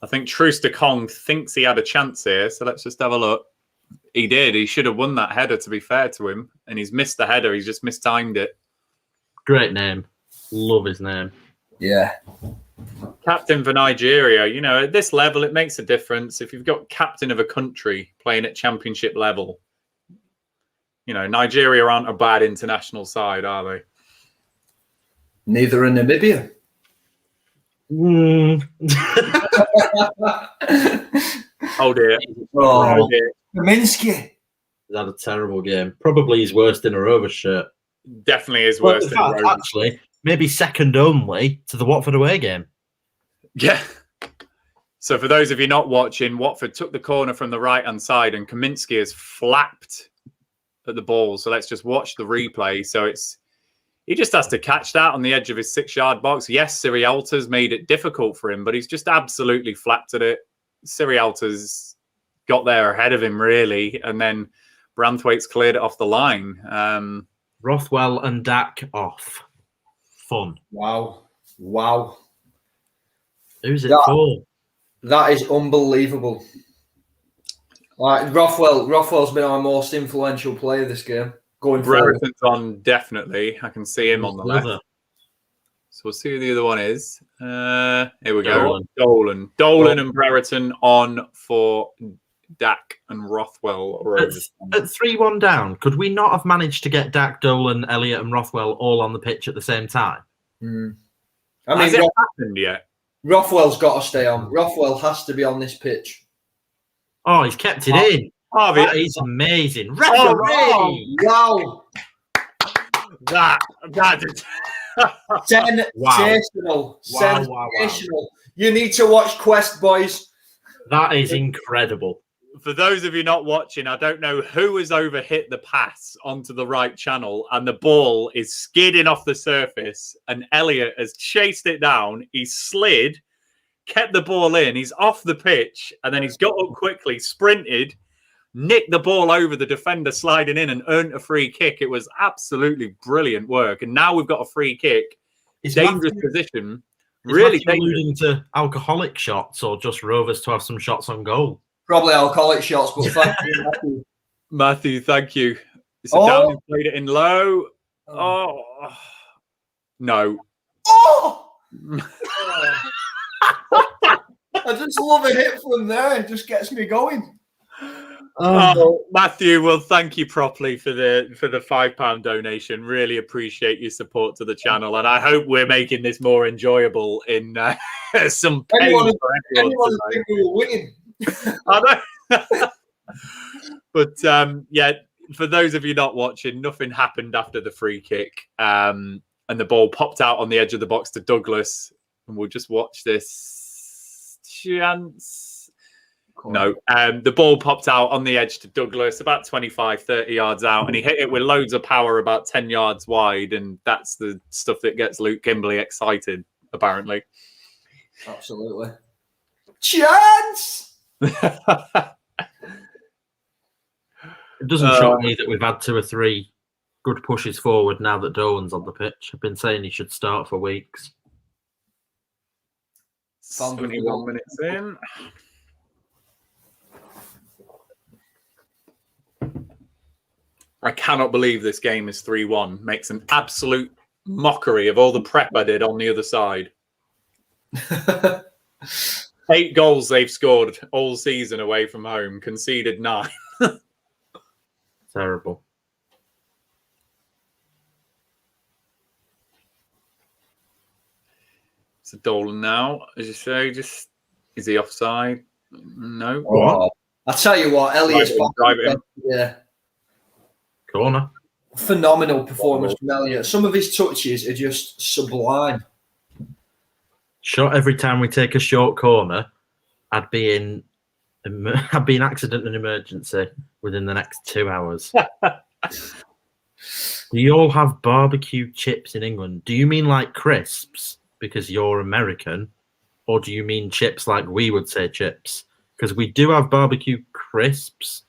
C: I think Trooster-Kong thinks he had a chance here. So let's just have a look. He did. He should have won that header, to be fair to him. And he's missed the header. He's just mistimed it.
E: Great name. Love his name.
D: Yeah.
C: Captain for Nigeria. You know, at this level, it makes a difference. If you've got captain of a country playing at championship level, you know, Nigeria aren't a bad international side, are they?
D: Neither are Namibia.
C: Oh dear.
D: Oh dear. Kaminsky.
E: He's had a terrible game. Probably his worst in a Rovers shirt.
C: Definitely is worse than Rovers.
E: Actually, maybe second only to the Watford away game.
C: Yeah. So for those of you not watching, Watford took the corner from the right-hand side and Kaminsky has flapped at the ball. So let's just watch the replay. So he just has to catch that on the edge of his 6-yard box. Yes, Sirialta's made it difficult for him, but he's just absolutely flapped at it. Sirialta's got there ahead of him, really. And then Branthwaite's cleared it off the line.
E: Rothwell and Dak off. Fun.
D: Wow.
E: Who's it for?
D: That is unbelievable. Like Rothwell's been our most influential player this game. Going forward.
C: Brereton's on, definitely. I can see him on the left. So we'll see who the other one is. Here we go. Dolan and Brereton on for Dak and Rothwell.
E: At 3-1 down, could we not have managed to get Dak, Dolan, Elliott and Rothwell all on the pitch at the same time?
D: I mean,
C: has it happened yet?
D: Rothwell's got to stay on. Rothwell has to be on this pitch.
E: Oh, he's kept it in. Oh, that is amazing. Referee!
D: Wow.
C: That is...
D: Sensational.
E: Wow.
D: You need to watch Quest, boys.
E: That is incredible.
C: For those of you not watching, I don't know who has overhit the pass onto the right channel and the ball is skidding off the surface and Elliott has chased it down. He's slid, kept the ball in. He's off the pitch and then he's got up quickly, sprinted, nicked the ball over the defender sliding in and earned a free kick. It was absolutely brilliant work. And now we've got a free kick. It's dangerous position. Really
E: alluding to alcoholic shots or just Rovers to have some shots on goal?
D: Probably alcoholic shots, but thank you, Matthew.
C: Matthew, thank you. So Downing played it in low. Oh. No.
D: Oh! I just love a hit from there. It just gets me going.
C: Matthew, well, thank you properly for the £5 donation. Really appreciate your support to the channel, and I hope we're making this more enjoyable in some pain
D: anyone
C: for everyone.
D: Think we were winning.
C: I know. But yeah, For those of you not watching, nothing happened after the free kick, and the ball popped out on the edge of the box to Douglas, and we'll just watch this chance. No, the ball popped out on the edge to Douglas, about 25, 30 yards out, and he hit it with loads of power about 10 yards wide, and that's the stuff that gets Luke Kimberley excited, apparently.
D: Absolutely. Chance!
E: It doesn't shock me that we've had 2 or 3 good pushes forward now that Dolan's on the pitch. I've been saying he should start for weeks.
C: 21 minutes in. I cannot believe this game is 3-1. Makes an absolute mockery of all the prep I did on the other side. 8 goals they've scored all season away from home, conceded 9.
E: Terrible.
C: So Dolan now, as you say, just is he offside? No.
D: What? I tell you what, Elliot's
C: yeah.
E: Corner.
D: Phenomenal performance from Elliot. Some of his touches are just sublime.
E: Shot every time we take a short corner, I'd be in accident and emergency within the next 2 hours. Do you all have barbecue chips in England? Do you mean like crisps because you're American, or do you mean chips like we would say chips? Because we do have barbecue crisps,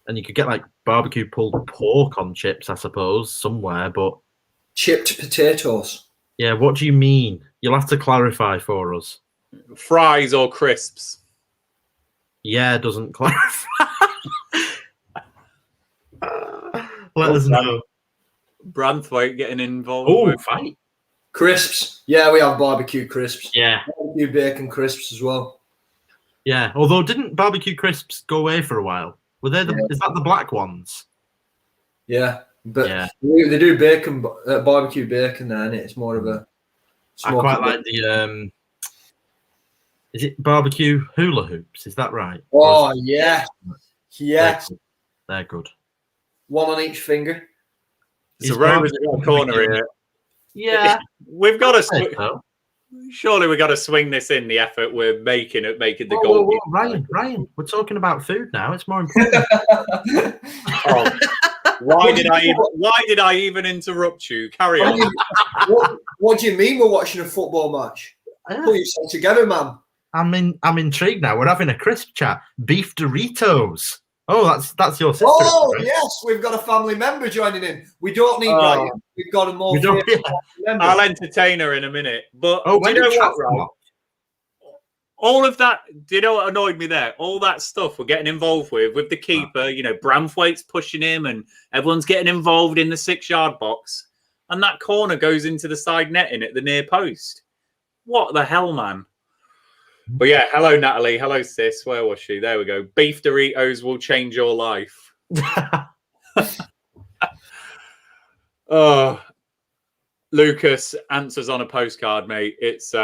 E: and you could get like barbecue pulled pork on chips, I suppose, somewhere, but
D: chipped potatoes.
E: Yeah, what do you mean? You'll have to clarify for us.
C: Fries or crisps?
E: Yeah, doesn't clarify. Let us know.
C: Branthwaite getting involved.
E: Oh, fight.
D: Crisps. Yeah, we have barbecue crisps.
E: Yeah.
D: Barbecue bacon crisps as well.
E: Yeah, although didn't barbecue crisps go away for a while? Were they is that the black ones?
D: Yeah, but they do bacon, barbecue bacon there, and it's more of a...
E: I quite like the... is it barbecue hula hoops? Is that right?
D: Oh, yeah. Yes.
E: They're good.
D: One on each finger.
C: It's a Rovers corner here.
E: Yeah.
C: We've got to... Surely we've got to swing this in, the effort we're making at making the goal.
E: Ryan, we're talking about food now. It's more important.
C: Why did I even interrupt you? Carry on.
D: What do you mean we're watching a football match? Pull yourself together, man.
E: I'm intrigued now. We're having a crisp chat. Beef Doritos. Oh, that's your sister.
D: Oh, right? Yes, we've got a family member joining in. We don't need Ryan. We've got a more.
C: I'll entertain her in a minute. But
E: do
C: you know what, right? All of that, do you know what annoyed me there? All that stuff we're getting involved with the keeper, you know, Branthwaite's pushing him and everyone's getting involved in the 6-yard box. And that corner goes into the side netting at the near post. What the hell, man? But yeah, hello, Natalie. Hello, sis. Where was she? There we go. Beef Doritos will change your life. Oh, Lucas, answers on a postcard, mate. It's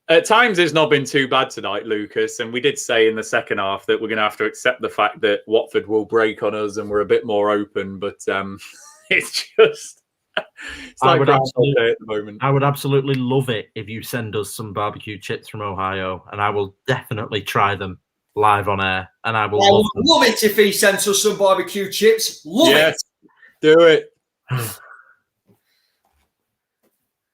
C: at times it's not been too bad tonight, Lucas. And we did say in the second half that we're going to have to accept the fact that Watford will break on us and we're a bit more open. But it's just...
E: I would absolutely love it if you send us some barbecue chips from Ohio, and I will definitely try them live on air. And I will
D: love it if he sends us some barbecue chips. Love it.
C: Do it.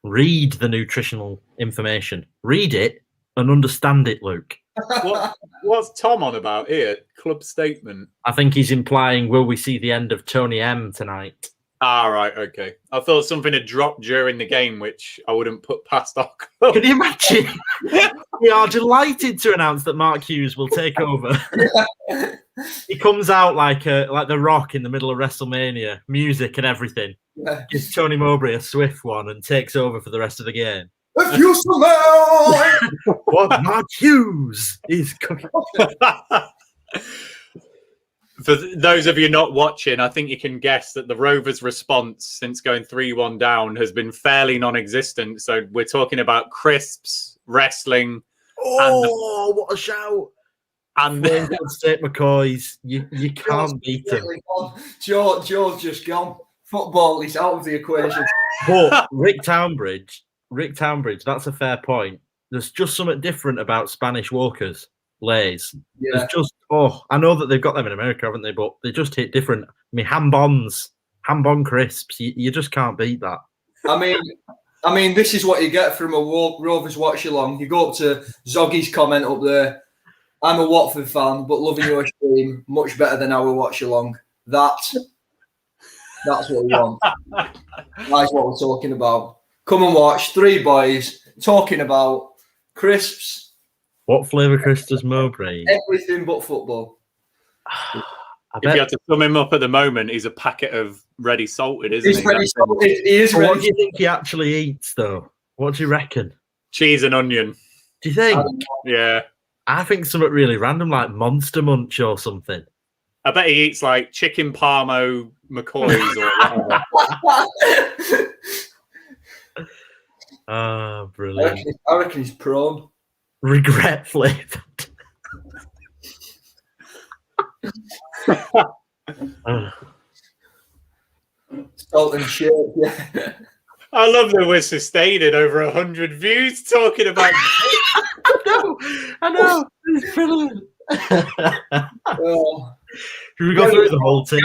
E: Read the nutritional information. Read it and understand it, Luke.
C: What's Tom on about here? Club statement.
E: I think he's implying, will we see the end of Tony M tonight?
C: Right, okay. I thought something had dropped during the game, which I wouldn't put past our
E: club. Can you imagine? We are delighted to announce that Mark Hughes will take over. He comes out like The Rock in the middle of WrestleMania, music and everything. Gives Tony Mowbray a swift one and takes over for the rest of the game.
D: If you smell
E: what Mark Hughes is cooking.
C: For those of you not watching, I think you can guess that the Rovers' response since going 3-1 down has been fairly non-existent. So we're talking about crisps, wrestling.
E: Oh, what a shout.
C: And
E: State McCoys, you can't beat them.
D: Joe's just gone. Football is out of the equation.
E: But Rick Townbridge, that's a fair point. There's just something different about Spanish Walkers, Lays.
D: Yeah.
E: There's just, I know that they've got them in America, haven't they? But they just hit different. I mean, Hambon crisps, you just can't beat that.
D: I mean, this is what you get from a Rovers watch-along. You go up to Zoggy's comment up there. I'm a Watford fan, but loving your stream much better than our watch-along. That's what we want. That's what we're talking about. Come and watch 3 boys talking about crisps.
E: What flavour crisps does Mowbray?
D: Everything but football.
C: If you had to sum him up at the moment, he's a packet of ready salted, isn't he?
D: He's ready salted. He is ready.
E: What do you think he actually eats, though? What do you reckon?
C: Cheese and onion.
E: Do you think?
C: Yeah.
E: I think something really random, like Monster Munch or something.
C: I bet he eats like chicken parmo McCoys or whatever.
E: Brilliant.
D: I reckon he's prawn.
E: Regret flavoured.
D: Salt and shit, yeah.
C: I love that we're sustaining over 100 views talking about.
E: I know. It's brilliant. Should we go through the whole team?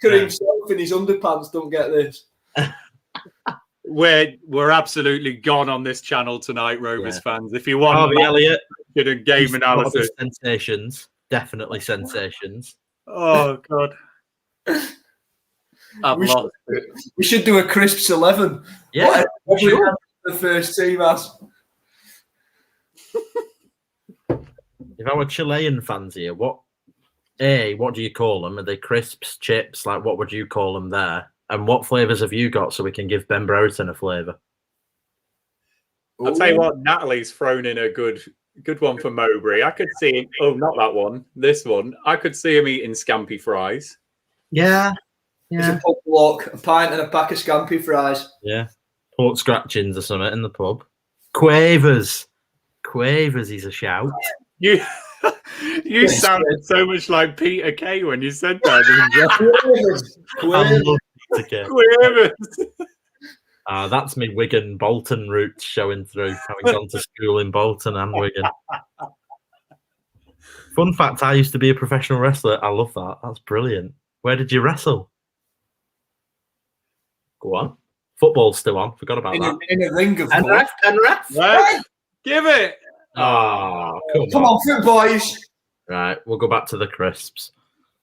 D: Himself in his underpants don't get this.
C: We're absolutely gone on this channel tonight, Rovers fans. If you want
E: Elliot,
C: game analysis,
E: sensations, definitely sensations.
C: Oh God,
D: we should do a crisps 11.
E: Yeah,
D: sure. The first team has.
E: If our Chilean fans here, what do you call them? Are they crisps, chips? Like, what would you call them there? And what flavours have you got so we can give Ben Brereton a flavour?
C: I'll tell you what, Natalie's thrown in a good one for Mowbray. I could see him, not that one, this one. I could see him eating scampi fries.
E: Yeah.
D: There's a pub walk, a pint and a pack of scampi fries.
E: Yeah. Pork scratchings or something in the pub. Quavers, he's a shout.
C: You sounded so much like Peter Kay when you said that.
E: That's me Wigan Bolton roots showing through, having gone to school in Bolton and Wigan. Fun fact, I used to be a professional wrestler. I love that. That's brilliant. Where did you wrestle? Go on. Football's still on. Forgot about that.
D: In a ring of
E: Penrith.
C: Right. Give it.
E: Oh,
D: come on, fit boys.
E: Right, we'll go back to the crisps.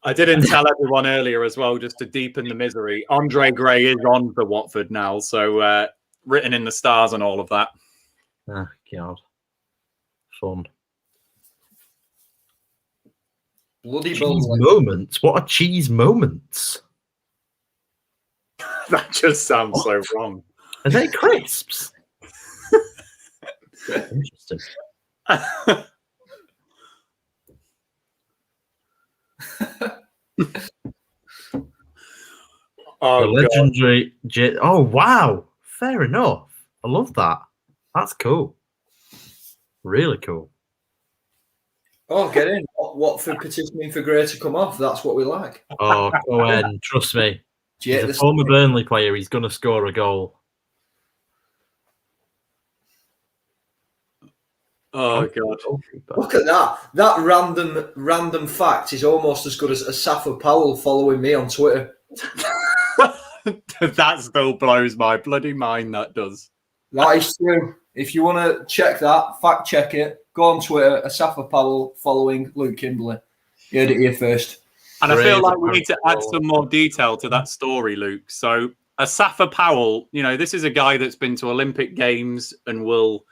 C: I didn't tell everyone earlier as well, just to deepen the misery. Andre Gray is on for Watford now, so written in the stars and all of that.
E: Oh, God. Fun.
D: Bloody
E: cheese moments? What are cheese moments?
C: That just sounds so wrong.
E: Are they crisps? Interesting.
C: The
E: legendary oh wow, fair enough. I love that. That's cool. Really cool.
D: Oh, get in. Watford petitioning for Gray to come off. That's what we like.
E: Oh, go in. Trust me. He's a former Burnley player. He's going to score a goal.
C: Oh, God.
D: Look at that. That random fact is almost as good as Asafa Powell following me on Twitter.
C: That still blows my bloody mind, that does.
D: That is true. If you want to check that, fact check it, go on Twitter, Asafa Powell following Luke Kimberley. You heard it here first.
C: And I feel like we need to add some more detail to that story, Luke. So Asafa Powell, this is a guy that's been to Olympic Games and will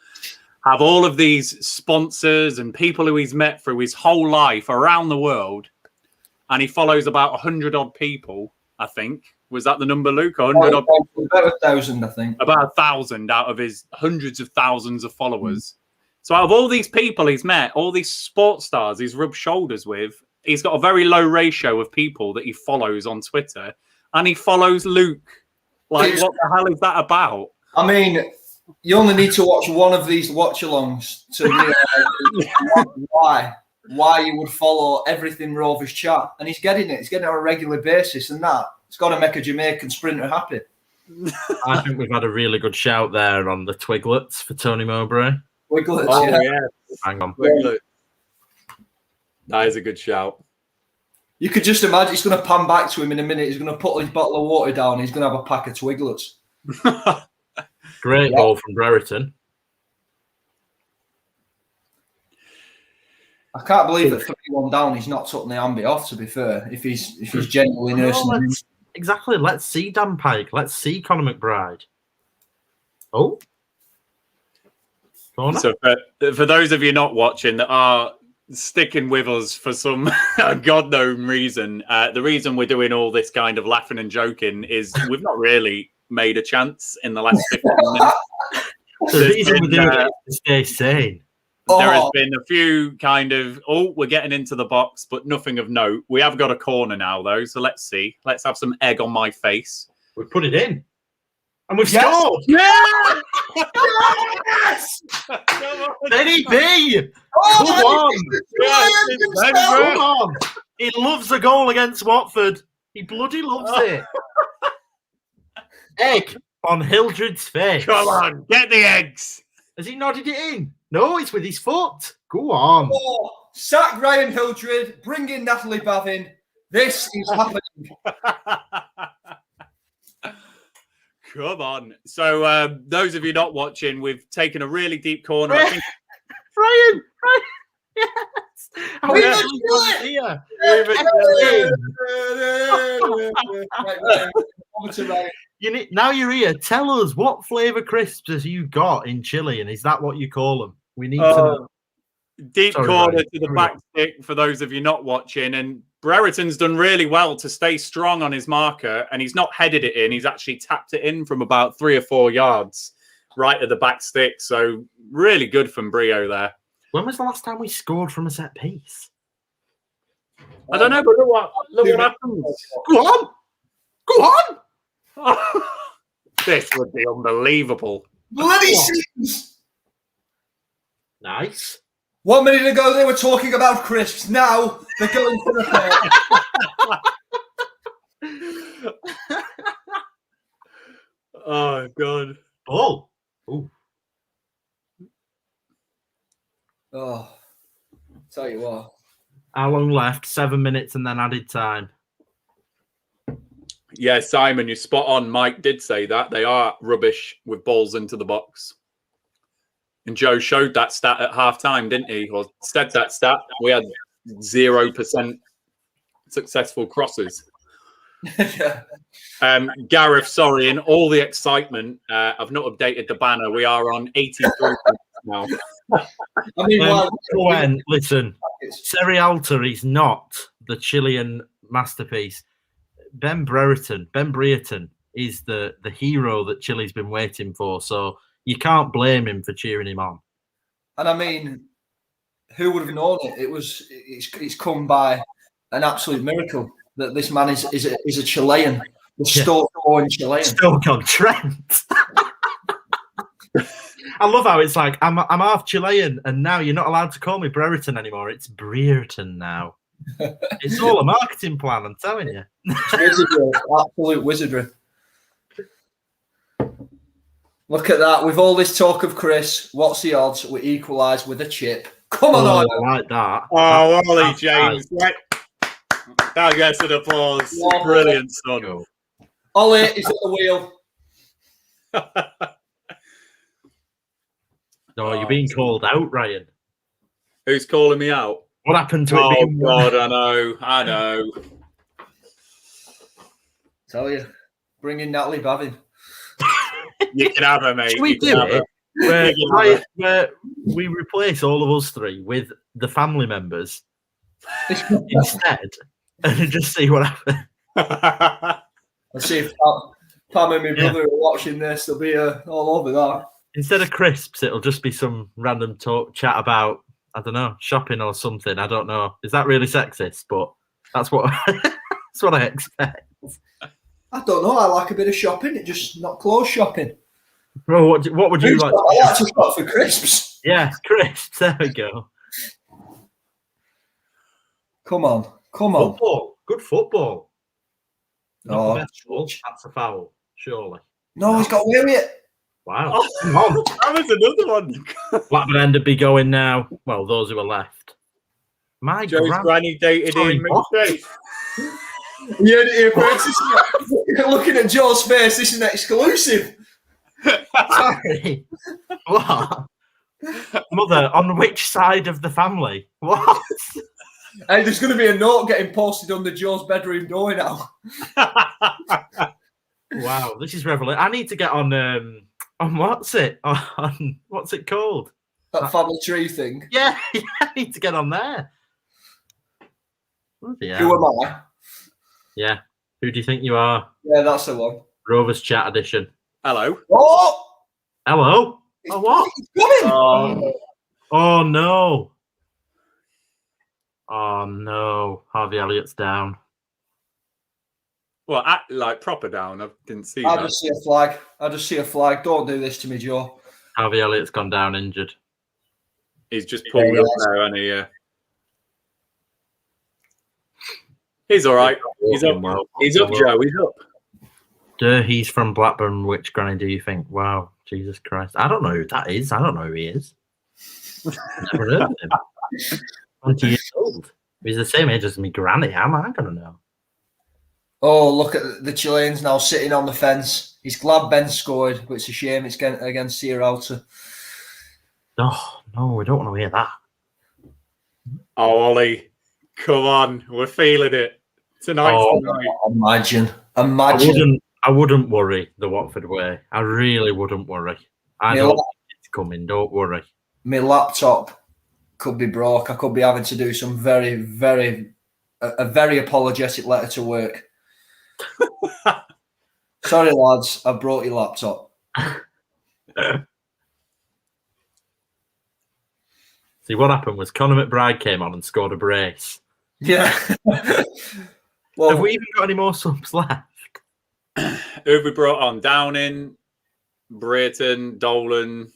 C: have all of these sponsors and people who he's met through his whole life around the world. And he follows about 100-odd people, I think. Was that the number, Luke? 100-odd people?
D: About 1,000, I think.
C: About 1,000 out of his hundreds of thousands of followers. So out of all these people he's met, all these sports stars he's rubbed shoulders with, he's got a very low ratio of people that he follows on Twitter. And he follows Luke. Like, what the hell is that about?
D: I mean, you only need to watch one of these watch-alongs to realize why. why he would follow everything Rovers chat, and he's getting it. He's getting it on a regular basis, and it's got to make a Jamaican sprinter happy.
E: I think we've had a really good shout there on the Twiglets for Tony Mowbray.
D: Twiglets,
C: yeah.
E: Hang on.
C: Twiglet. That is a good shout.
D: You could just imagine he's going to pan back to him in a minute. He's going to put his bottle of water down. He's going to have a pack of Twiglets.
E: Great ball from Brereton.
D: I can't believe that 3-1 down, he's not took the ambi off, to be fair, if he's genuinely nursing.
E: Exactly. Let's see Dan Pike. Let's see Conor McBride. Oh. Corner.
C: So for those of you not watching that are sticking with us for some God-known reason, the reason we're doing all this kind of laughing and joking is we've not really made a chance in the last 15 minutes.
E: The reason we're doing it is to stay sane.
C: There has been a few kind of, we're getting into the box, but nothing of note. We have got a corner now, though, so let's see. Let's have some egg on my face.
E: We've put it in. And we've scored!
C: Yeah!
D: Yes!
E: Benny B!
D: Oh,
E: Come on! Come on! He loves a goal against Watford. He bloody loves it. Egg on Hildred's face.
C: Come on, get the eggs!
E: Has he nodded it in? No, it's with his foot. Go on.
D: Oh, sack Ryan Hildred, bring in Natalie Bavin. This is happening.
C: Come on. So, those of you not watching, we've taken a really deep corner. I think...
E: Ryan! Yes! Now you're here. Tell us, what flavour crisps have you got in Chile, and is that what you call them? We need to know.
C: Deep corner to the back stick for those of you not watching, and Brereton's done really well to stay strong on his marker, and he's not headed it in. He's actually tapped it in from about 3 or 4 yards right at the back stick. So really good from Brio there.
E: When was the last time we scored from a set piece?
C: I don't know, but look what happens.
E: Go on! Go on!
C: This would be unbelievable.
D: Bloody scenes!
E: Nice.
D: 1 minute ago, they were talking about crisps. Now they're going for the fair.
C: Oh, God.
E: Oh. Ooh.
D: Oh, tell you what.
E: How long left? 7 minutes and then added time.
C: Yeah, Simon, you're spot on. Mike did say that. They are rubbish with balls into the box. And Joe showed that stat at half-time, didn't he? Or said that stat. We had 0% successful crosses. Gareth, sorry, in all the excitement, I've not updated the banner. We are on 83 now.
D: I mean,
E: listen, Serialta is not the Chilean masterpiece. Ben Brereton is the hero that Chile's been waiting for. So you can't blame him for cheering him on.
D: And I mean, who would have known it? It's come by an absolute miracle that this man is a Chilean, the Stoke-born Chilean.
E: Stoke-on-Trent. I love how it's like I'm half Chilean, and now you're not allowed to call me Brereton anymore. It's Brereton now. It's all a marketing plan, I'm telling you.
D: Wizardry, absolute wizardry. Look at that. With all this talk of Chris, what's the odds we equalise with a chip? Come on,
E: I like that.
C: Oh, Ollie James. That gets an applause.
D: Yeah.
C: Brilliant, son.
D: Ollie is at the wheel.
E: No, you're being called out, Ryan.
C: Who's calling me out?
E: What happened to it being...
C: God, I know.
D: Tell you. Bring in Natalie Bavin.
C: You can have her, mate.
E: Should we do it? Where we replace all of us three with the family members instead and just see what happens.
D: Let's see if Pam and my brother are watching this. They'll be all over that.
E: Instead of crisps, it'll just be some random chat about, I don't know, shopping or something. I don't know. Is that really sexist? But that's what that's what I expect.
D: I don't know. I like a bit of shopping. It's just not clothes shopping.
E: Well, what would you like?
D: I like to shop for crisps.
E: Yeah, crisps. There we go.
D: Come on. Come on.
E: Football. Good football. Not
D: Oh,
E: the best ball. That's a foul, surely.
D: no, he's got away with it.
E: Wow.
C: Oh,
E: Come on.
C: that was another one.
E: Blackburn end up be going now. Well, those who are left. My
C: Joe's granny dated
E: Sorry,
C: in
E: what?
C: Mowbray.
D: Looking at Joe's face, this is an exclusive.
E: Sorry. What? Mother, on which side of the family? What?
D: Hey, there's going to be a note getting posted under Joe's bedroom door now.
E: Wow, this is revelation. I need to get on what's it? On what's it called?
D: That family tree thing.
E: Yeah, I need to get on there. Bloody hell.
D: Who am I?
E: Yeah. Who do you think you are?
D: Yeah, that's the one.
E: Rovers chat edition.
C: Hello.
D: Oh!
E: Hello? Oh, what?
D: He's coming!
E: Oh, no. Oh, no. 𝐿𝐕𝐈𝐃𝐄𝐎's down.
C: Well, like proper down. I didn't see
D: I
C: that.
D: just see a flag. I just see a flag. Don't do this to me, Joe.
E: 𝐿𝐕𝐈𝐃's gone down injured.
C: He's just pulled up now, and he. He's all right. He's up.
E: Well.
C: He's up, Joe. He's up.
E: He's from Blackburn. Which granny do you think? Wow, Jesus Christ. I don't know who that is. I don't know who he is. Never heard of him. 20 years old. If he's the same age as me granny, how am I going to know?
D: Oh, look at the Chileans now sitting on the fence. He's glad Ben scored, but it's a shame it's against 𝐂𝐻𝐃𝐄𝐎.
E: No, we don't want to hear that.
C: Oh, Ollie, come on. We're feeling it. Tonight's the night.
D: Imagine.
E: I wouldn't worry the Watford way. I really wouldn't worry. I don't think it's coming. Don't worry.
D: My laptop could be broke. I could be having to do some very apologetic letter to work. Sorry, lads, I brought your laptop.
E: See, what happened was Conor McBride came on and scored a brace.
D: Yeah. Well,
E: have we even got any more subs left?
C: Who have we brought on? Downing, Brayton, Dolan.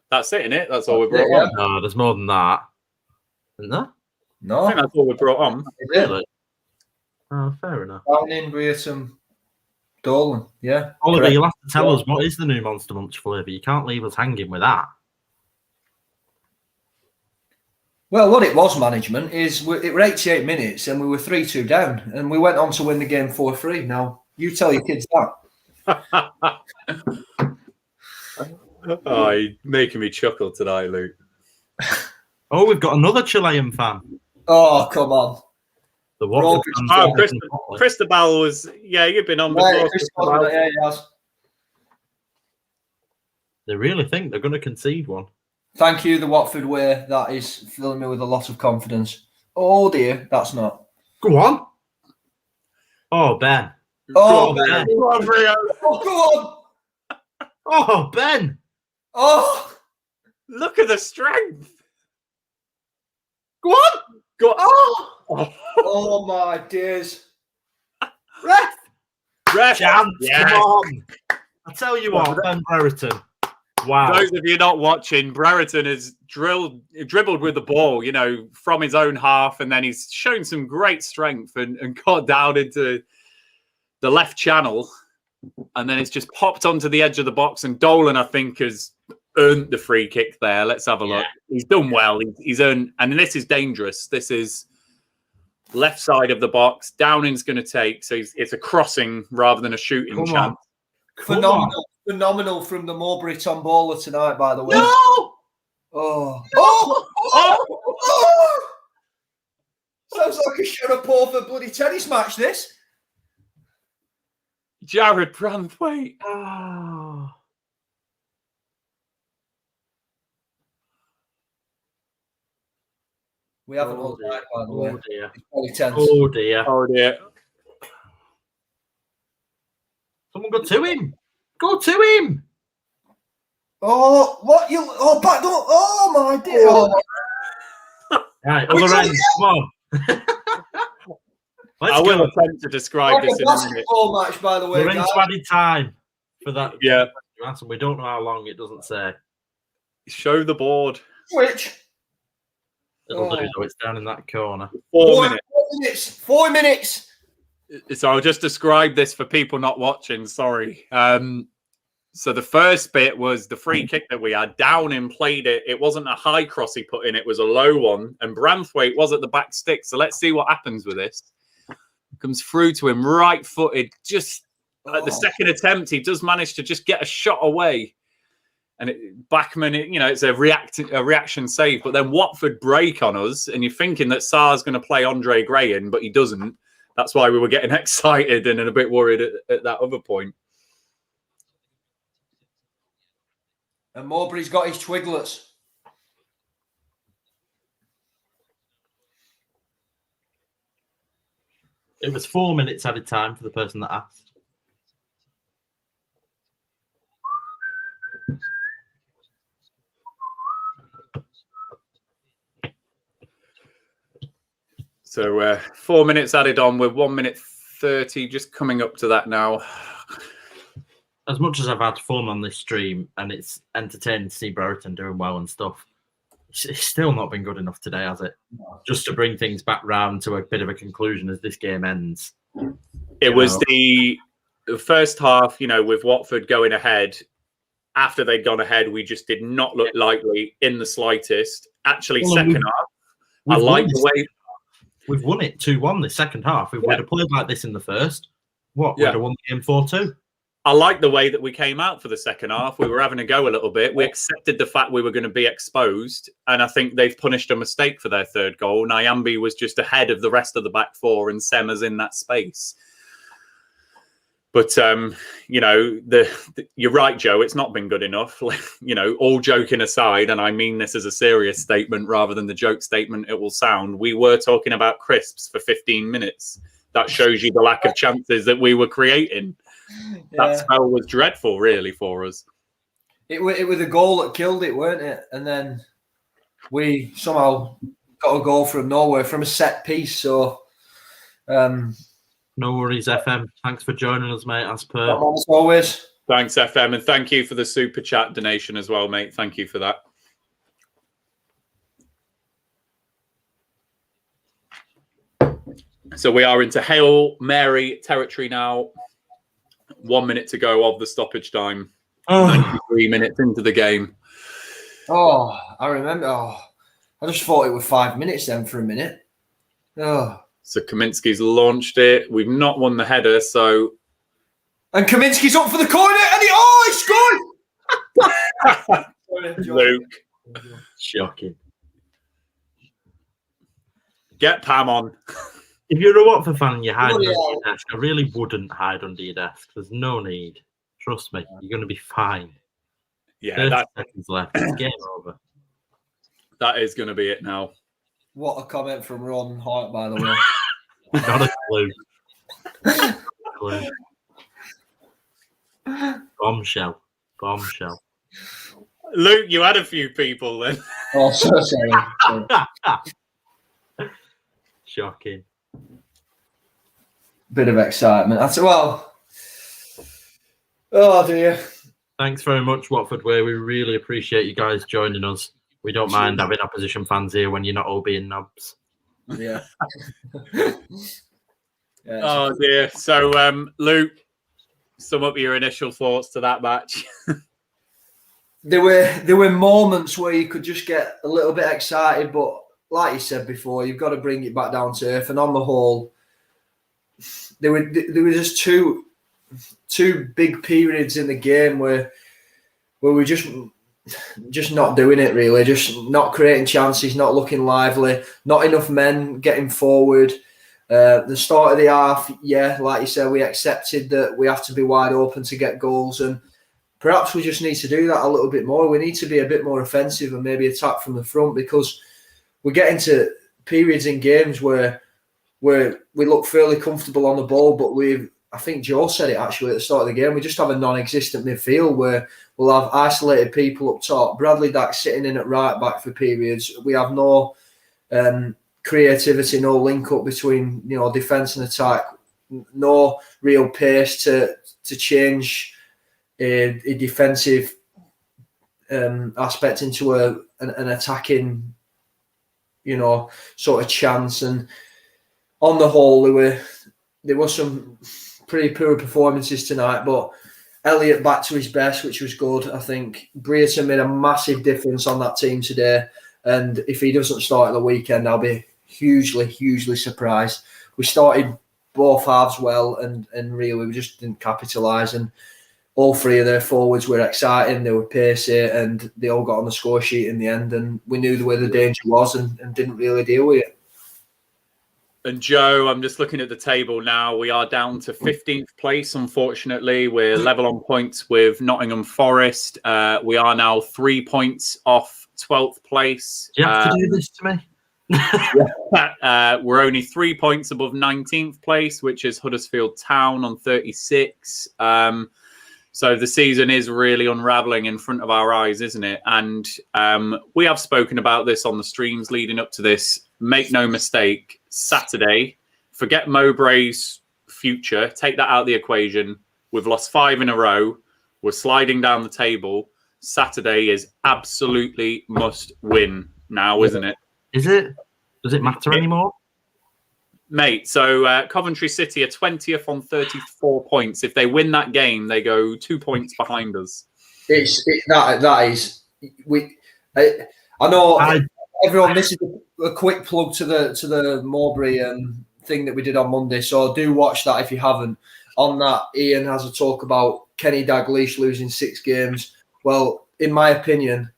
C: That's it, innit? That's all we brought on.
E: No, there's more than that. Isn't there?
D: No.
C: I think that's all we brought on.
E: Really? Oh, fair enough.
D: Downing, Brayton, Dolan. Yeah.
E: Oliver,
D: correct.
E: you'll have to tell us what is the new Monster Munch flavour. You can't leave us hanging with that.
D: Well, what it was, management, is it were 88 minutes and we were 3-2 down and we went on to win the game 4-3. Now, you tell your kids that.
C: Oh, you're making me chuckle tonight, Luke.
E: Oh, we've got another Chilean fan.
D: Oh, come on.
E: The Watford
C: Oh, Cristobal was, yeah, you've been on before.
D: Yeah, he has.
E: They really think they're going to concede one.
D: Thank you, the Watford way. That is filling me with a lot of confidence. Oh, dear, that's not.
E: Go on. Oh, Ben.
D: Oh,
E: Ben.
D: Ben. Oh, go on.
E: Oh, Ben.
D: Oh.
C: Look at the strength.
E: Go on.
C: Go on.
E: Oh.
D: Oh, my days.
C: Ref.
E: Chance.
C: Yes.
E: Come on. I tell you what, Ben Brereton. Wow.
C: Those of you not watching, Brereton has dribbled with the ball, you know, from his own half, and then he's shown some great strength and got down into the left channel, and then it's just popped onto the edge of the box. And Dolan, I think, has earned the free kick there. Let's have a look. He's done well. He's earned, and this is dangerous. This is left side of the box. Downing's going to take, so it's a crossing rather than a shooting chance.
D: Phenomenal from the Mowbray tombola tonight, by the way.
E: No!
D: Oh. Oh! Oh! Sounds like a shut-up for bloody tennis match, this.
C: Jared Branthwaite.
E: Oh.
D: We haven't all died, by the way.
E: Oh, dear.
D: It's probably tense.
E: Oh, dear.
C: Oh, dear.
E: Someone go to him. Go to him.
D: Oh, what? Back door. Oh, my dear. Oh.
E: Right, other end. Come on.
C: I will attempt to describe
D: Like
C: this
D: a
C: in a minute.
D: basketball match, by the way,
E: We're into
D: guys.
E: added time for that.
C: Yeah.
E: And we don't know how long, it doesn't say.
C: Show the board.
D: Switch.
E: It'll do though. It's down in that corner.
C: 4 minutes.
D: 4 minutes.
C: So I'll just describe this for people not watching. Sorry. So the first bit was the free kick that we had. Downing played it. It wasn't a high cross he put in. It was a low one. And Branthwaite was at the back stick. So let's see what happens with this. Comes through to him right-footed. Just at the second attempt, he does manage to just get a shot away. And Bachmann, it's a reaction save. But then Watford break on us. And you're thinking that Sarr's going to play Andre Gray in, but he doesn't. That's why we were getting excited and a bit worried at that other point.
D: And Mowbray's got his twiglets.
E: It was 4 minutes added time for the person that asked.
C: So 4 minutes added on with 1 minute 30, just coming up to that now.
E: As much as I've had fun on this stream and it's entertaining to see Brereton doing well and stuff, it's still not been good enough today, has it? No. Just to bring things back round to a bit of a conclusion as this game ends.
C: It was the first half, with Watford going ahead. After they'd gone ahead, we just did not look likely in the slightest. Actually, second half, I like the way...
E: We've won it 2-1 this second half. If we'd have played like this in the first, we'd have won the game 4-2.
C: I like the way that we came out for the second half. We were having a go a little bit. We accepted the fact we were going to be exposed. And I think they've punished a mistake for their third goal. Nyambe was just ahead of the rest of the back four and Sema's in that space. But, you're right, Joe. It's not been good enough. All joking aside, and I mean this as a serious statement rather than the joke statement it will sound, we were talking about crisps for 15 minutes. That shows you the lack of chances that we were creating. That spell was dreadful, really, for us.
D: It was a goal that killed it, weren't it? And then we somehow got a goal from nowhere, from a set piece. So,
E: no worries, FM. Thanks for joining us, mate, as per.
D: As always.
C: Thanks, FM. And thank you for the super chat donation as well, mate. Thank you for that. So we are into Hail Mary territory now. 1 minute to go of the stoppage time. 93 minutes into the game.
D: Oh, I remember. I just thought it was 5 minutes then for a minute.
C: So Kaminski's launched it. We've not won the header, so...
D: And Kaminski's up for the corner, and he scored!
C: Luke.
E: Shocking.
C: Get Pam on.
E: If you're a Watford fan and you're hiding under your desk, I really wouldn't hide under your desk. There's no need. Trust me, you're going to be fine.
C: Yeah,
E: 30 seconds left. It's game over.
C: That is going to be it now.
D: What a comment from Ron Hart, by the way.
E: Not a clue. Bombshell.
C: Luke, you had a few people then.
D: Oh, so sorry.
E: Shocking.
D: Bit of excitement. Oh dear.
E: Thanks very much, Watford Way. We really appreciate you guys joining us. We don't mind having opposition fans here when you're not all being knobs.
D: Yeah.
C: Oh dear. So, Luke, sum up your initial thoughts to that match.
D: There were moments where you could just get a little bit excited, but like you said before, you've got to bring it back down to earth. And on the whole, there were just two big periods in the game where we just not doing it really, just not creating chances, not looking lively, not enough men getting forward. The start of the half, like you said, we accepted that we have to be wide open to get goals, and perhaps we just need to do that a little bit more. We need to be a bit more offensive and maybe attack from the front, because we get into periods in games where we look fairly comfortable on the ball, but I think Joe said it actually at the start of the game, we just have a non-existent midfield where we'll have isolated people up top. Bradley Dack sitting in at right back for periods. We have no creativity, no link up between defence and attack, no real pace to change a defensive aspect into an attacking sort of chance. And on the whole, there were some pretty poor performances tonight, but Elliott back to his best, which was good. I think Brereton made a massive difference on that team today, and if he doesn't start at the weekend, I'll be hugely, hugely surprised. We started both halves well, and really we just didn't capitalise. And all three of their forwards were exciting, they were pacey, and they all got on the score sheet in the end. And we knew where the danger was, and didn't really deal with it.
C: And Joe, I'm just looking at the table now. We are down to 15th place, unfortunately. We're level on points with Nottingham Forest. We are now 3 points off 12th place.
E: Do you have to do this to me?
C: We're only 3 points above 19th place, which is Huddersfield Town on 36. So the season is really unravelling in front of our eyes, isn't it? And we have spoken about this on the streams leading up to this. Make no mistake, Saturday, forget Mowbray's future, take that out of the equation. We've lost 5 in a row. We're sliding down the table. Saturday is absolutely must win now, isn't it?
E: Is it? Does it matter anymore?
C: Mate, so Coventry City are 20th on 34 points. If they win that game, they go 2 points behind us.
D: That is. I know everyone. This is a quick plug to the Mowbray thing that we did on Monday. So do watch that if you haven't. On that, Ian has a talk about Kenny Dalglish losing 6 games. Well, in my opinion,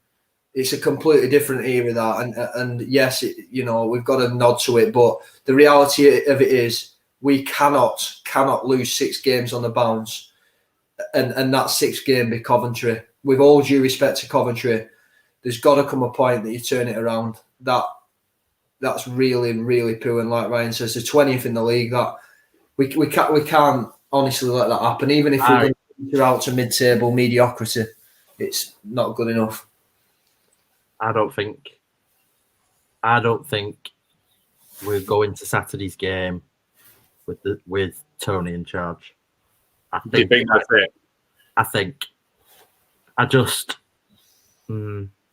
D: it's a completely different era, that, and yes, we've got to nod to it, but the reality of it is we cannot lose 6 games on the bounce, and that 6th game be Coventry. With all due respect to Coventry, there's got to come a point that you turn it around. That's really, really poor, and like Ryan says, the 20th in the league. That we can't honestly let that happen. Even if we're going to enter out to mid-table mediocrity, it's not good enough.
E: I don't think we're going to Saturday's game with Tony in charge.
C: Do you think that's it?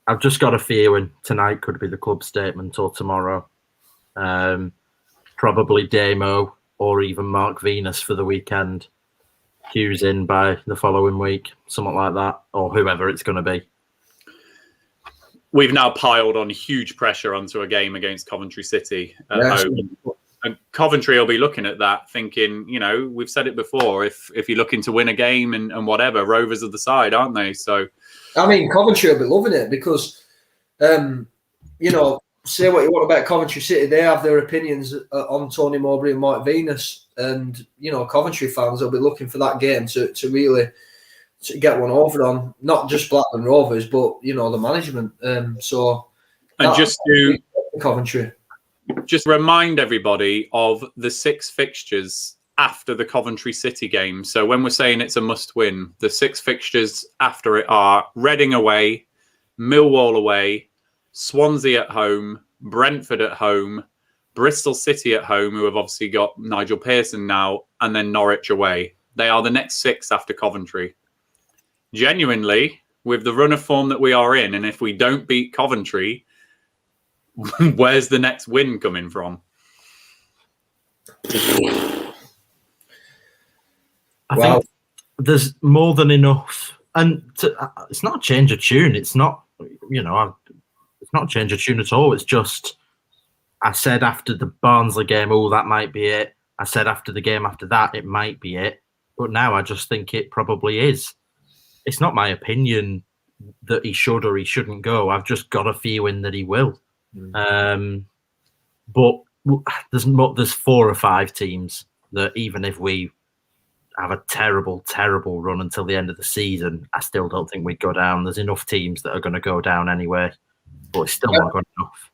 E: I've just got a feeling tonight could be the club statement, or tomorrow. Probably Damo or even Mark Venus for the weekend. Hughes in by the following week, something like that, or whoever it's going to be.
C: We've now piled on huge pressure onto a game against Coventry City at home. And Coventry will be looking at that thinking, we've said it before, if you're looking to win a game and whatever, Rovers are the side, aren't they? So,
D: I mean, Coventry will be loving it because, say what you want about Coventry City, they have their opinions on Tony Mowbray and Mike Venus. And, Coventry fans will be looking for that game to really to get one over on, not just Blackburn Rovers, but, the management. And
C: just to
D: Coventry.
C: Just remind everybody of the 6 fixtures after the Coventry City game. So when we're saying it's a must-win, the 6 fixtures after it are Reading away, Millwall away, Swansea at home, Brentford at home, Bristol City at home, who have obviously got Nigel Pearson now, and then Norwich away. They are the next 6 after Coventry. Genuinely, with the run of form that we are in, and if we don't beat Coventry, where's the next win coming from?
E: I think there's more than enough, and it's not a change of tune. It's not, it's not a change of tune at all. It's just, I said after the Barnsley game, that might be it. I said after the game after that, it might be it. But now I just think it probably is. It's not my opinion that he should or he shouldn't go. I've just got a feeling that he will. But there's 4 or 5 teams that even if we have a terrible, terrible run until the end of the season, I still don't think we'd go down. There's enough teams that are going to go down anyway, but it's still not good enough.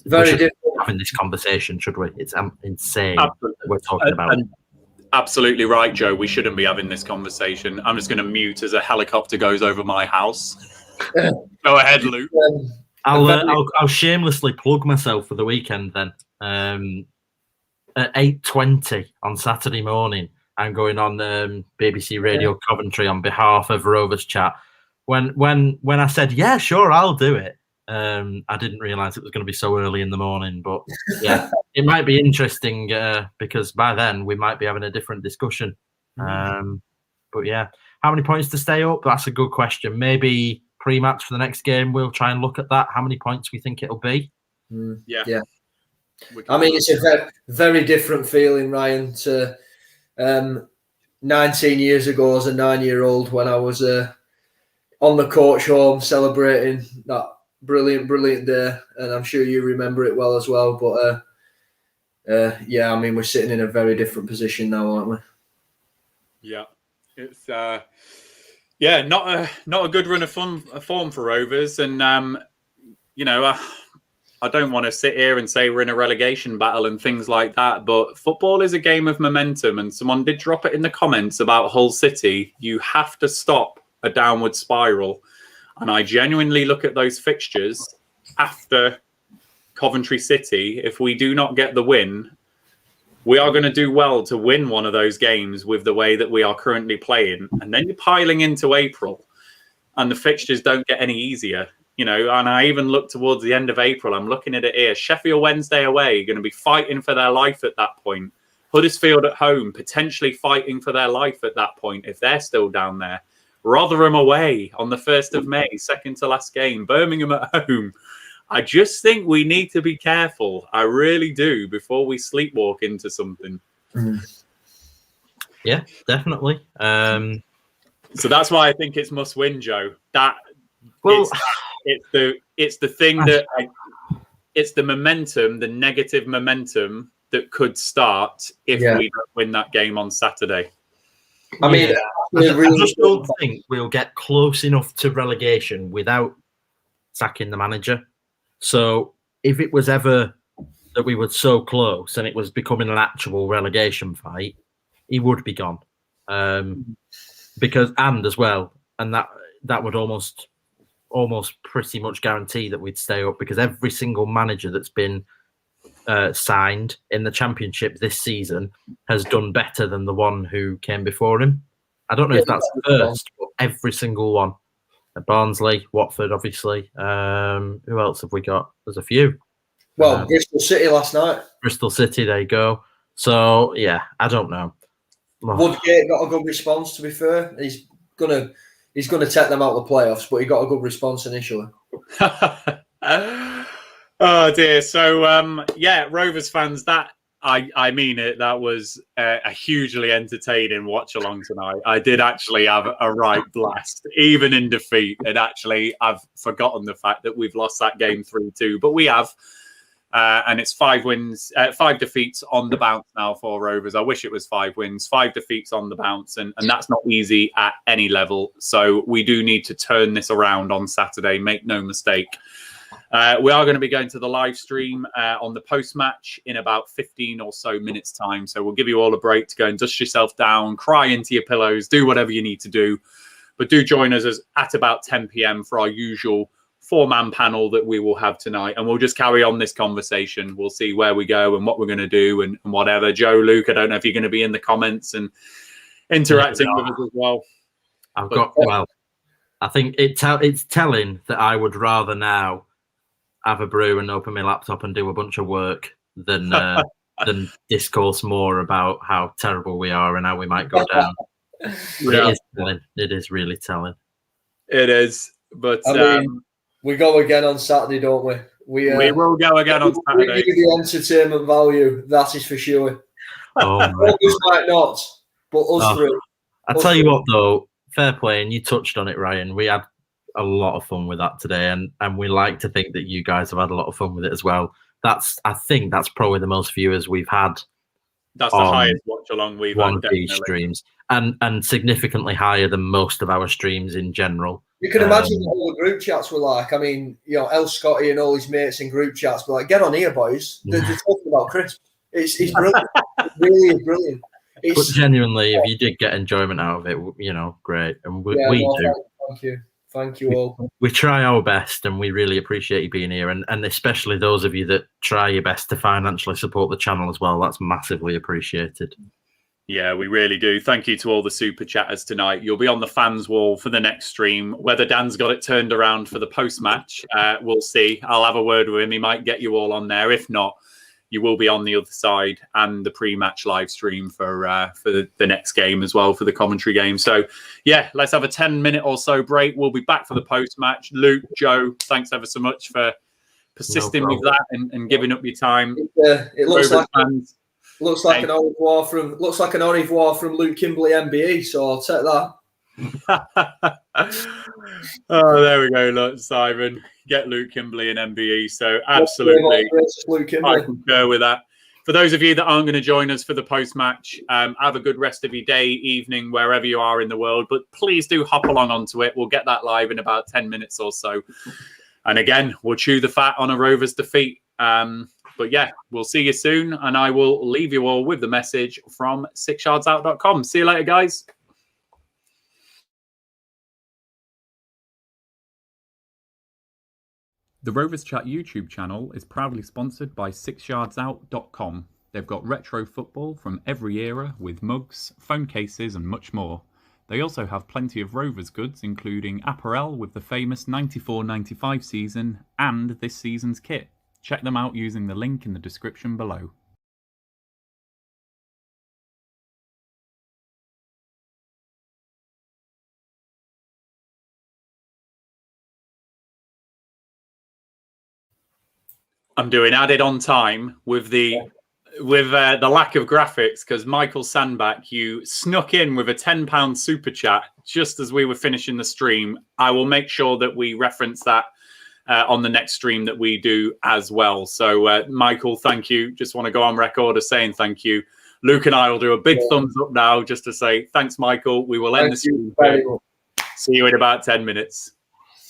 D: Very difficult.
E: Having this conversation, should we? It's insane.
C: Absolutely.
E: That we're talking about.
C: Absolutely right, Joe. We shouldn't be having this conversation. I'm just going to mute as a helicopter goes over my house. Go ahead, Luke.
E: I'll shamelessly plug myself for the weekend then. At 8:20 on Saturday morning, I'm going on BBC Radio Coventry on behalf of Rovers Chat. When I said, yeah, sure, I'll do it, I didn't realise it was going to be so early in the morning, but yeah, it might be interesting because by then we might be having a different discussion. But yeah, how many points to stay up? That's a good question. Maybe pre-match for the next game, we'll try and look at that. How many points we think it'll be?
D: Yeah. I mean, it's a very, very different feeling, Ryan, to 19 years ago as a 9-year-old when I was on the coach home celebrating that brilliant day, and I'm sure you remember it well as well. But yeah, I mean, we're sitting in a very different position now, aren't we?
C: Yeah, it's not a good run of form for Rovers, and you know, I don't want to sit here and say we're in a relegation battle and things like that, but football is a game of momentum, and someone did drop it in the comments about Hull City. You have to stop a downward spiral. And I genuinely look at those fixtures after Coventry City. If we do not get the win, we are going to do well to win one of those games with the way that we are currently playing. And then you're piling into April and the fixtures don't get any easier. You know, and I even look towards the end of April. I'm looking at it here. Sheffield Wednesday away, going to be fighting for their life at that point. Huddersfield at home, potentially fighting for their life at that point if they're still down there. Rotherham away on the 1st of May, second to last game. Birmingham at home. I just think we need to be careful. I really do, before we sleepwalk into something.
E: Yeah, definitely.
C: So that's why I think it's must win, Joe. It's the thing that it's the momentum, the negative momentum that could start if we don't win that game on Saturday.
E: I mean, I just don't think we'll get close enough to relegation without sacking the manager. So if it was ever that we were so close and it was becoming an actual relegation fight, he would be gone. Because as well, and that would almost pretty much guarantee that we'd stay up, because every single manager that's been signed in the Championship this season has done better than the one who came before him. I don't know if that's first, but every single one. Barnsley, Watford, obviously. Who else have we got? There's a few.
D: Well, Bristol City last night.
E: Bristol City, there you go. So, yeah, I don't know.
D: Woodgate got a good response, to be fair. He's gonna take them out of the playoffs, but he got a good response initially.
C: Oh dear. So Rovers fans, that I mean it. That was a hugely entertaining watch along tonight. I did actually have a right blast, even in defeat. And actually, I've forgotten the fact that we've lost that game 3-2, but we have. And it's 5 defeats on the bounce now for Rovers. I wish it was 5 wins, 5 defeats on the bounce, and that's not easy at any level. So we do need to turn this around on Saturday. Make no mistake. We are going to be going to the live stream on the post-match in about 15 or so minutes' time. So we'll give you all a break to go and dust yourself down, cry into your pillows, do whatever you need to do. But do join us at about 10 p.m. for our usual 4-man panel that we will have tonight. And we'll just carry on this conversation. We'll see where we go and what we're going to do and whatever. Joe, Luke, I don't know if you're going to be in the comments and interacting with us as well.
E: I think it's telling that I would rather now have a brew and open my laptop and do a bunch of work than discourse more about how terrible we are and how we might go down. Yeah. It is telling. It is really telling.
C: It is. But
D: we go again on Saturday, don't we? We
C: will go again on Saturday.
D: We give the entertainment value, that is for sure. Others might not, but us three.
E: I tell you what, though, fair play, and you touched on it, Ryan. We had a lot of fun with that today, and we like to think that you guys have had a lot of fun with it as well. I think that's probably the most viewers we've had.
C: That's the highest watch along we've had,
E: of these streams, and significantly higher than most of our streams in general.
D: You can imagine what all the group chats were like. I mean, El Scotty and all his mates in group chats were like, "Get on here, boys." They're talking about Chris. It's brilliant. It really is brilliant.
E: But genuinely, if you did get enjoyment out of it, great, and we do.
D: Thank you. Thank you all.
E: We try our best, and we really appreciate you being here, and especially those of you that try your best to financially support the channel as well. That's massively appreciated.
C: Yeah, we really do. Thank you to all the super chatters tonight. You'll be on the fans wall for the next stream. Whether Dan's got it turned around for the post-match, we'll see. I'll have a word with him. He might get you all on there. If not, you will be on the other side and the pre-match live stream for the next game as well, for the commentary game. So, yeah, let's have a 10-minute or so break. We'll be back for the post-match. Luke, Joe, thanks ever so much for persisting with that and giving up your time.
D: It looks like
C: fans.
D: Looks like an au revoir from Luke Kimberley MBE, so I'll take that.
C: Oh, there we go. Look, Simon, get Luke Kimberley and MBE. So absolutely, I concur with that. For those of you that aren't going to join us for the post-match, have a good rest of your day, evening, wherever you are in the world. But please do hop along onto it. We'll get that live in about 10 minutes or so. And again, we'll chew the fat on a Rovers defeat. But yeah, we'll see you soon. And I will leave you all with the message from 6yardsout.com. See you later, guys. The Rovers Chat YouTube channel is proudly sponsored by 6yardsout.com. They've got retro football from every era with mugs, phone cases and much more. They also have plenty of Rovers goods, including apparel with the famous 94-95 season and this season's kit. Check them out using the link in the description below. I'm doing added on time with the lack of graphics because Michael Sandback, you snuck in with a £10 super chat just as we were finishing the stream. I will make sure that we reference that on the next stream that we do as well. So, Michael, thank you. Just want to go on record as saying thank you. Luke and I will do a big thumbs up now just to say thanks, Michael. We will end the stream. See you in about 10 minutes.